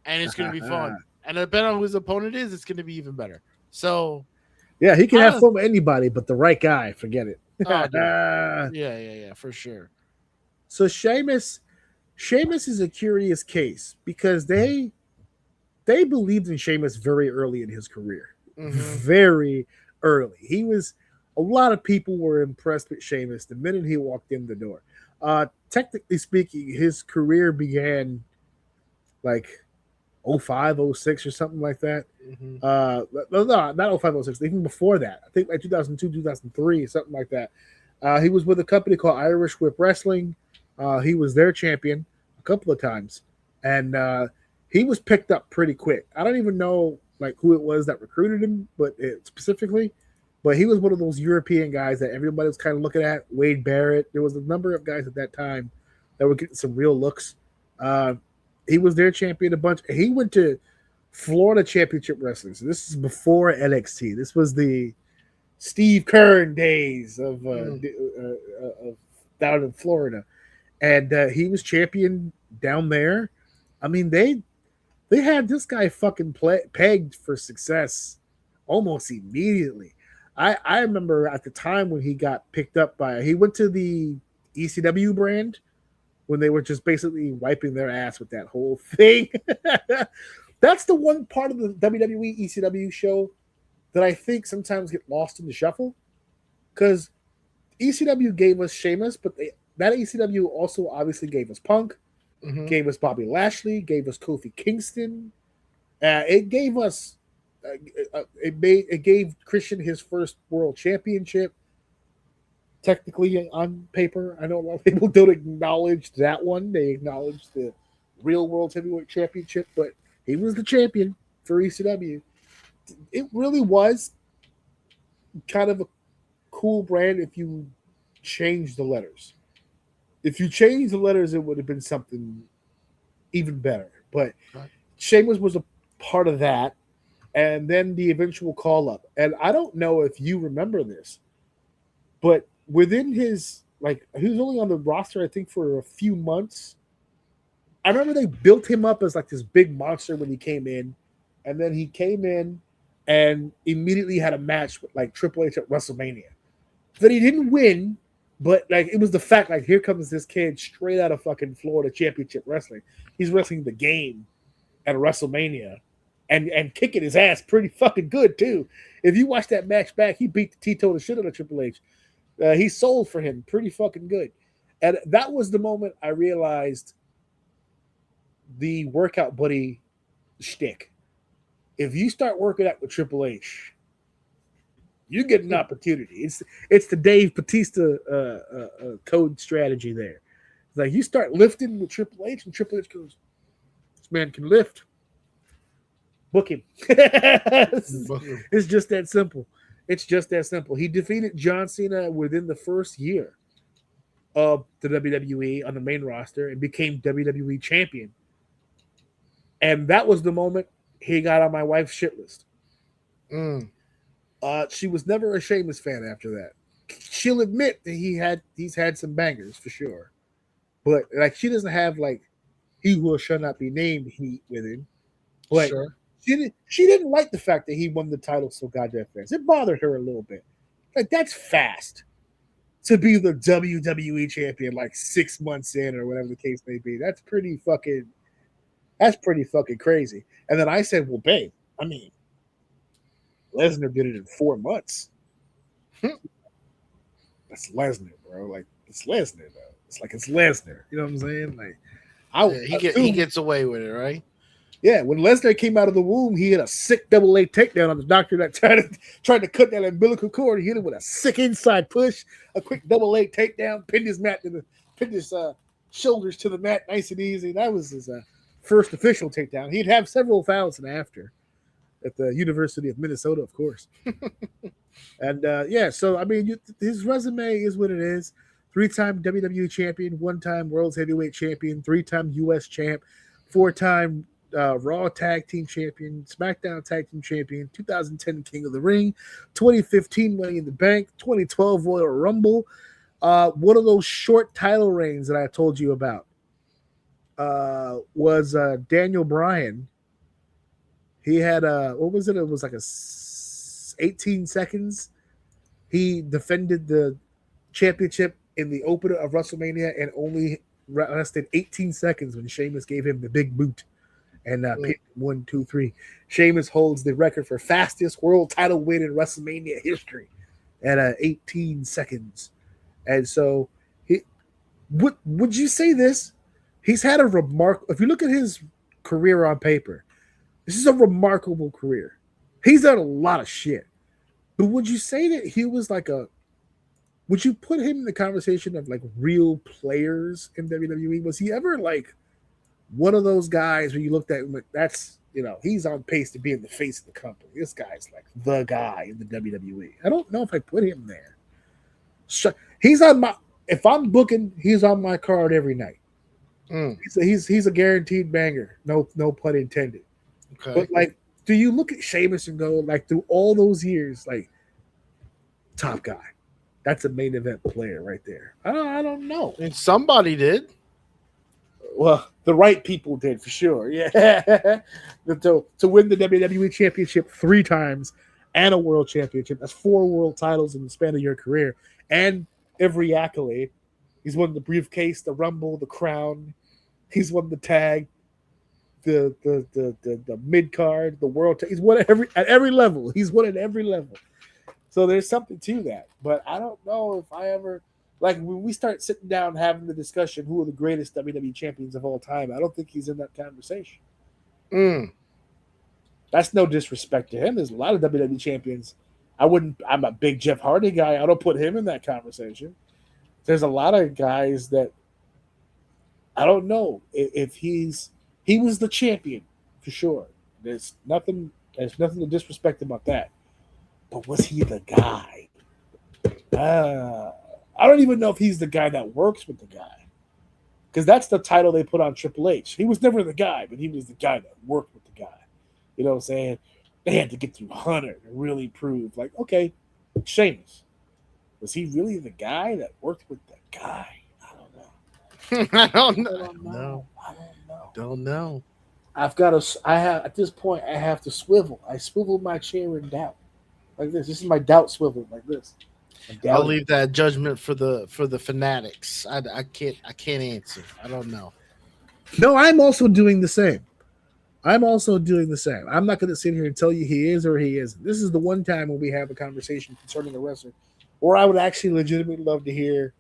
C: and it's going to be fun. And depending on who his opponent is, it's going to be even better. So,
D: yeah, he can have fun with anybody, but the right guy, forget it.
C: Yeah, for sure.
D: So Sheamus is a curious case because they believed in Sheamus very early in his career. Very early. A lot of people were impressed with Sheamus the minute he walked in the door. Technically speaking, his career began like 05, 06 or something like that. No, not 05, 06, even before that. I think like 2002, 2003, something like that. He was with a company called Irish Whip Wrestling. He was their champion a couple of times. And he was picked up pretty quick. I don't even know like who it was that recruited him, but he was one of those European guys that everybody was kind of looking at. Wade Barrett. There was a number of guys at that time that were getting some real looks. He was their champion a bunch. He went to Florida Championship Wrestling. So this is before NXT. This was the Steve Kern days of down in Florida. And he was champion down there. I mean, they had this guy fucking pegged for success almost immediately. I remember at the time when he got picked up he went to the ECW brand when they were just basically wiping their ass with that whole thing. That's the one part of the WWE ECW show that I think sometimes get lost in the shuffle. Because ECW gave us Sheamus, but that ECW also obviously gave us Punk, gave us Bobby Lashley, gave us Kofi Kingston. It gave us it gave Christian his first world championship. Technically on paper, I know a lot of people don't acknowledge that one. They acknowledge the real world heavyweight championship, but he was the champion for ECW. It really was kind of a cool brand if you change the letters. If you change the letters, it would have been something even better. But
C: Right.
D: Sheamus was a part of that, and then the eventual call up. And I don't know if you remember this, but within his he was only on the roster, I think, for a few months. I remember they built him up as like this big monster when he came in, and then he came in and immediately had a match with like Triple H at WrestleMania. That he didn't win, but like it was the fact like here comes this kid straight out of fucking Florida Championship Wrestling. He's wrestling the game at WrestleMania and kicking his ass pretty fucking good too. If you watch that match back, he beat the Tito the shit out of Triple H. He sold for him pretty fucking good. And that was the moment I realized the workout buddy shtick. If you start working out with Triple H, you get an opportunity. It's the Dave Bautista code strategy there. It's like you start lifting with Triple H, and Triple H goes, "This man can lift. Book him." It's just that simple. It's just that simple. He defeated John Cena within the first year of the WWE on the main roster and became WWE champion. And that was the moment he got on my wife's shit list. She was never a Sheamus fan after that. She'll admit that he's had some bangers for sure, but like she doesn't have like he who shall not be named heat with him. But
C: Sure.
D: She didn't like the fact that he won the title so goddamn fast. It bothered her a little bit. Like that's fast to be the WWE champion like 6 months in or whatever the case may be. That's pretty fucking crazy. And then I said, well, babe, I mean, Lesnar did it in 4 months. That's Lesnar, bro. Like it's Lesnar, though. It's Lesnar. You know what I'm saying? Like
C: He gets away with it, right?
D: Yeah, when Lesnar came out of the womb, he had a sick double A takedown on the doctor that tried to cut that umbilical cord. He hit him with a sick inside push, a quick double A takedown, pinned his shoulders to the mat, nice and easy. That was his first official takedown. He'd have several thousand after at the University of Minnesota, of course. And so I mean, his resume is what it is: 3-time WWE champion, 1-time World Heavyweight champion, 3-time US champ, 4-time Raw Tag Team Champion, SmackDown Tag Team Champion, 2010 King of the Ring, 2015 Money in the Bank, 2012 Royal Rumble. One of those short title reigns that I told you about was Daniel Bryan. He had what was it? It was like 18 seconds. He defended the championship in the opener of WrestleMania and only lasted 18 seconds when Sheamus gave him the big boot. And 1, 2, 3. Sheamus holds the record for fastest world title win in WrestleMania history at 18 seconds. And so, would you say this? He's had a if you look at his career on paper, this is a remarkable career. He's done a lot of shit. But would you say that he was like would you put him in the conversation of like real players in WWE? Was he ever like one of those guys where you looked at him like, that's, he's on pace to be in the face of the company. This guy's like the guy in the WWE. I don't know if I put him there. He's on if I'm booking, he's on my card every night. He's a guaranteed banger. No pun intended.
C: Okay.
D: But like, do you look at Sheamus and go like through all those years, like top guy? That's a main event player right there. I don't know.
C: And somebody did.
D: Well, the right people did for sure. Yeah. to win the WWE Championship 3 times and a World Championship. That's 4 world titles in the span of your career. And every accolade. He's won the briefcase, the Rumble, the crown. He's won the tag, the mid card, the world. He's won at every level. He's won at every level. So there's something to that. But I don't know if I ever... Like, when we start sitting down having the discussion, who are the greatest WWE champions of all time, I don't think he's in that conversation. That's no disrespect to him. There's a lot of WWE champions. I'm a big Jeff Hardy guy. I don't put him in that conversation. There's a lot of guys that I don't know if he was the champion for sure. There's nothing to disrespect about that. But was he the guy? I don't even know if he's the guy that works with the guy. because that's the title they put on Triple H. He was never the guy, but he was the guy that worked with the guy. You know what I'm saying? They had to get through Hunter to really prove, like, okay, Sheamus, was he really the guy that worked with the guy? I don't know.
C: I don't know.
D: I don't know.
C: Don't know.
D: At this point, I have to swivel. I swivel my chair in doubt. Like this. This is my doubt swivel, like this.
C: I'll leave that judgment for the fanatics. I can't answer. I don't know.
D: No, I'm also doing the same. I'm not going to sit here and tell you he is or he isn't. This is the one time when we have a conversation concerning a wrestler, or I would actually legitimately love to hear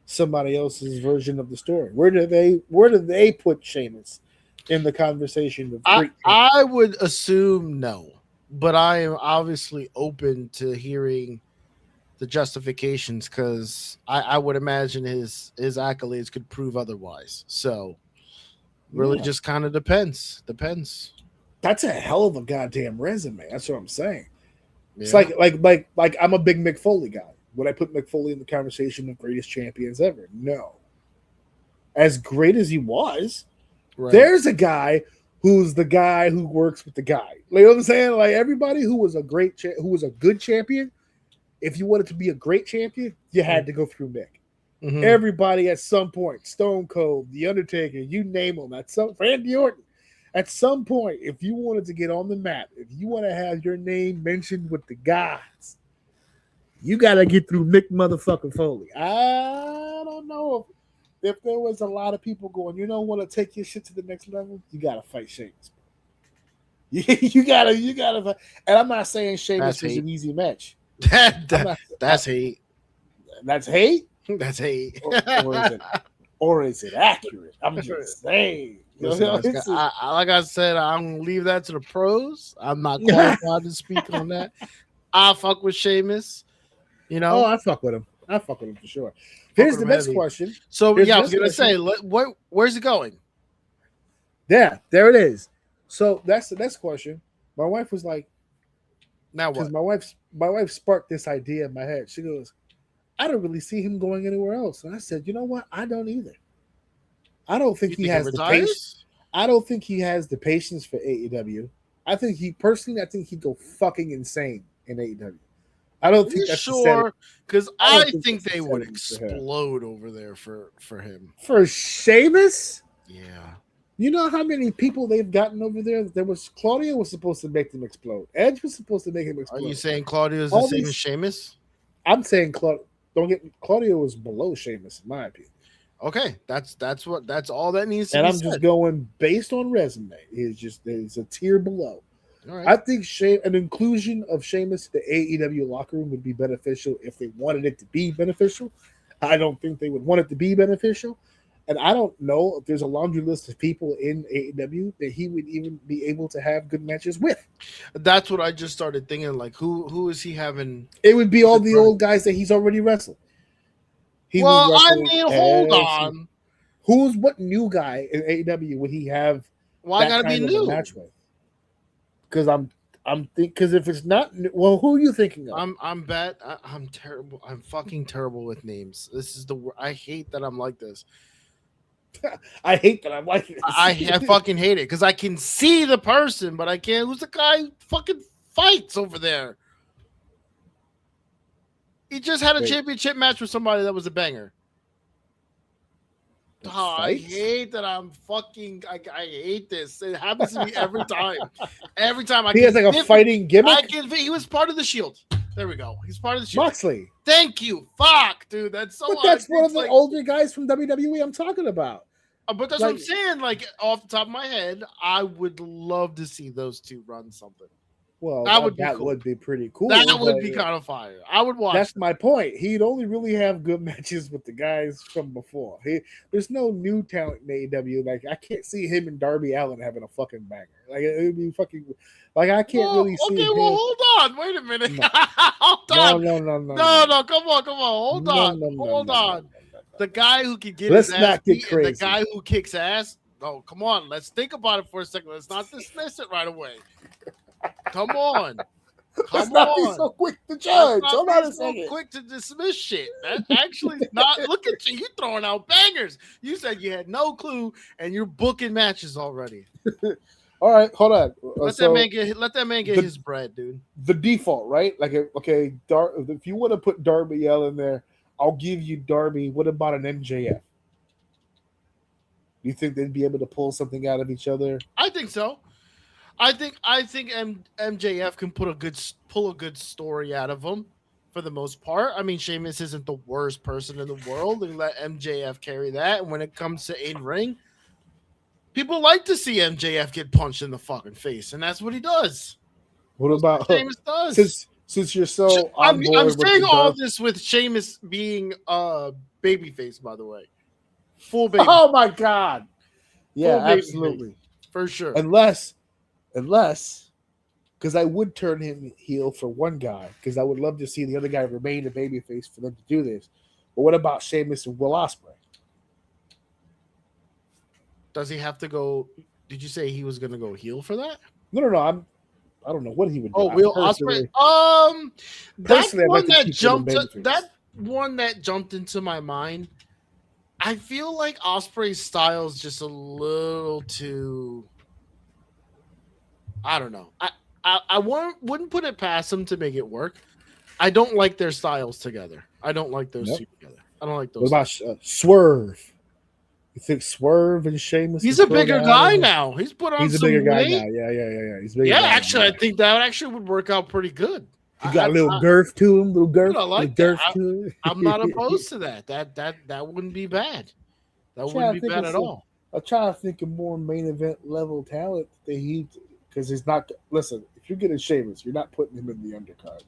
D: somebody else's version of the story. Where do they put Sheamus in the conversation of
C: I would assume no, but I am obviously open to hearing the justifications, because I would imagine his accolades could prove otherwise. So really just kind of depends.
D: That's a hell of a goddamn resume. That's what I'm saying. Yeah. It's like I'm a big Mick Foley guy. Would I put Mick Foley in the conversation of greatest champions ever? No. As great as he was, there's a guy who's the guy who works with the guy. Like, you know what I'm saying? Like, everybody who was a good champion, if you wanted to be a great champion, you had to go through Mick. Mm-hmm. Everybody at some point, Stone Cold, The Undertaker, you name them, Randy Orton, at some point, if you wanted to get on the map, if you want to have your name mentioned with the gods, you got to get through Mick motherfucking Foley. I don't know if there was a lot of people going, you don't want to take your shit to the next level, you got to fight Sheamus. You gotta, and I'm not saying Sheamus was an easy match.
C: That's hate.
D: That's hate?
C: That's hate.
D: Or is it accurate? I'm just saying.
C: Listen, like I said, I'm going to leave that to the pros. I'm not qualified to speak on that. I fuck with Sheamus. You know?
D: Oh, I fuck with him for sure. Here's the next question.
C: So, I was going to say, where's it going?
D: Yeah, there it is. So that's the next question. My wife was like,
C: now what?
D: Because my wife sparked this idea in my head. She goes, I don't really see him going anywhere else. And I said, you know what? I don't either. I don't think he has the patience. I don't think he has the patience for AEW. I think he'd go fucking insane in AEW. I don't think that's
C: sure, because I think they would explode over there for him.
D: For Sheamus?
C: Yeah.
D: You know how many people they've gotten over there? Claudio was supposed to make them explode. Edge was supposed to make him explode.
C: Are you saying Claudio is the same as Sheamus?
D: I'm saying Claudio was below Sheamus, in my opinion.
C: Okay, that's all that needs to be said.
D: And I'm just going based on resume. It's a tier below. All right. I think an inclusion of Sheamus to the AEW locker room would be beneficial if they wanted it to be beneficial. I don't think they would want it to be beneficial. And I don't know if there's a laundry list of people in AEW that he would even be able to have good matches with.
C: That's what I just started thinking. Like, who is he having?
D: It would be all the old guys that he's already wrestled.
C: Hold on.
D: What new guy in AEW would he have?
C: Why gotta be new?
D: Match with? Because because if it's not, well, who are you thinking of?
C: I'm terrible. I'm fucking terrible with names. This is I hate that I'm like this.
D: I hate that I'm like this.
C: I fucking hate it because I can see the person, but I can't. Who's the guy who fucking fights over there? He just had a championship match with somebody that was a banger. I hate that I'm fucking. I hate this. It happens to me every time. Every time
D: he has like a fighting gimmick.
C: He was part of the Shield. There we go. He's part of the Shield.
D: Moxley.
C: Thank you. Fuck, dude. That's so.
D: But that's one of the older guys from WWE I'm talking about.
C: But that's what I'm saying. Like, off the top of my head, I would love to see those two run something.
D: Well, that would be pretty cool.
C: That would be kind of fire. I would watch.
D: That's my point. He'd only really have good matches with the guys from before. There's no new talent in AEW. Like, I can't see him and Darby Allin having a fucking banger. Like, it would be fucking. Like, I can't really see.
C: Okay, well, hold on. Wait a minute. No. Hold on. No. Come on. Hold on. The guy who can get his ass beat and the guy who kicks ass. Oh, come on. Let's think about it for a second. Let's not dismiss it right away. Come on. Come
D: Let's not be
C: on.
D: so quick to
C: Let's
D: judge.
C: not
D: Hold
C: be
D: on a
C: so
D: second.
C: quick to dismiss shit. That actually is not. Look at you. You throwing out bangers. You said you had no clue, and you're booking matches already.
D: All right, hold on.
C: Let
D: So
C: that man get his bread, dude.
D: the default, right? Like, okay, if you want to put Darby Allin in there, I'll give you Darby. What about an MJF? Do you think they'd be able to pull something out of each other?
C: I think so. I think MJF can pull a good story out of him for the most part. I mean, Sheamus isn't the worst person in the world, and let MJF carry that. And when it comes to in ring, people like to see MJF get punched in the fucking face, and that's what he does.
D: What about
C: Sheamus does?
D: Since you're so
C: I'm
D: on board with
C: saying all
D: the
C: this with Sheamus being babyface, by the way, full baby.
D: Oh my god! Yeah,
C: Full baby
D: absolutely,
C: for sure.
D: unless, because I would turn him heel for one guy, because I would love to see the other guy remain a babyface for them to do this. But what about Sheamus and Will Ospreay?
C: Does he have to go? Did you say he was going to go heel for that?
D: No. I don't know what he would do.
C: Oh, Will
D: Personally-
C: Ospreay.
D: Personally, I'd like to keep him babyface.
C: That one that jumped into my mind. I feel like Ospreay's style is just a little too. I don't know. I wouldn't put it past them to make it work. I don't like their styles together. I don't like those two together. I don't like those.
D: What about Swerve? You think Swerve and Sheamus?
C: He's a bigger guy now. He's put on.
D: He's a
C: some
D: bigger guy
C: weight.
D: now. Yeah. He's a bigger
C: Yeah,
D: guy
C: actually,
D: now.
C: I think that actually would work out pretty good.
D: He got a little girth to him. Little girth.
C: I like
D: little girth
C: that.
D: to him.
C: I'm not opposed to that. That wouldn't be bad. That wouldn't be bad at all.
D: I'm trying to think of more main event level talent that he, because he's not. Listen, if you're getting Sheamus, you're not putting him in the undercard,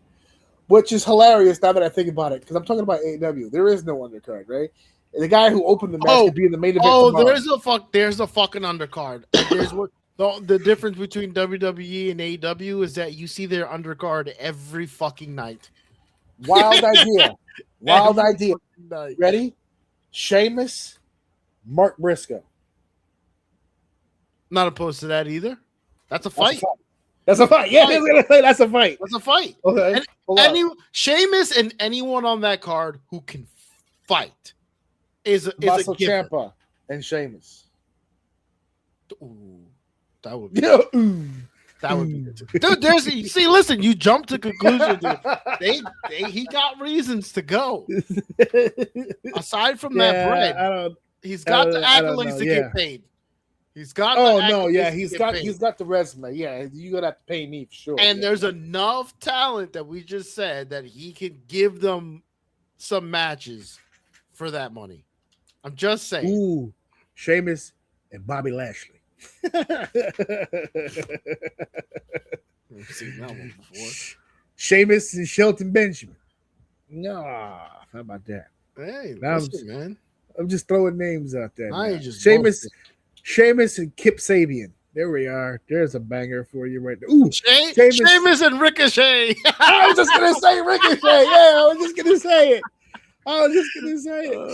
D: which is hilarious now that I think about it. Because I'm talking about AEW. There is no undercard, right? And the guy who opened the match could be in the main event. Tomorrow.
C: There's a fucking undercard. And there's what the difference between WWE and AEW is that you see their undercard every fucking night.
D: Wild idea. Wild
C: Every
D: idea.
C: fucking night.
D: Ready? Sheamus, Mark Briscoe.
C: Not opposed to that either. That's a fight.
D: That's a fight. Yeah, I was gonna say that's a fight.
C: That's a fight.
D: Okay.
C: Sheamus and anyone on that card who can fight is a
D: Tommaso
C: giver.
D: Ciampa and Sheamus.
C: Ooh, that would be
D: Yeah.
C: that would be good too. Dude, see, listen, you jumped to conclusion. Dude. He got reasons to go. Aside from that bread, he's got the accolades to get paid. He's got.
D: He's got the resume. Yeah, you're gonna have to pay me for sure.
C: And there's enough talent that we just said that he can give them some matches for that money. I'm just saying.
D: Ooh, Sheamus and Bobby Lashley.
C: I've seen that one before.
D: Sheamus and Shelton Benjamin. Nah, how about that?
C: Hey,
D: Now
C: listen, man.
D: I'm just throwing names out there.
C: I
D: now.
C: ain't just
D: Sheamus and Kip Sabian. There we are. There's a banger for you right there. Ooh,
C: Sheamus and Ricochet.
D: I was just gonna say Ricochet. Yeah, I was just gonna say it.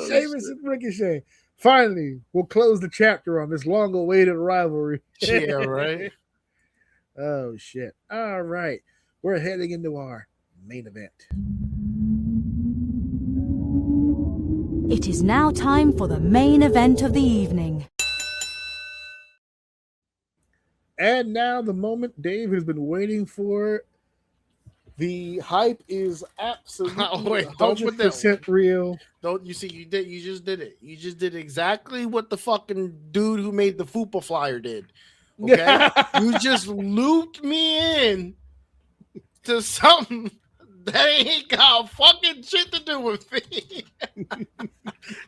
D: Sheamus and Ricochet. Finally, we'll close the chapter on this long-awaited rivalry.
C: Yeah, right.
D: Oh shit! All right, we're heading into our main event.
E: It is now time for the main event of the evening.
D: And now the moment Dave has been waiting for. The hype is absolutely 100% real.
C: Don't you see? You just did it. You just did exactly what the fucking dude who made the Fupa flyer did. Okay, you just looped me in to something that ain't got fucking shit to do with me.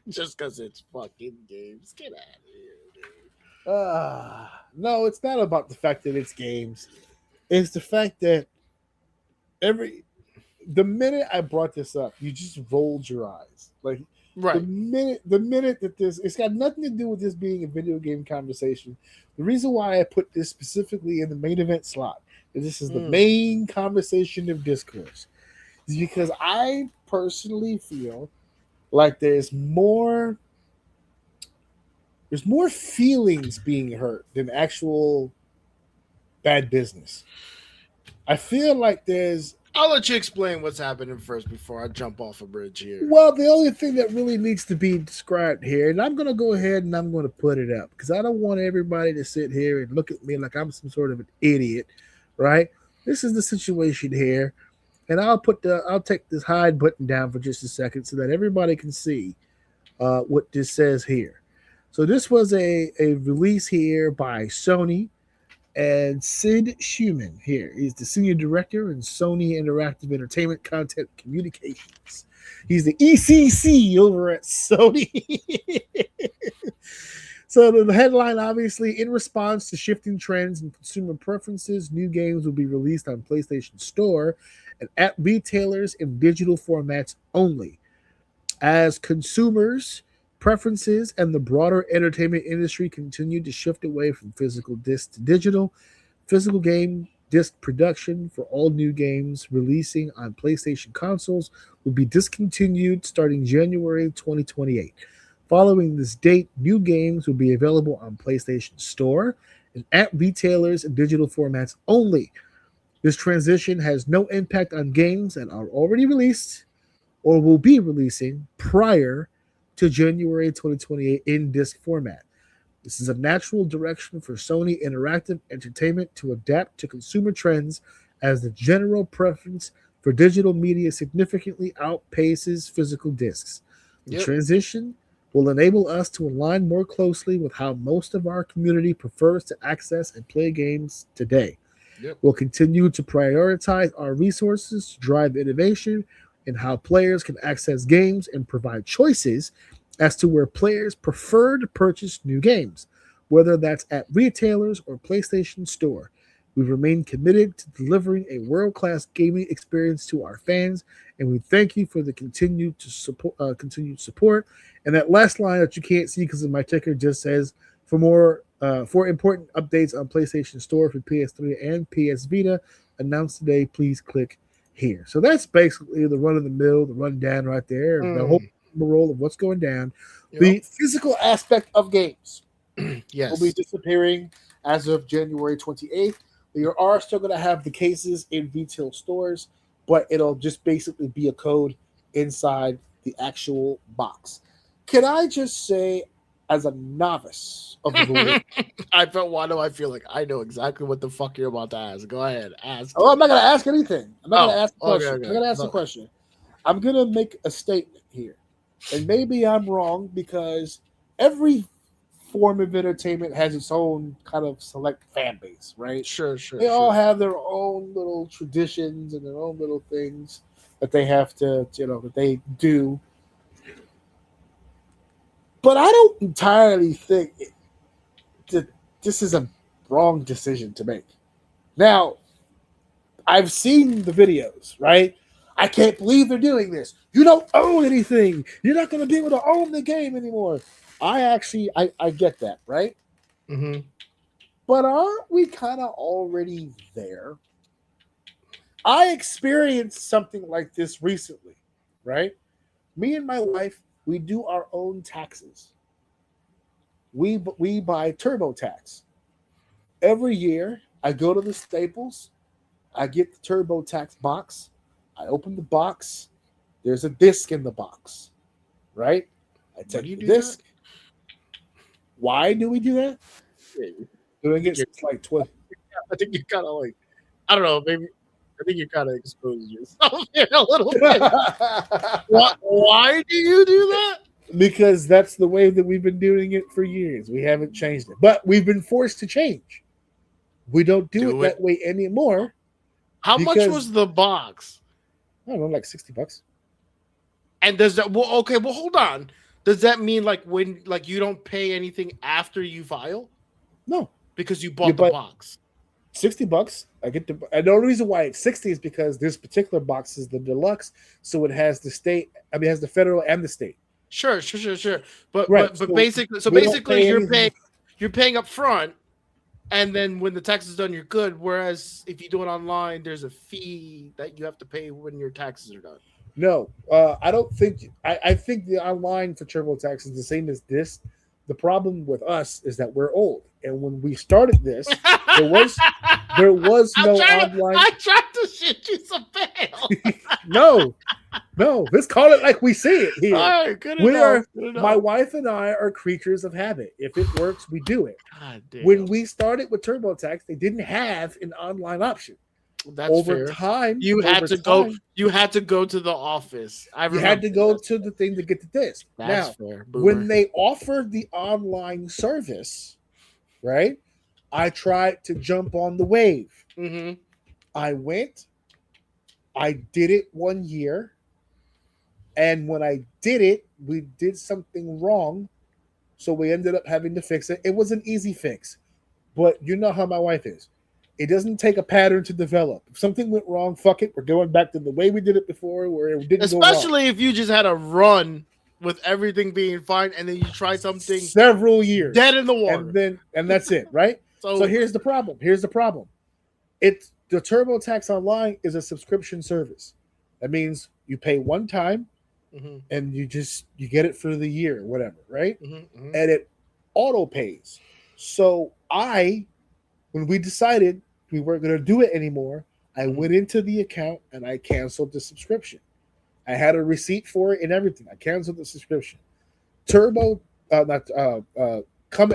C: Just because it's fucking games. Get out of here, dude.
D: No, it's not about the fact that it's games. It's the fact that the minute I brought this up, you just rolled your eyes. Like
C: right.
D: The minute that it's got nothing to do with this being a video game conversation. The reason why I put this specifically in the main event slot, and this is the main conversation of discourse, is because I personally feel like there's more feelings being hurt than actual bad business. I feel like there's.
C: I'll let you explain what's happening first before I jump off a bridge here.
D: Well, the only thing that really needs to be described here, and I'm going to go ahead and I'm going to put it up because I don't want everybody to sit here and look at me like I'm some sort of an idiot, right? This is the situation here, and I'll take this hide button down for just a second so that everybody can see what this says here. So this was a release here by Sony. And Sid Schumann here. He's the senior director in Sony Interactive Entertainment Content Communications. He's the ECC over at Sony. So the headline, obviously, in response to shifting trends and consumer preferences, new games will be released on PlayStation Store and at retailers in digital formats only. As consumers' preferences and the broader entertainment industry continue to shift away from physical disc to digital, physical game disc production for all new games releasing on PlayStation consoles will be discontinued starting January 2028. Following this date, new games will be available on PlayStation Store and at retailers in digital formats only. This transition has no impact on games that are already released or will be releasing prior to January 2028 in disc format. This is a natural direction for Sony Interactive Entertainment to adapt to consumer trends as the general preference for digital media significantly outpaces physical discs. The transition will enable us to align more closely with how most of our community prefers to access and play games today. We'll continue to prioritize our resources to drive innovation and how players can access games and provide choices as to where players prefer to purchase new games, whether that's at retailers or PlayStation Store. We remain committed to delivering a world-class gaming experience to our fans, and we thank you for the continued support. And that last line that you can't see because of my ticker just says, for important updates on PlayStation Store for PS3 and PS Vita announced today, please click here. So that's basically the run-of-the-mill, the rundown right there, the whole role of what's going down. The physical aspect of games will be disappearing as of January 28th. You are still going to have the cases in retail stores, but it'll just basically be a code inside the actual box. Can I just say, as a novice of the rule,
C: why do I feel like I know exactly what the fuck you're about to ask? Go ahead, ask.
D: Oh, I'm not going to ask anything. I'm not going to ask a question. Okay. I'm going to ask a question. I'm going to make a statement here, and maybe I'm wrong because every form of entertainment has its own kind of select fan base, right?
C: Sure.
D: They all have their own little traditions and their own little things that they have to, that they do. But I don't entirely think that this is a wrong decision to make. Now, I've seen the videos, right? I can't believe they're doing this. You don't own anything. You're not going to be able to own the game anymore. I get that, right?
C: Mm-hmm.
D: But aren't we kind of already there? I experienced something like this recently, right? Me and my wife, we do our own taxes. We buy TurboTax. Every year, I go to the Staples. I get the TurboTax box. I open the box. There's a disc in the box, right? I take the disc. That? Why do we do that? Doing it since like 12.
C: I think you kind of like, I don't know, maybe. I think you kind of exposed yourself here a little bit. Why do you do that?
D: Because that's the way that we've been doing it for years. We haven't changed it, but we've been forced to change. We don't do it that way anymore.
C: How much was the box?
D: I don't know, like $60.
C: And does that? Well, okay. Well, hold on. Does that mean like you don't pay anything after you file?
D: No,
C: because you bought the box.
D: $60. I get and the only reason why it's 60 is because this particular box is the deluxe, so it has the state. I mean, it has the federal and the state. Sure.
C: But
D: right.
C: but basically, you're paying up front, and then when the tax is done, you're good. Whereas if you do it online, there's a fee that you have to pay when your taxes are done.
D: No, I don't think. I think the online for TurboTax is the same as this, the problem with us is that we're old, and when we started this, there was no online.
C: I tried to shit you some bail.
D: No, let's call it like we see it here.
C: All right, good enough.
D: My wife and I are creatures of habit. If it works, we do it.
C: God damn.
D: When we started with TurboTax, they didn't have an online option.
C: That's
D: over
C: fair.
D: time,
C: you had to go. You had to go to the office.
D: You had to go to the thing to get the disc.
C: That's
D: now,
C: fair. Boomer.
D: When they offered the online service, right? I tried to jump on the wave.
C: Mm-hmm.
D: I went. I did it 1 year, and when I did it, we did something wrong, so we ended up having to fix it. It was an easy fix, but you know how my wife is. It doesn't take a pattern to develop. If something went wrong, fuck it. We're going back to the way we did it before, where it didn't go wrong.
C: Especially if you just had a run with everything being fine, and then you try something
D: several years
C: dead in the water,
D: and that's it, right? So here's the problem. It's the TurboTax Online is a subscription service. That means you pay one time, and you get it for the year, or whatever, right? And it auto pays. So when we decided we weren't going to do it anymore, I went into the account and I canceled the subscription. I had a receipt for it and everything. I canceled the subscription. Come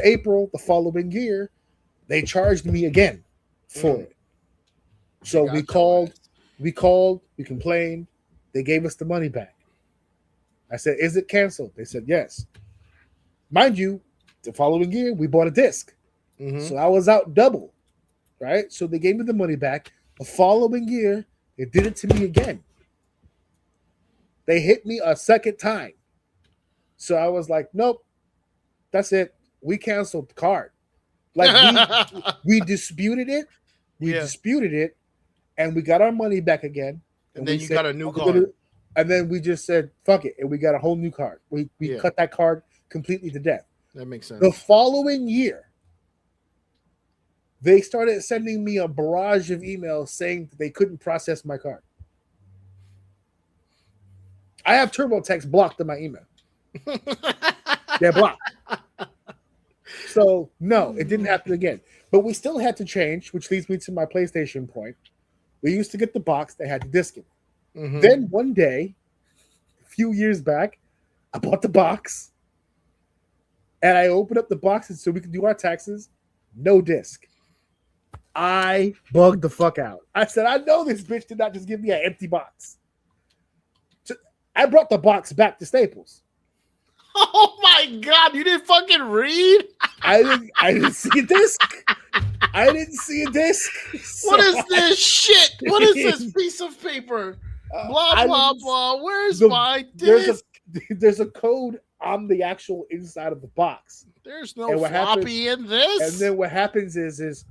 D: April the following year, they charged me again for it. So we called, we complained. They gave us the money back. I said, "Is it canceled?" They said, "Yes." Mind you, the following year we bought a disc. So I was out double, right? So they gave me the money back. The following year, they did it to me again. They hit me a second time. So I was like, nope, that's it. We canceled the card. Like we disputed it. Disputed it, and we got our money back again.
C: And then you got a new card.
D: And then we just said, fuck it. And we got a whole new card. We cut that card completely to death.
C: That makes sense.
D: The following year, they started sending me a barrage of emails saying that they couldn't process my card. I have TurboTax blocked in my email. They're blocked. So, no, it didn't happen again. But we still had to change, which leads me to my PlayStation point. We used to get the box that had the disc in it. Then one day, a few years back, I bought the box. And I opened up the boxes so we could do our taxes. No disc. I bugged the fuck out. I said, I know this bitch did not just give me an empty box. So I brought the box back to Staples.
C: Oh my God, you didn't fucking read?
D: I didn't see a disc. I didn't see a disc. So
C: what is this shit? What is this piece of paper? Blah, blah, blah. Where's my disc?
D: There's a code on the actual inside of the box.
C: There's no floppy in this.
D: And then what happens is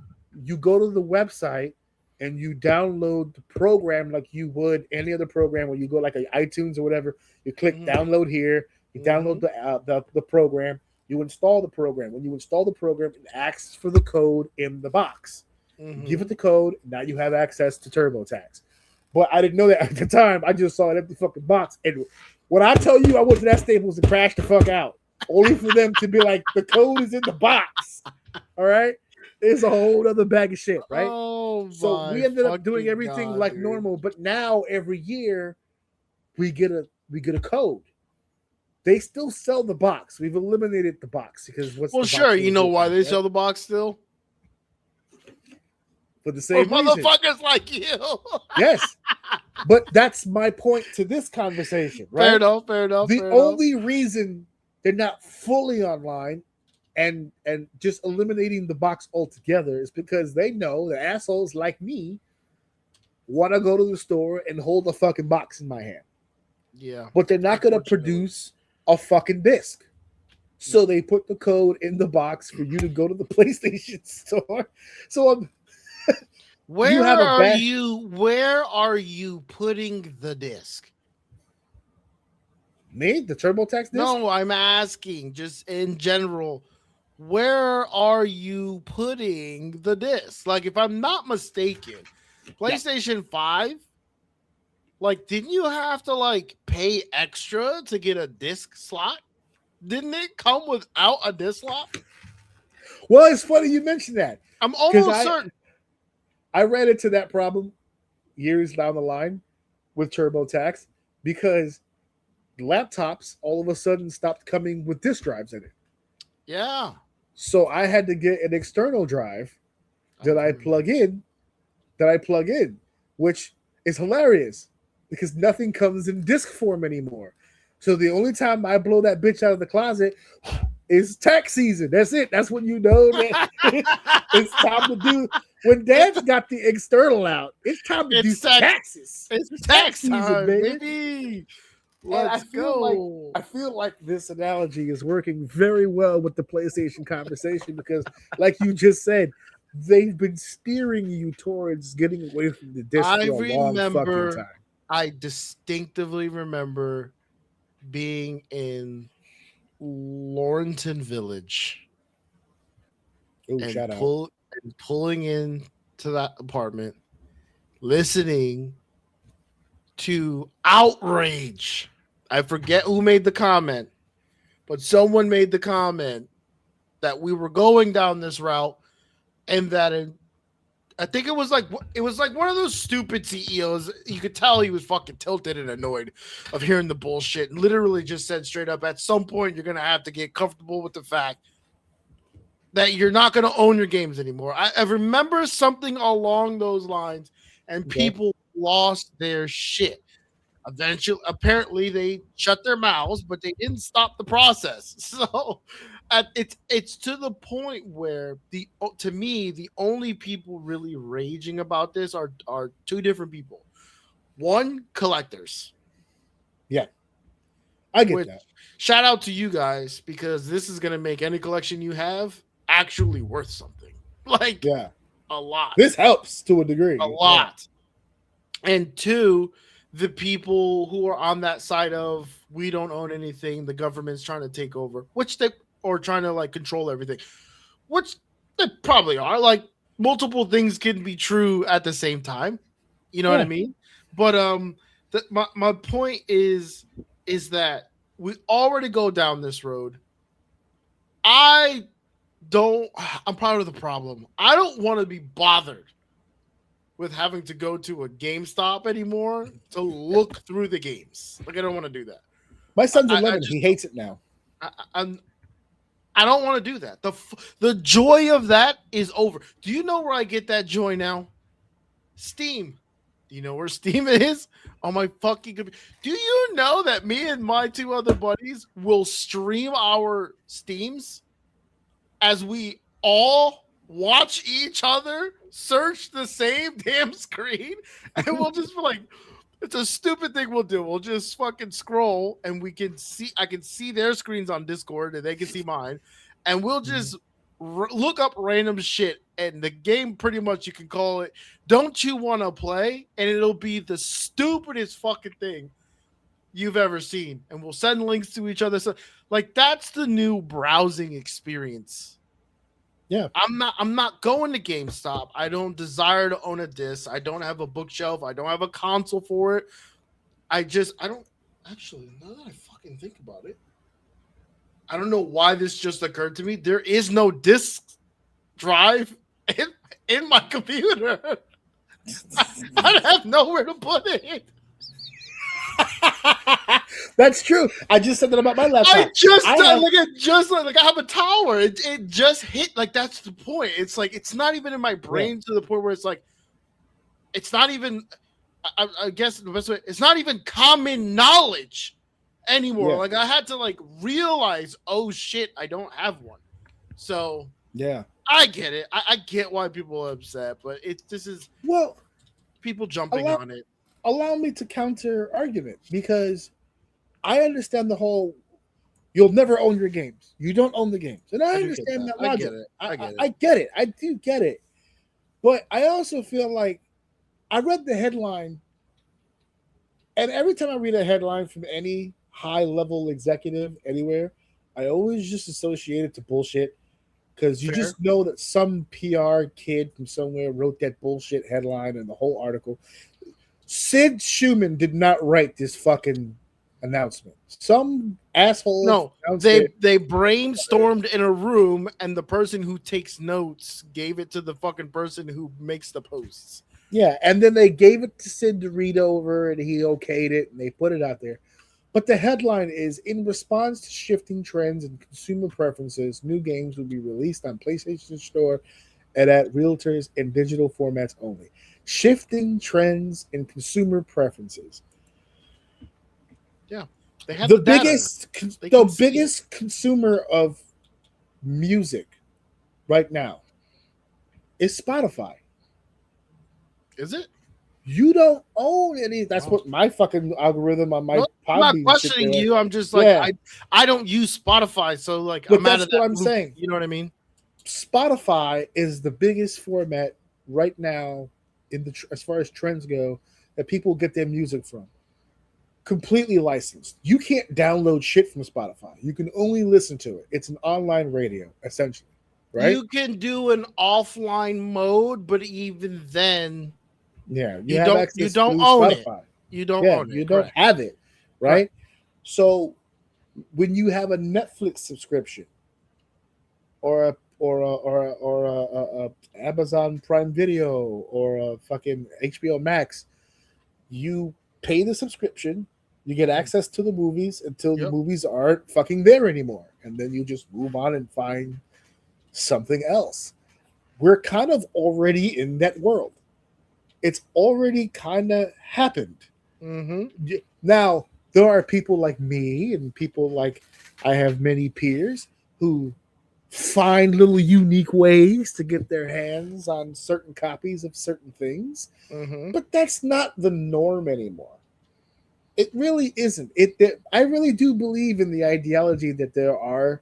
D: you go to the website and you download the program like you would any other program where you go like iTunes or whatever. You click download here. You download the program. You install the program. When you install the program, it asks for the code in the box. Give it the code. Now you have access to TurboTax. But I didn't know that at the time. I just saw an empty fucking box. And when I tell you I went to that Staples and crashed the fuck out, only for them to be like, the code is in the box. All right? It's a whole other bag of shit, right?
C: Oh,
D: so we ended up doing everything like normal, but now every year we get a code. They still sell the box. We've eliminated the box because
C: you know why they sell the box still?
D: For the same reason.
C: Motherfuckers like you.
D: Yes. But that's my point to this conversation, right?
C: Fair enough.
D: The only reason they're not fully online and just eliminating the box altogether is because they know the assholes like me want to go to the store and hold a fucking box in my hand.
C: Yeah.
D: But they're not going to produce a fucking disc. So they put the code in the box for you to go to the PlayStation store. So
C: where are you putting the disc?
D: Me? The TurboTax disc?
C: No, I'm asking just in general. Where are you putting the disc? Like, if I'm not mistaken, PlayStation 5, like, didn't you have to like pay extra to get a disc slot? Didn't it come without a disk lock?
D: Well, it's funny you mentioned that.
C: I'm almost certain.
D: I ran into that problem years down the line with TurboTax because laptops all of a sudden stopped coming with disk drives in it.
C: Yeah.
D: So I had to get an external drive that I plug in, which is hilarious because nothing comes in disk form anymore. So the only time I blow that bitch out of the closet is tax season. That's it. That's when you know that it's time to do. When Dad's got the external out, it's time to do taxes.
C: It's tax
D: season,
C: time,
D: baby.
C: baby. Let's go.
D: I feel like this analogy is working very well with the PlayStation conversation because, like you just said, they've been steering you towards getting away from the disc for a long fucking time.
C: I distinctively remember being in Laurelton Village and pulling in to that apartment, listening to outrage. I forget who made the comment, but someone made the comment that we were going down this route, and that I think it was like one of those stupid CEOs. You could tell he was fucking tilted and annoyed of hearing the bullshit, and literally just said straight up, at some point you're gonna have to get comfortable with the fact that you're not gonna own your games anymore. I remember something along those lines, and people lost their shit. Eventually, apparently, they shut their mouths, but they didn't stop the process. So, it's to the point where to me the only people really raging about this are two different people. One, collectors.
D: Yeah, I get that.
C: Shout out to you guys, because this is gonna make any collection you have actually worth something. Like, a lot.
D: This helps to a degree.
C: A lot. And two, the people who are on that side of we don't own anything, the government's trying to take over, or trying to like control everything, which they probably are. Like, multiple things can be true at the same time. You know what I mean? But my point is that we already go down this road. I'm part of the problem. I don't want to be bothered with having to go to a GameStop anymore to look through the games. Like, I don't want to do that.
D: My son's 11. He hates it now.
C: I don't want to do that. The joy of that is over. Do you know where I get that joy now? Steam. Do you know where Steam is? On my fucking computer. Do you know that me and my two other buddies will stream our Steams as we all watch each other search the same damn screen, and we'll just be like, it's a stupid thing we'll do. We'll just fucking scroll, and I can see their screens on Discord, and they can see mine, and we'll just look up random shit, and the game, pretty much, you can call it, don't you want to play? And it'll be the stupidest fucking thing you've ever seen, and we'll send links to each other. So, like, that's the new browsing experience.
D: Yeah,
C: I'm not going to GameStop. I don't desire to own a disc. I don't have a bookshelf. I don't have a console for it. I don't actually, now that I fucking think about it, I don't know why this just occurred to me. There is no disc drive in my computer. I have nowhere to put it.
D: That's true. I just said that about my laptop.
C: I have a tower. It just hit. Like, that's the point. It's like, it's not even in my brain to the point where it's like, it's not even. I guess the best way. It's not even common knowledge anymore. Like, I had to like realize, oh shit, I don't have one. So I get it. I get why people are upset, but this is people jumping on it.
D: Allow me to counter argument, because I understand the whole you'll never own your games. You don't own the games. And I understand that logic. I get it. I do get it. But I also feel like I read the headline, and every time I read a headline from any high-level executive anywhere, I always just associate it to bullshit, because you just know that some PR kid from somewhere wrote that bullshit headline and the whole article. Sid Schumann did not write this fucking announcement. Some asshole.
C: No,
D: announced
C: they
D: it.
C: they brainstormed in a room, and the person who takes notes gave it to the fucking person who makes the posts.
D: Yeah, and then they gave it to Sid to read over, and he okayed it, and they put it out there. But the headline is, in response to shifting trends and consumer preferences, new games will be released on PlayStation Store and at realtors in digital formats only. Shifting trends and consumer preferences.
C: They have
D: The
C: data.
D: biggest,
C: They
D: the
C: can see
D: biggest consumer of music right now is Spotify.
C: Is it?
D: You don't own any. That's what my fucking algorithm on my
C: No, I'm not
D: Podbean
C: questioning
D: shit
C: you. I'm just like
D: Yeah.
C: I don't use Spotify, so like
D: But
C: I'm out
D: that's
C: of that
D: what I'm
C: loop.
D: saying.
C: You know what I mean?
D: Spotify is the biggest format right now in the as far as trends go that people get their music from. Completely licensed. You can't download shit from Spotify. You can only listen to it. It's an online radio, essentially, right?
C: You can do an offline mode, but even then,
D: Yeah,
C: you
D: have
C: don't
D: access
C: own
D: through
C: it.
D: Spotify.
C: You don't
D: Yeah,
C: own it.
D: you don't
C: correct.
D: have it, right? So when you have a Netflix subscription or a Amazon Prime Video or a fucking HBO Max, you pay the subscription, you get access to the movies until the
C: Yep.
D: movies aren't fucking there anymore, and then you just move on and find something else. We're kind of already in that world. It's already kind of happened.
C: Mm-hmm.
D: Now, there are people like me and people like I have many peers who find little unique ways to get their hands on certain copies of certain things,
C: Mm-hmm.
D: but that's not the norm anymore. It really isn't. I really do believe in the ideology that there are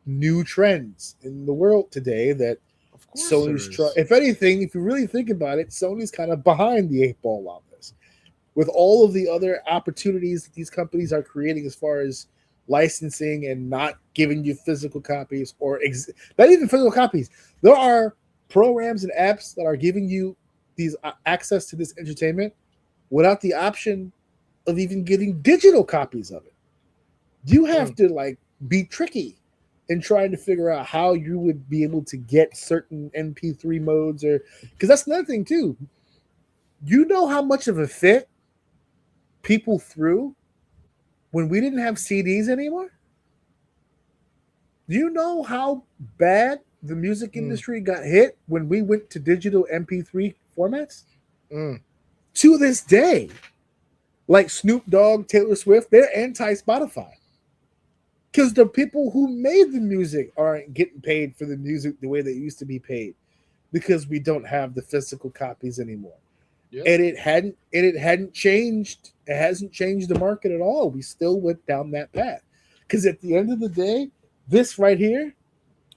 D: new trends in the world today that
C: Of course,
D: Sony's
C: there is.
D: if anything, if you really think about it, Sony's kind of behind the eight ball on this. With all of the other opportunities that these companies are creating as far as licensing and not giving you physical copies or not even physical copies. There are programs and apps that are giving you these access to this entertainment without the option of even getting digital copies of it. You have to like be tricky in trying to figure out how you would be able to get certain MP3 modes, or because that's another thing too. You know how much of a fit people threw when we didn't have CDs anymore? Do you know how bad the music industry got hit when we went to digital MP3 formats? To this day, like Snoop Dogg, Taylor Swift, they're anti-Spotify. Because the people who made the music aren't getting paid for the music the way they used to be paid, because we don't have the physical copies anymore. Yep. And it hadn't changed. It hasn't changed the market at all. We still went down that path. Because at the end of the day, this right here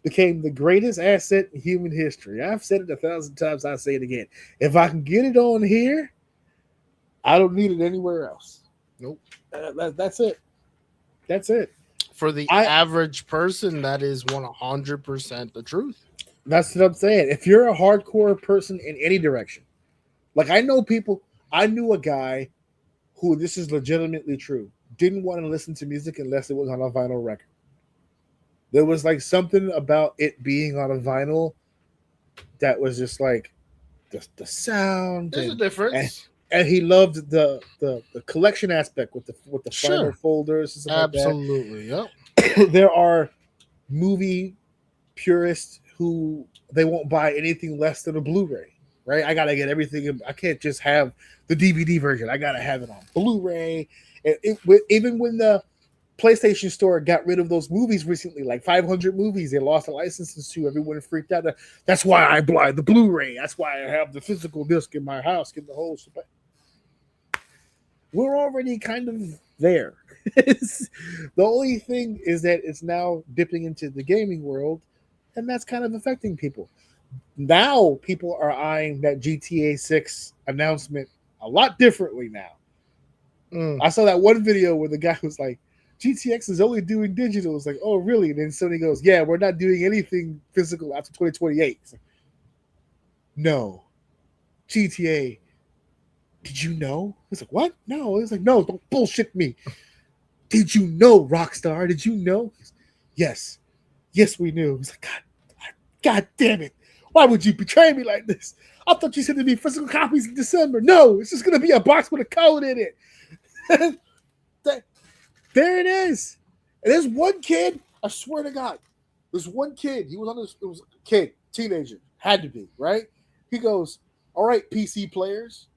D: became the greatest asset in human history. I've said it 1,000 times. I'll say it again. If I can get it on here, I don't need it anywhere else.
C: Nope.
D: That's it. That's it.
C: For the average person, that is 100% the truth.
D: That's what I'm saying. If you're a hardcore person in any direction, like I knew a guy who, this is legitimately true, didn't want to listen to music unless it was on a vinyl record. There was like something about it being on a vinyl that was just like the sound.
C: There's a difference.
D: And he loved the collection aspect with the vinyl folders and stuff
C: absolutely,
D: like that. Yep. There are movie purists who they won't buy anything less than a Blu-ray, right? I gotta get everything. I can't just have the DVD version. I gotta have it on Blu-ray. And even when the PlayStation Store got rid of those movies recently, like 500 movies, they lost the licenses to. Everyone freaked out. That's why I buy the Blu-ray. That's why I have the physical disc in my house. Get the whole. We're already kind of there. The only thing is that it's now dipping into the gaming world, and that's kind of affecting people. Now people are eyeing that GTA 6 announcement a lot differently now. I saw that one video where the guy was like, GTX is only doing digital. It's like, oh, really? And then Sony goes, yeah, we're not doing anything physical after 2028. Like, no. GTA, did you know? He's like, what? No. He's like, no, don't bullshit me. Did you know, Rockstar? Did you know? Yes. Yes, we knew. He's like, God damn it. Why would you betray me like this? I thought you said there'd be physical copies in December. No, it's just going to be a box with a code in it. There it is. And there's one kid, I swear to God, there's one kid. He was on this, it was a kid, teenager, had to be, right? He goes, all right, PC players,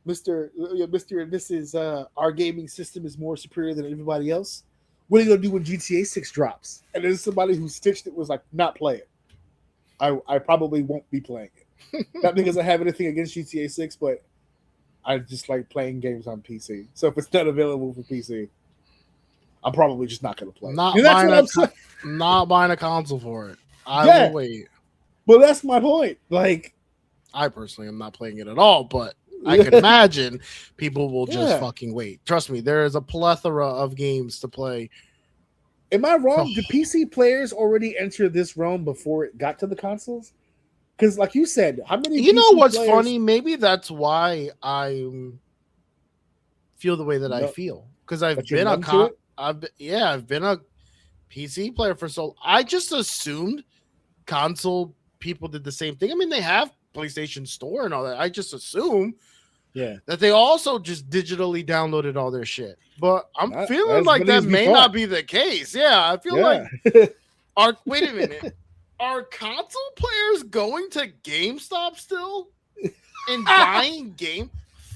D: Mr. and Mrs. Our gaming system is more superior than everybody else. What are you going to do when GTA 6 drops? And there's somebody who stitched it was like, not play it. I probably won't be playing it. Not because I have anything against GTA 6, but I just like playing games on PC. So if it's not available for PC, I'm probably just not going to play.
C: Not buying a console for it. I will wait.
D: But that's my point. Like,
C: I personally am not playing it at all, but I can imagine people will just fucking wait. Trust me, there is a plethora of games to play.
D: Am I wrong? Did PC players already enter this realm before it got to the consoles? Because, like you said, how many?
C: You know what's funny? Maybe that's why I feel the way that I feel, because I've been a PC player for so. I just assumed console people did the same thing. I mean, they have PlayStation Store and all that. I just assume that they also just digitally downloaded all their shit. But I'm feeling like that may not be the case. Yeah, I feel like wait a minute. Are console players going to GameStop still and buying game?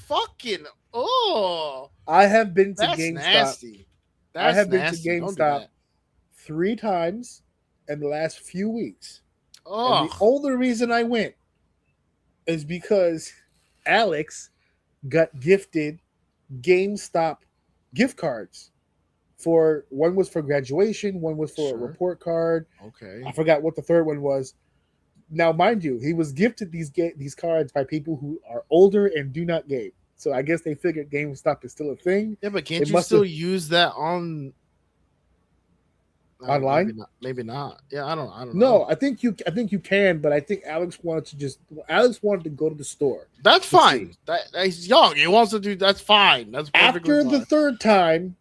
C: Fucking
D: I have been to
C: that's
D: GameStop.
C: Nasty.
D: I have been to GameStop 3 times in the last few weeks. And the only reason I went is because Alex got gifted GameStop gift cards. One was for graduation, one was for a report card.
C: Okay.
D: I forgot what the third one was. Now, mind you, he was gifted these cards by people who are older and do not game. So I guess they figured GameStop is still a thing.
C: Yeah, but can't you still use that on
D: online?
C: Maybe not. Yeah, I don't know.
D: No, I think you can, but I think Alex wanted to go to the store.
C: That's fine. He's young. He wants to do. That's fine. That's
D: after the third time.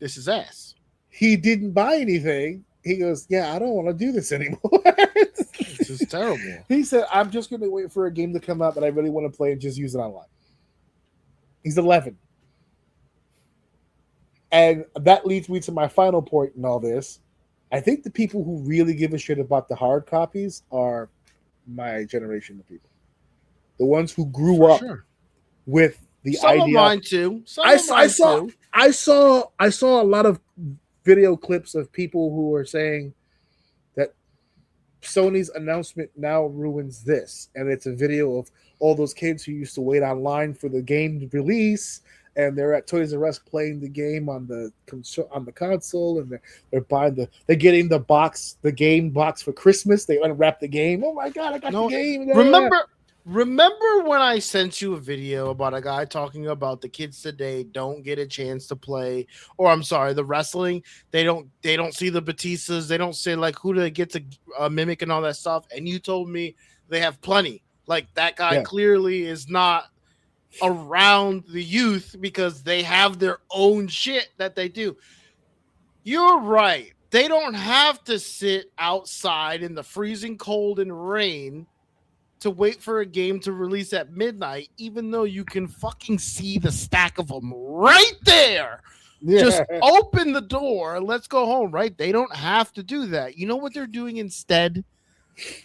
C: This is ass.
D: He didn't buy anything. He goes, yeah, I don't want to do this anymore.
C: This is terrible.
D: He said, I'm just going to wait for a game to come out that I really want to play and just use it online. He's 11. And that leads me to my final point in all this. I think the people who really give a shit about the hard copies are my generation of people. The ones who grew up with the idea.
C: Some of mine too.
D: I saw a lot of video clips of people who are saying that Sony's announcement now ruins this, and it's a video of all those kids who used to wait online for the game to release, and they're at Toys R Us playing the game on the console, and they're getting the game box for Christmas. They unwrap the game. Oh my god, I got the game!
C: Remember when I sent you a video about a guy talking about the kids today don't get a chance to play, or I'm sorry, the wrestling, they don't see the Batistas, they don't say like who they get to mimic and all that stuff, and you told me they have plenty. Like that guy clearly is not around the youth because they have their own shit that they do. You're right. They don't have to sit outside in the freezing cold and rain to wait for a game to release at midnight, even though you can fucking see the stack of them right there. Yeah. Just open the door and let's go home, right? They don't have to do that. You know what they're doing instead?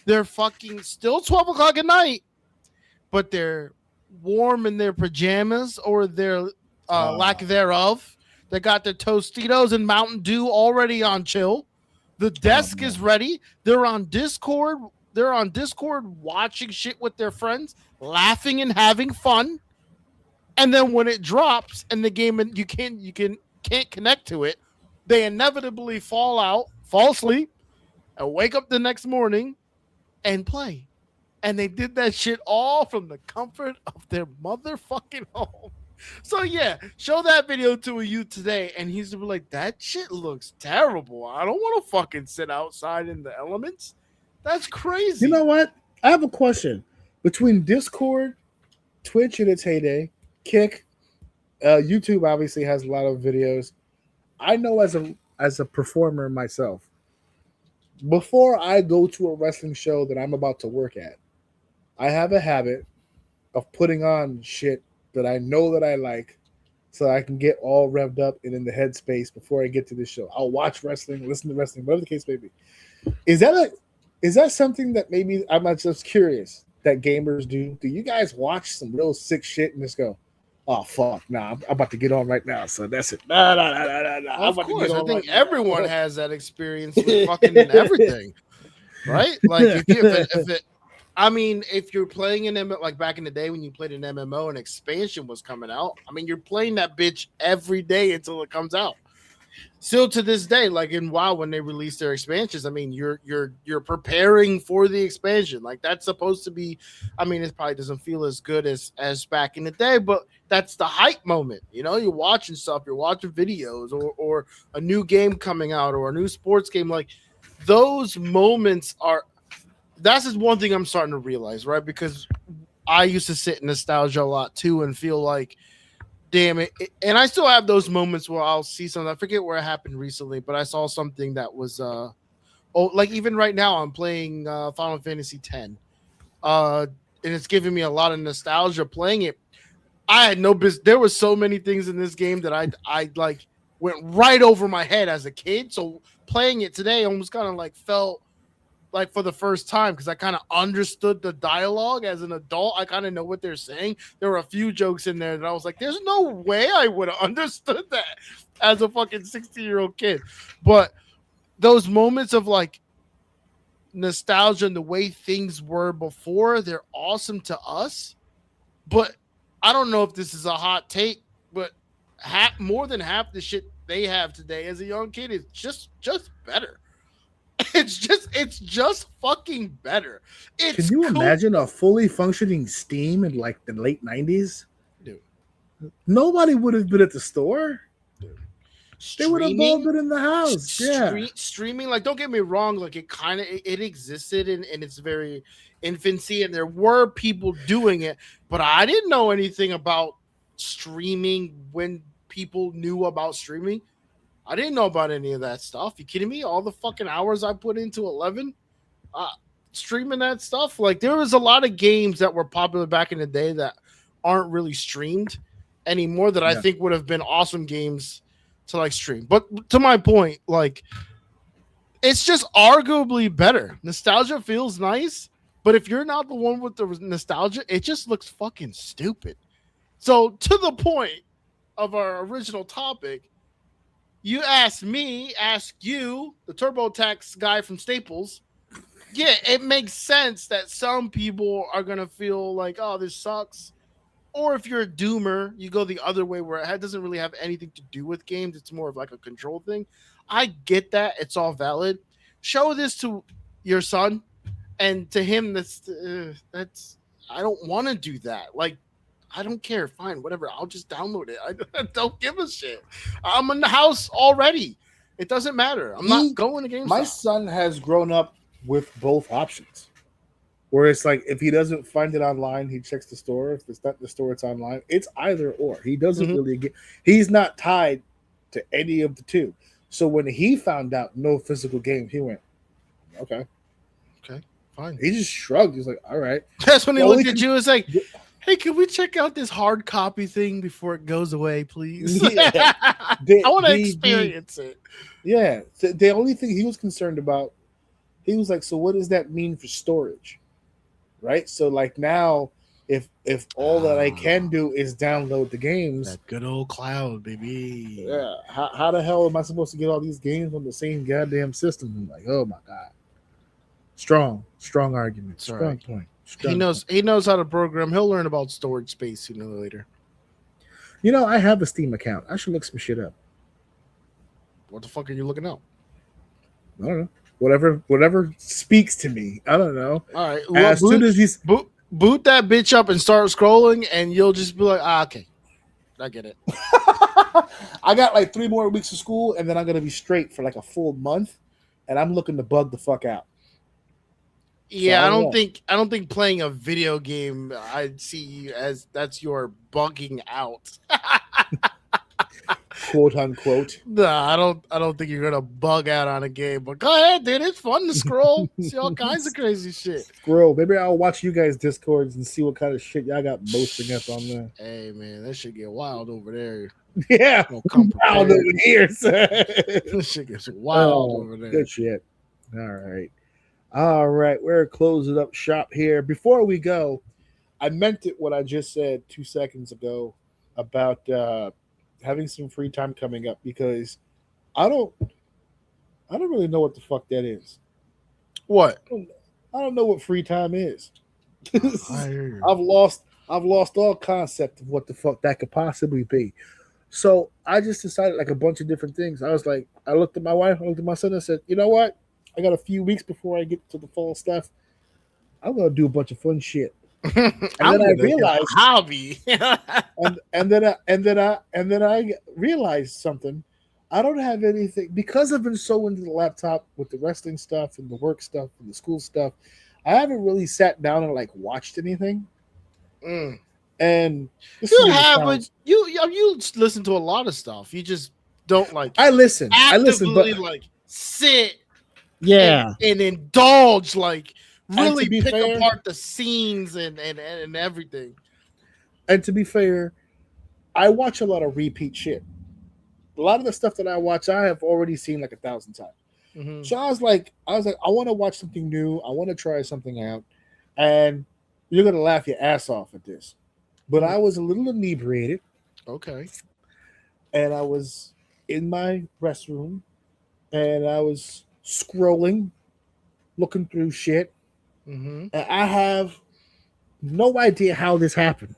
C: They're fucking still 12 o'clock at night, but they're warm in their pajamas or their lack thereof. They got their Tostitos and Mountain Dew already on chill. The desk is ready. They're on Discord. They're on Discord watching shit with their friends, laughing and having fun. And then when it drops and the game and you can't connect to it, they inevitably fall asleep, and wake up the next morning and play. And they did that shit all from the comfort of their motherfucking home. So yeah, show that video to a youth today, and he's gonna be like, that shit looks terrible. I don't want to fucking sit outside in the elements. That's crazy.
D: You know what? I have a question. Between Discord, Twitch in its heyday, Kick, YouTube obviously has a lot of videos. I know as a performer myself, before I go to a wrestling show that I'm about to work at, I have a habit of putting on shit that I know that I like, so I can get all revved up and in the headspace before I get to the show. I'll watch wrestling, listen to wrestling, whatever the case may be. Is that something that maybe I'm not just curious that gamers do? Do you guys watch some real sick shit and just go, "Oh fuck, nah, I'm about to get on right now"? So that's it. Nah. I'm
C: Of
D: about to
C: course,
D: get
C: I
D: on
C: think
D: right
C: everyone
D: now.
C: has that experience with fucking everything, right? Like I mean, if you're playing an MMO, like back in the day when you played an MMO and expansion was coming out, I mean, you're playing that bitch every day until it comes out. Still to this day, like in WoW, when they release their expansions, I mean, you're preparing for the expansion. Like that's supposed to be. I mean, it probably doesn't feel as good as back in the day, but that's the hype moment. You know, you're watching stuff, you're watching videos, or a new game coming out, or a new sports game. Like those moments are. That's just one thing I'm starting to realize, right? Because I used to sit in nostalgia a lot too and feel like, damn it. And I still have those moments where I'll see something. I forget where it happened recently, but I saw something that was, like even right now I'm playing Final Fantasy X. And it's giving me a lot of nostalgia playing it. I had no business. There were so many things in this game that I like went right over my head as a kid. So playing it today almost kind of like felt like for the first time because I kind of understood the dialogue as an adult. I kind of know what they're saying. There were a few jokes in there that I was like, there's no way I would have understood that as a fucking 16-year-old kid. But those moments of like nostalgia and the way things were before, they're awesome to us. But I don't know if this is a hot take, but more than half the shit they have today as a young kid is just better. It's just fucking better. It's
D: Can you
C: cool.
D: imagine a fully functioning Steam in like the late 90s?
C: Dude.
D: Nobody would have been at the store. They would have all
C: Streaming,
D: been in the house. Yeah.
C: streaming. Like, don't get me wrong. Like, it existed in its very infancy, and there were people doing it, but I didn't know anything about streaming when people knew about streaming. I didn't know about any of that stuff. You kidding me? All the fucking hours I put into 11 streaming that stuff. Like there was a lot of games that were popular back in the day that aren't really streamed anymore that I think would have been awesome games to like stream. But to my point, like it's just arguably better. Nostalgia feels nice, but if you're not the one with the nostalgia, it just looks fucking stupid. So to the point of our original topic, you ask you, the TurboTax guy from Staples. Yeah, it makes sense that some people are going to feel like, oh, this sucks. Or if you're a doomer, you go the other way where it doesn't really have anything to do with games. It's more of like a control thing. I get that. It's all valid. Show this to your son. And to him, that's I don't want to do that. Like, I don't care. Fine, whatever. I'll just download it. I don't give a shit. I'm in the house already. It doesn't matter. I'm not going to GameStop.
D: My son has grown up with both options. Where it's like if he doesn't find it online, he checks the store. If it's not the store, it's online. It's either or. He doesn't really get. He's not tied to any of the two. So when he found out no physical game, he went, okay,
C: fine.
D: He just shrugged. He's like, all right.
C: That's when he looked at you. It's like, hey, can we check out this hard copy thing before it goes away, please?
D: Yeah.
C: I want to experience it.
D: Yeah. The only thing he was concerned about, he was like, so what does that mean for storage? Right? So like now, if all that I can do is download the games.
C: That good old cloud, baby.
D: Yeah. How the hell am I supposed to get all these games on the same goddamn system? I'm like, oh my God. Strong argument. Strong point.
C: He knows how to program. He'll learn about storage space sooner or later.
D: You know, I have a Steam account. I should look some shit up.
C: What the fuck are you looking up?
D: I don't know. Whatever speaks to me. I don't know.
C: All right.
D: Well, as soon as he's
C: boot that bitch up and start scrolling, and you'll just be like, okay, I get it.
D: I got like 3 more weeks of school, and then I'm gonna be straight for like a full month, and I'm looking to bug the fuck out.
C: Yeah, so I don't think playing a video game I'd see you as that's your bugging out.
D: quote unquote.
C: Nah, I don't think you're gonna bug out on a game. But go ahead, dude. It's fun to scroll, see all kinds of crazy shit.
D: Scroll. Maybe I'll watch you guys' Discords and see what kind of shit y'all got boasting up on there.
C: Hey man, that shit get wild over there.
D: Yeah,
C: Don't come
D: wild
C: prepared.
D: over here.
C: This shit gets wild over there.
D: Good shit. All right. We're closing up shop here. Before we go, I meant it what I just said 2 seconds ago about having some free time coming up, because I don't really know what the fuck that is.
C: What?
D: I don't know what free time is.
C: I hear you.
D: I've lost all concept of what the fuck that could possibly be. So I just decided like a bunch of different things. I was like, I looked at my wife, I looked at my son, and said, you know what? I got a few weeks before I get to the fall stuff. I'm gonna do a bunch of fun shit. And then I realized
C: hobby.
D: and then I realized something. I don't have anything because I've been so into the laptop with the wrestling stuff and the work stuff and the school stuff. I haven't really sat down and like watched anything. And this
C: You
D: really
C: have,
D: sounds-
C: but you listen to a lot of stuff. You just don't like
D: I listen,
C: actively
D: but
C: like sit
D: yeah.
C: and indulge, like really
D: to be
C: pick
D: fair-
C: apart the scenes and everything.
D: And to be fair, I watch a lot of repeat shit. A lot of the stuff that I watch, I have already seen like 1,000 times.
C: Mm-hmm.
D: So I was like, I want to watch something new. I want to try something out. And you're gonna laugh your ass off at this, but I was a little inebriated,
C: Okay.
D: and I was in my restroom, and I was scrolling, looking through shit,
C: Mm-hmm.
D: and I have no idea how this happened.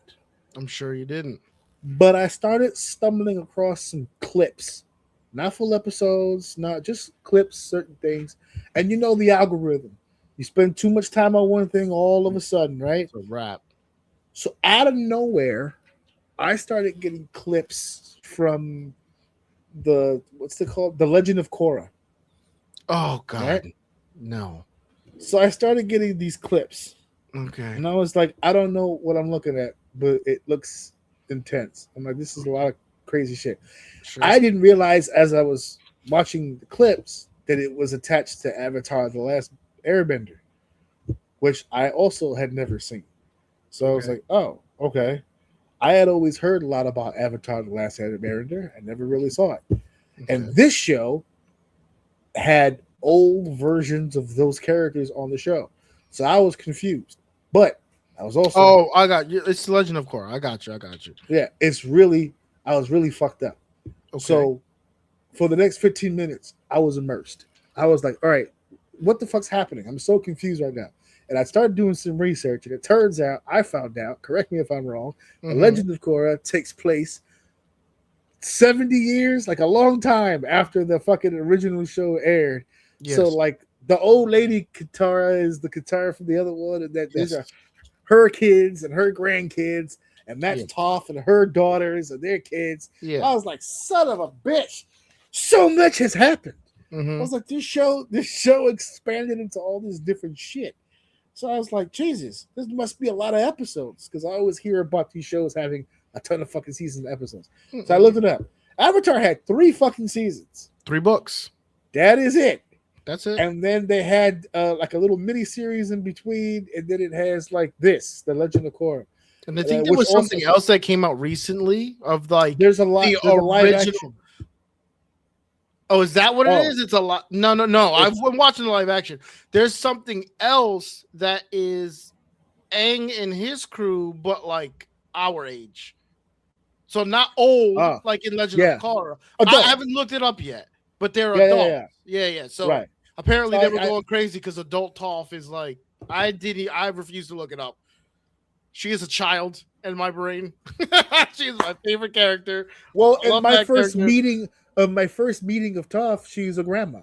C: I'm sure you didn't.
D: But I started stumbling across some clips, not full episodes, not just clips, certain things. And you know the algorithm. You spend too much time on one thing all of a sudden, right?
C: It's a wrap.
D: So out of nowhere, I started getting clips from what's it called? The Legend of Korra.
C: Oh God,
D: Right?
C: no.
D: So I started getting these clips.
C: Okay.
D: And I was like, I don't know what I'm looking at, but it looks intense. I'm like, this is a lot of crazy shit.
C: Sure.
D: I didn't realize as I was watching the clips that it was attached to Avatar: The Last Airbender, which I also had never seen. So I was like, oh, okay. I had always heard a lot about Avatar: The Last Airbender. I never really saw it.
C: Okay.
D: And this show had old versions of those characters on the show. So I was confused. But I was also
C: Oh, I got you. It's Legend of Korra. I got you.
D: yeah, I was really fucked up.
C: Okay.
D: So for the next 15 minutes, I was immersed. I was like, all right, what the fuck's happening? I'm so confused right now. And I started doing some research, and it turns out, I found out, correct me if I'm wrong, The Legend of Korra takes place 70 years, like a long time after the fucking original show aired.
C: Yes.
D: So like the old lady Katara is the Katara from the other one, and that these
C: Yes.
D: are her kids and her grandkids, and that's
C: Yeah.
D: Toph and her daughters and their kids.
C: Yeah.
D: I was like, son of a bitch, so much has happened. I
C: Mhm.
D: was like, this show expanded into all this different shit. So I was like, Jesus, this must be a lot of episodes, because I always hear about these shows having a ton of fucking seasons of episodes. So I looked it up. Avatar had 3 fucking seasons.
C: 3 books.
D: That is it.
C: That's it.
D: And then they had like a little mini series in between, and then it has like this, The Legend of Korra.
C: And I think there
D: which
C: was something
D: also-
C: else that came out recently of like
D: There's a lot.
C: the
D: There's a live
C: original.
D: action.
C: Oh, is that what
D: Oh.
C: it is? It's a lot. No. I've been watching the live action. There's something else that is Aang and his crew, but like our age. So not old,
D: Ah.
C: like in Legend
D: Yeah.
C: of Korra.
D: Adult.
C: I haven't looked it up yet, but they're
D: Yeah,
C: adults.
D: yeah,
C: Yeah. So
D: right.
C: apparently
D: So
C: they were
D: I-
C: going crazy because adult Toph is like I refuse to look it up. She is a child in my brain. She is my favorite character.
D: Well,
C: I love
D: in my
C: that
D: first
C: character.
D: meeting of Toph, she's a grandma.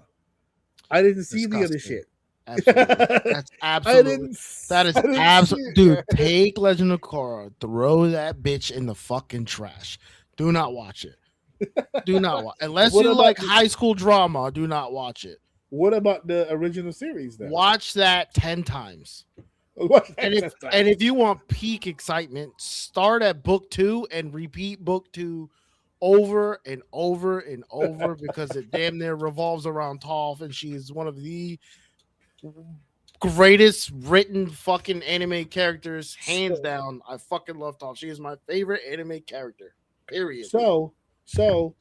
D: I didn't see the other
C: Disgusting.
D: shit.
C: Absolutely. That's
D: I
C: absolutely.
D: didn't.
C: That is
D: I didn't see
C: absolutely,
D: it.
C: dude. Take Legend of Korra, throw that bitch in the fucking trash. Do not watch it. Do not watch unless
D: What
C: you
D: about
C: like
D: the-
C: high school drama. Do not watch it.
D: What about the original series then?
C: Watch that 10 times. And if you want peak excitement, start at book 2 and repeat book 2 over and over and over because it damn near revolves around Toph, and she is one of the greatest written fucking anime characters, hands down. I fucking love Toph. She is my favorite anime character. Period.
D: So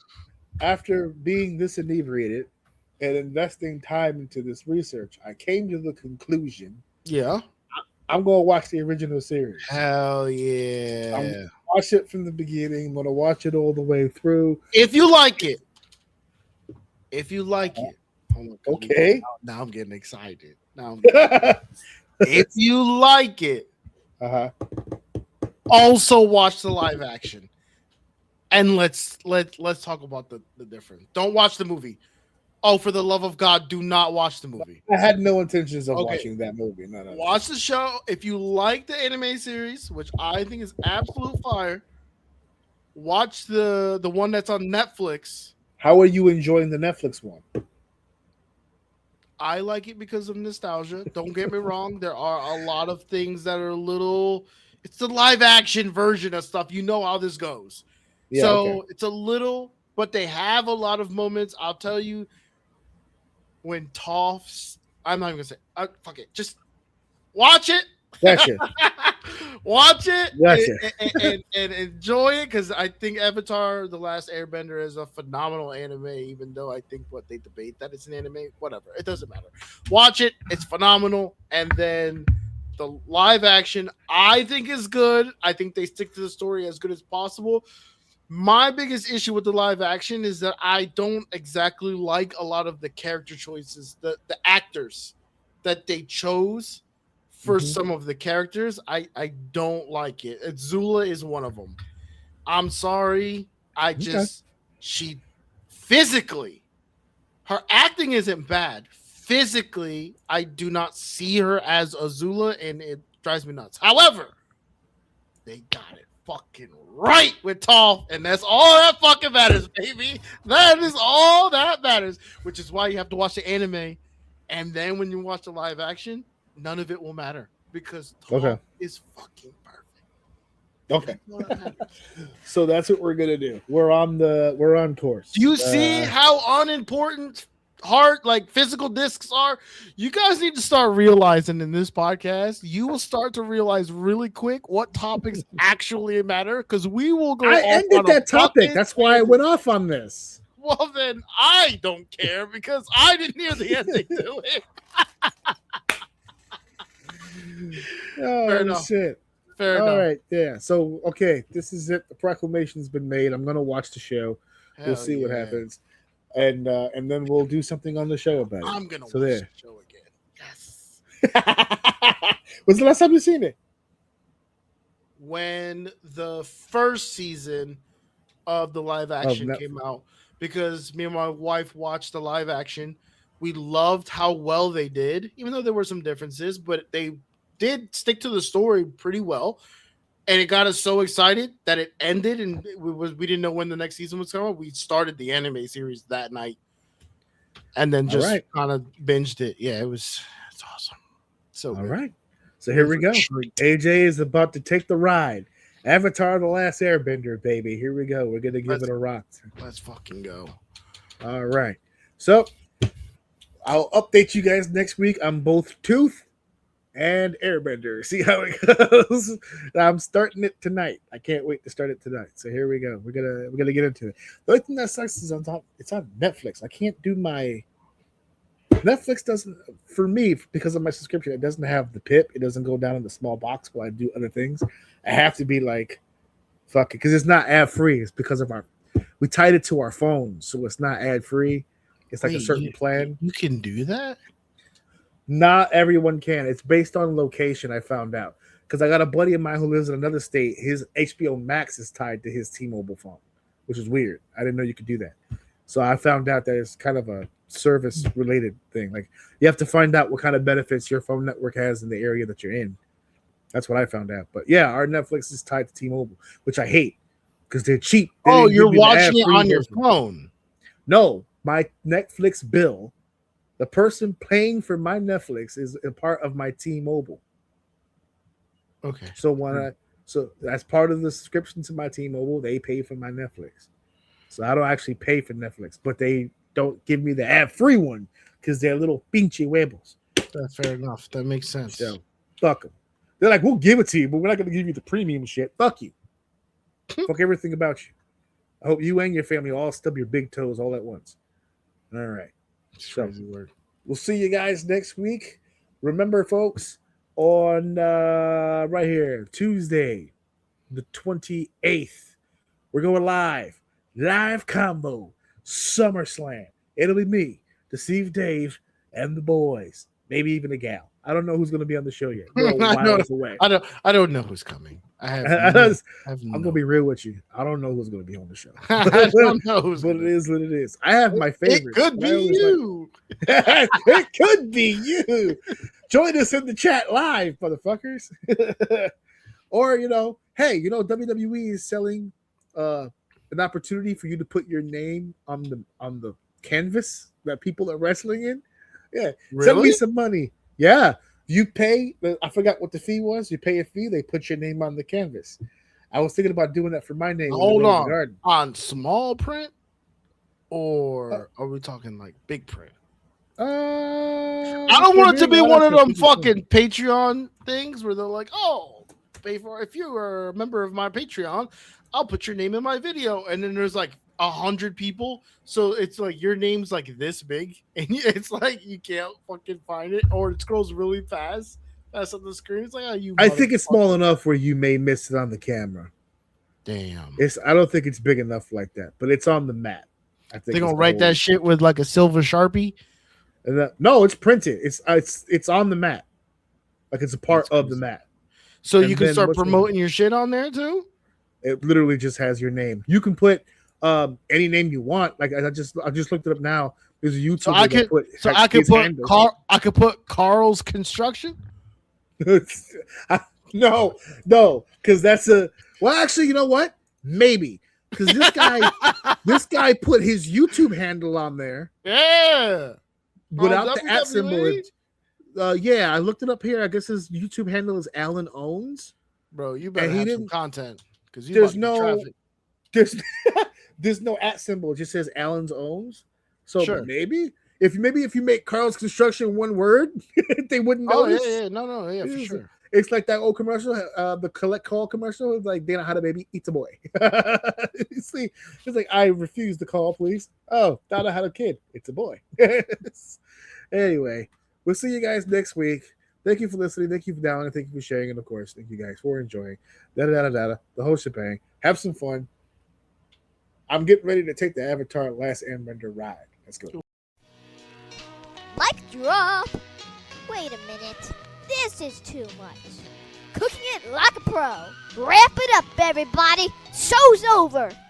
D: after being this inebriated and investing time into this research, I came to the conclusion.
C: Yeah.
D: I'm gonna watch the original series.
C: Hell yeah.
D: I'm gonna watch it from the beginning. I'm gonna watch it all the way through.
C: If you like it.
D: Okay.
C: Now I'm getting excited. If you like it, also watch the live action. And let's talk about the difference. Don't watch the movie. Oh, for the love of God, do not watch the movie.
D: I had no intentions of watching that movie. No.
C: Watch the show. If you like the anime series, which I think is absolute fire, watch the one that's on Netflix.
D: How are you enjoying the Netflix one?
C: I like it because of nostalgia. Don't get me wrong. There are a lot of things that are a little... It's the live action version of stuff. You know how this goes. Yeah, so it's a little... But they have a lot of moments. I'll tell you, when Toph's... I'm not even going to say... fuck it. Just watch it.
D: Gotcha.
C: Watch it
D: gotcha.
C: and enjoy it, because I think Avatar: The Last Airbender is a phenomenal anime, even though I think they debate that it's an anime. Whatever. It doesn't matter. Watch it. It's phenomenal. And then the live action, I think, is good. I think they stick to the story as good as possible. My biggest issue with the live action is that I don't exactly like a lot of the character choices, the actors that they chose for some of the characters. I don't like it. Azula is one of them. I'm sorry. She physically, her acting isn't bad. Physically, I do not see her as Azula, and it drives me nuts. However, they got it fucking right with Toph, and that's all that fucking matters, baby. That is all that matters, which is why you have to watch the anime, and then when you watch the live action, none of it will matter, because Toph is fucking perfect.
D: Okay. So that's what we're gonna do. We're on course.
C: Do you see how unimportant physical discs are? You guys need to start realizing in this podcast, you will start to realize really quick what topics actually matter, because we will go.
D: I ended that topic. That's why I went off on this.
C: Well, then I don't care, because I didn't hear the ending to it.
D: Oh, shit.
C: Fair enough.
D: All right, yeah. So, okay, this is it. The proclamation's been made. I'm going to watch the show. We'll see what happens. And then we'll do something on the show about it.
C: I'm going to watch the show again. Yes.
D: When's the last time you've seen it?
C: When the first season of the live action came out, because me and my wife watched the live action. We loved how well they did, even though there were some differences, but they did stick to the story pretty well. And it got us so excited that it ended, and we didn't know when the next season was coming. We started the anime series that night, and then just kind of binged it. Yeah, it's awesome. So
D: all right. So here we go. AJ is about to take the ride. Avatar: The Last Airbender, baby. Here we go. We're gonna give it a rock.
C: Let's fucking go.
D: All right. So I'll update you guys next week on both Tooth and Airbender. See how it goes. I'm starting it tonight. I can't wait to start it tonight. So here we go. We're gonna get into it. The only thing that sucks is it's on Netflix. I can't do my Netflix doesn't, for me, because of my subscription, it doesn't have the pip. It doesn't go down in the small box while I do other things. I have to be like, fuck it, because it's not ad free. It's because of we tied it to our phone, so it's not ad free. It's like a certain plan.
C: You can do that?
D: Not everyone can. It's based on location, I found out. Because I got a buddy of mine who lives in another state. His HBO Max is tied to his T-Mobile phone, which is weird. I didn't know you could do that. So I found out that it's kind of a service-related thing. Like, you have to find out what kind of benefits your phone network has in the area that you're in. That's what I found out. But yeah, our Netflix is tied to T-Mobile, which I hate because they're cheap.
C: You're watching it on your phone?
D: No, my Netflix bill, the person paying for my Netflix is a part of my T-Mobile.
C: Okay.
D: So so that's part of the subscription to my T-Mobile. They pay for my Netflix. So I don't actually pay for Netflix, but they don't give me the ad-free one because they're little pinchy huevos.
C: That's fair enough. That makes sense.
D: So fuck them. They're like, we'll give it to you, but we're not going to give you the premium shit. Fuck you. Fuck everything about you. I hope you and your family all stub your big toes all at once. All right. So we'll see you guys next week. Remember, folks, on right here, Tuesday, the 28th, we're going live combo, SummerSlam. It'll be me, Deceive Dave, and the boys, maybe even a gal. I don't know who's going to be on the show yet. We're miles away.
C: I don't know who's coming. I'm
D: going to be real with you. I don't know who's going to be on the show.
C: I don't know who's
D: but it is what it is. I have my favorites.
C: It could be you.
D: It could be you. Join us in the chat live, motherfuckers. Or, hey, WWE is selling an opportunity for you to put your name on the canvas that people are wrestling in. Yeah.
C: Really?
D: Send me some money. Yeah. You pay, I forgot what the fee was. You pay a fee, they put your name on the canvas. I was thinking about doing that for my name.
C: Hold on small print, or are we talking like big print? I don't want it to be one of them fucking Patreon things where they're like, oh, pay for if you are a member of my Patreon, I'll put your name in my video, and then there's like 100 people, so it's like your name's like this big, and it's like you can't fucking find it, or it scrolls really fast on the screen. It's like, I think
D: it's small enough where you may miss it on the camera.
C: Damn,
D: I don't think it's big enough like that, but it's on the mat. I think
C: they're gonna write that shit with like a silver Sharpie.
D: No, it's printed. It's on the mat, like it's a part of the mat.
C: So you can start promoting your shit on there too.
D: It literally just has your name. You can put any name you want. Like I just looked it up now. There's a YouTube.
C: I could put Carl's Construction.
D: No, because that's actually, you know what? Maybe because this guy put his YouTube handle on there.
C: Yeah.
D: Without the at symbol. Yeah, I looked it up here. I guess his YouTube handle is Alan Owns.
C: Bro, you better have some content because
D: there's no at symbol. It just says Alan's Owns. So sure. maybe if you make Carl's Construction one word, they wouldn't notice.
C: Yeah, for sure.
D: It's like that old commercial, the collect call commercial. It's like, they know how to baby eat a boy. See, it's like, I refuse to call, please. Oh, thought I had a kid. It's a boy. Anyway, we'll see you guys next week. Thank you for listening. Thank you for downloading. Thank you for sharing. And of course, thank you guys for enjoying. The whole shebang. Have some fun. I'm getting ready to take the Avatar Last Airbender ride. Let's go.
A: Mic drop. Wait a minute. This is too much. Cooking it like a pro. Wrap it up, everybody. Show's over.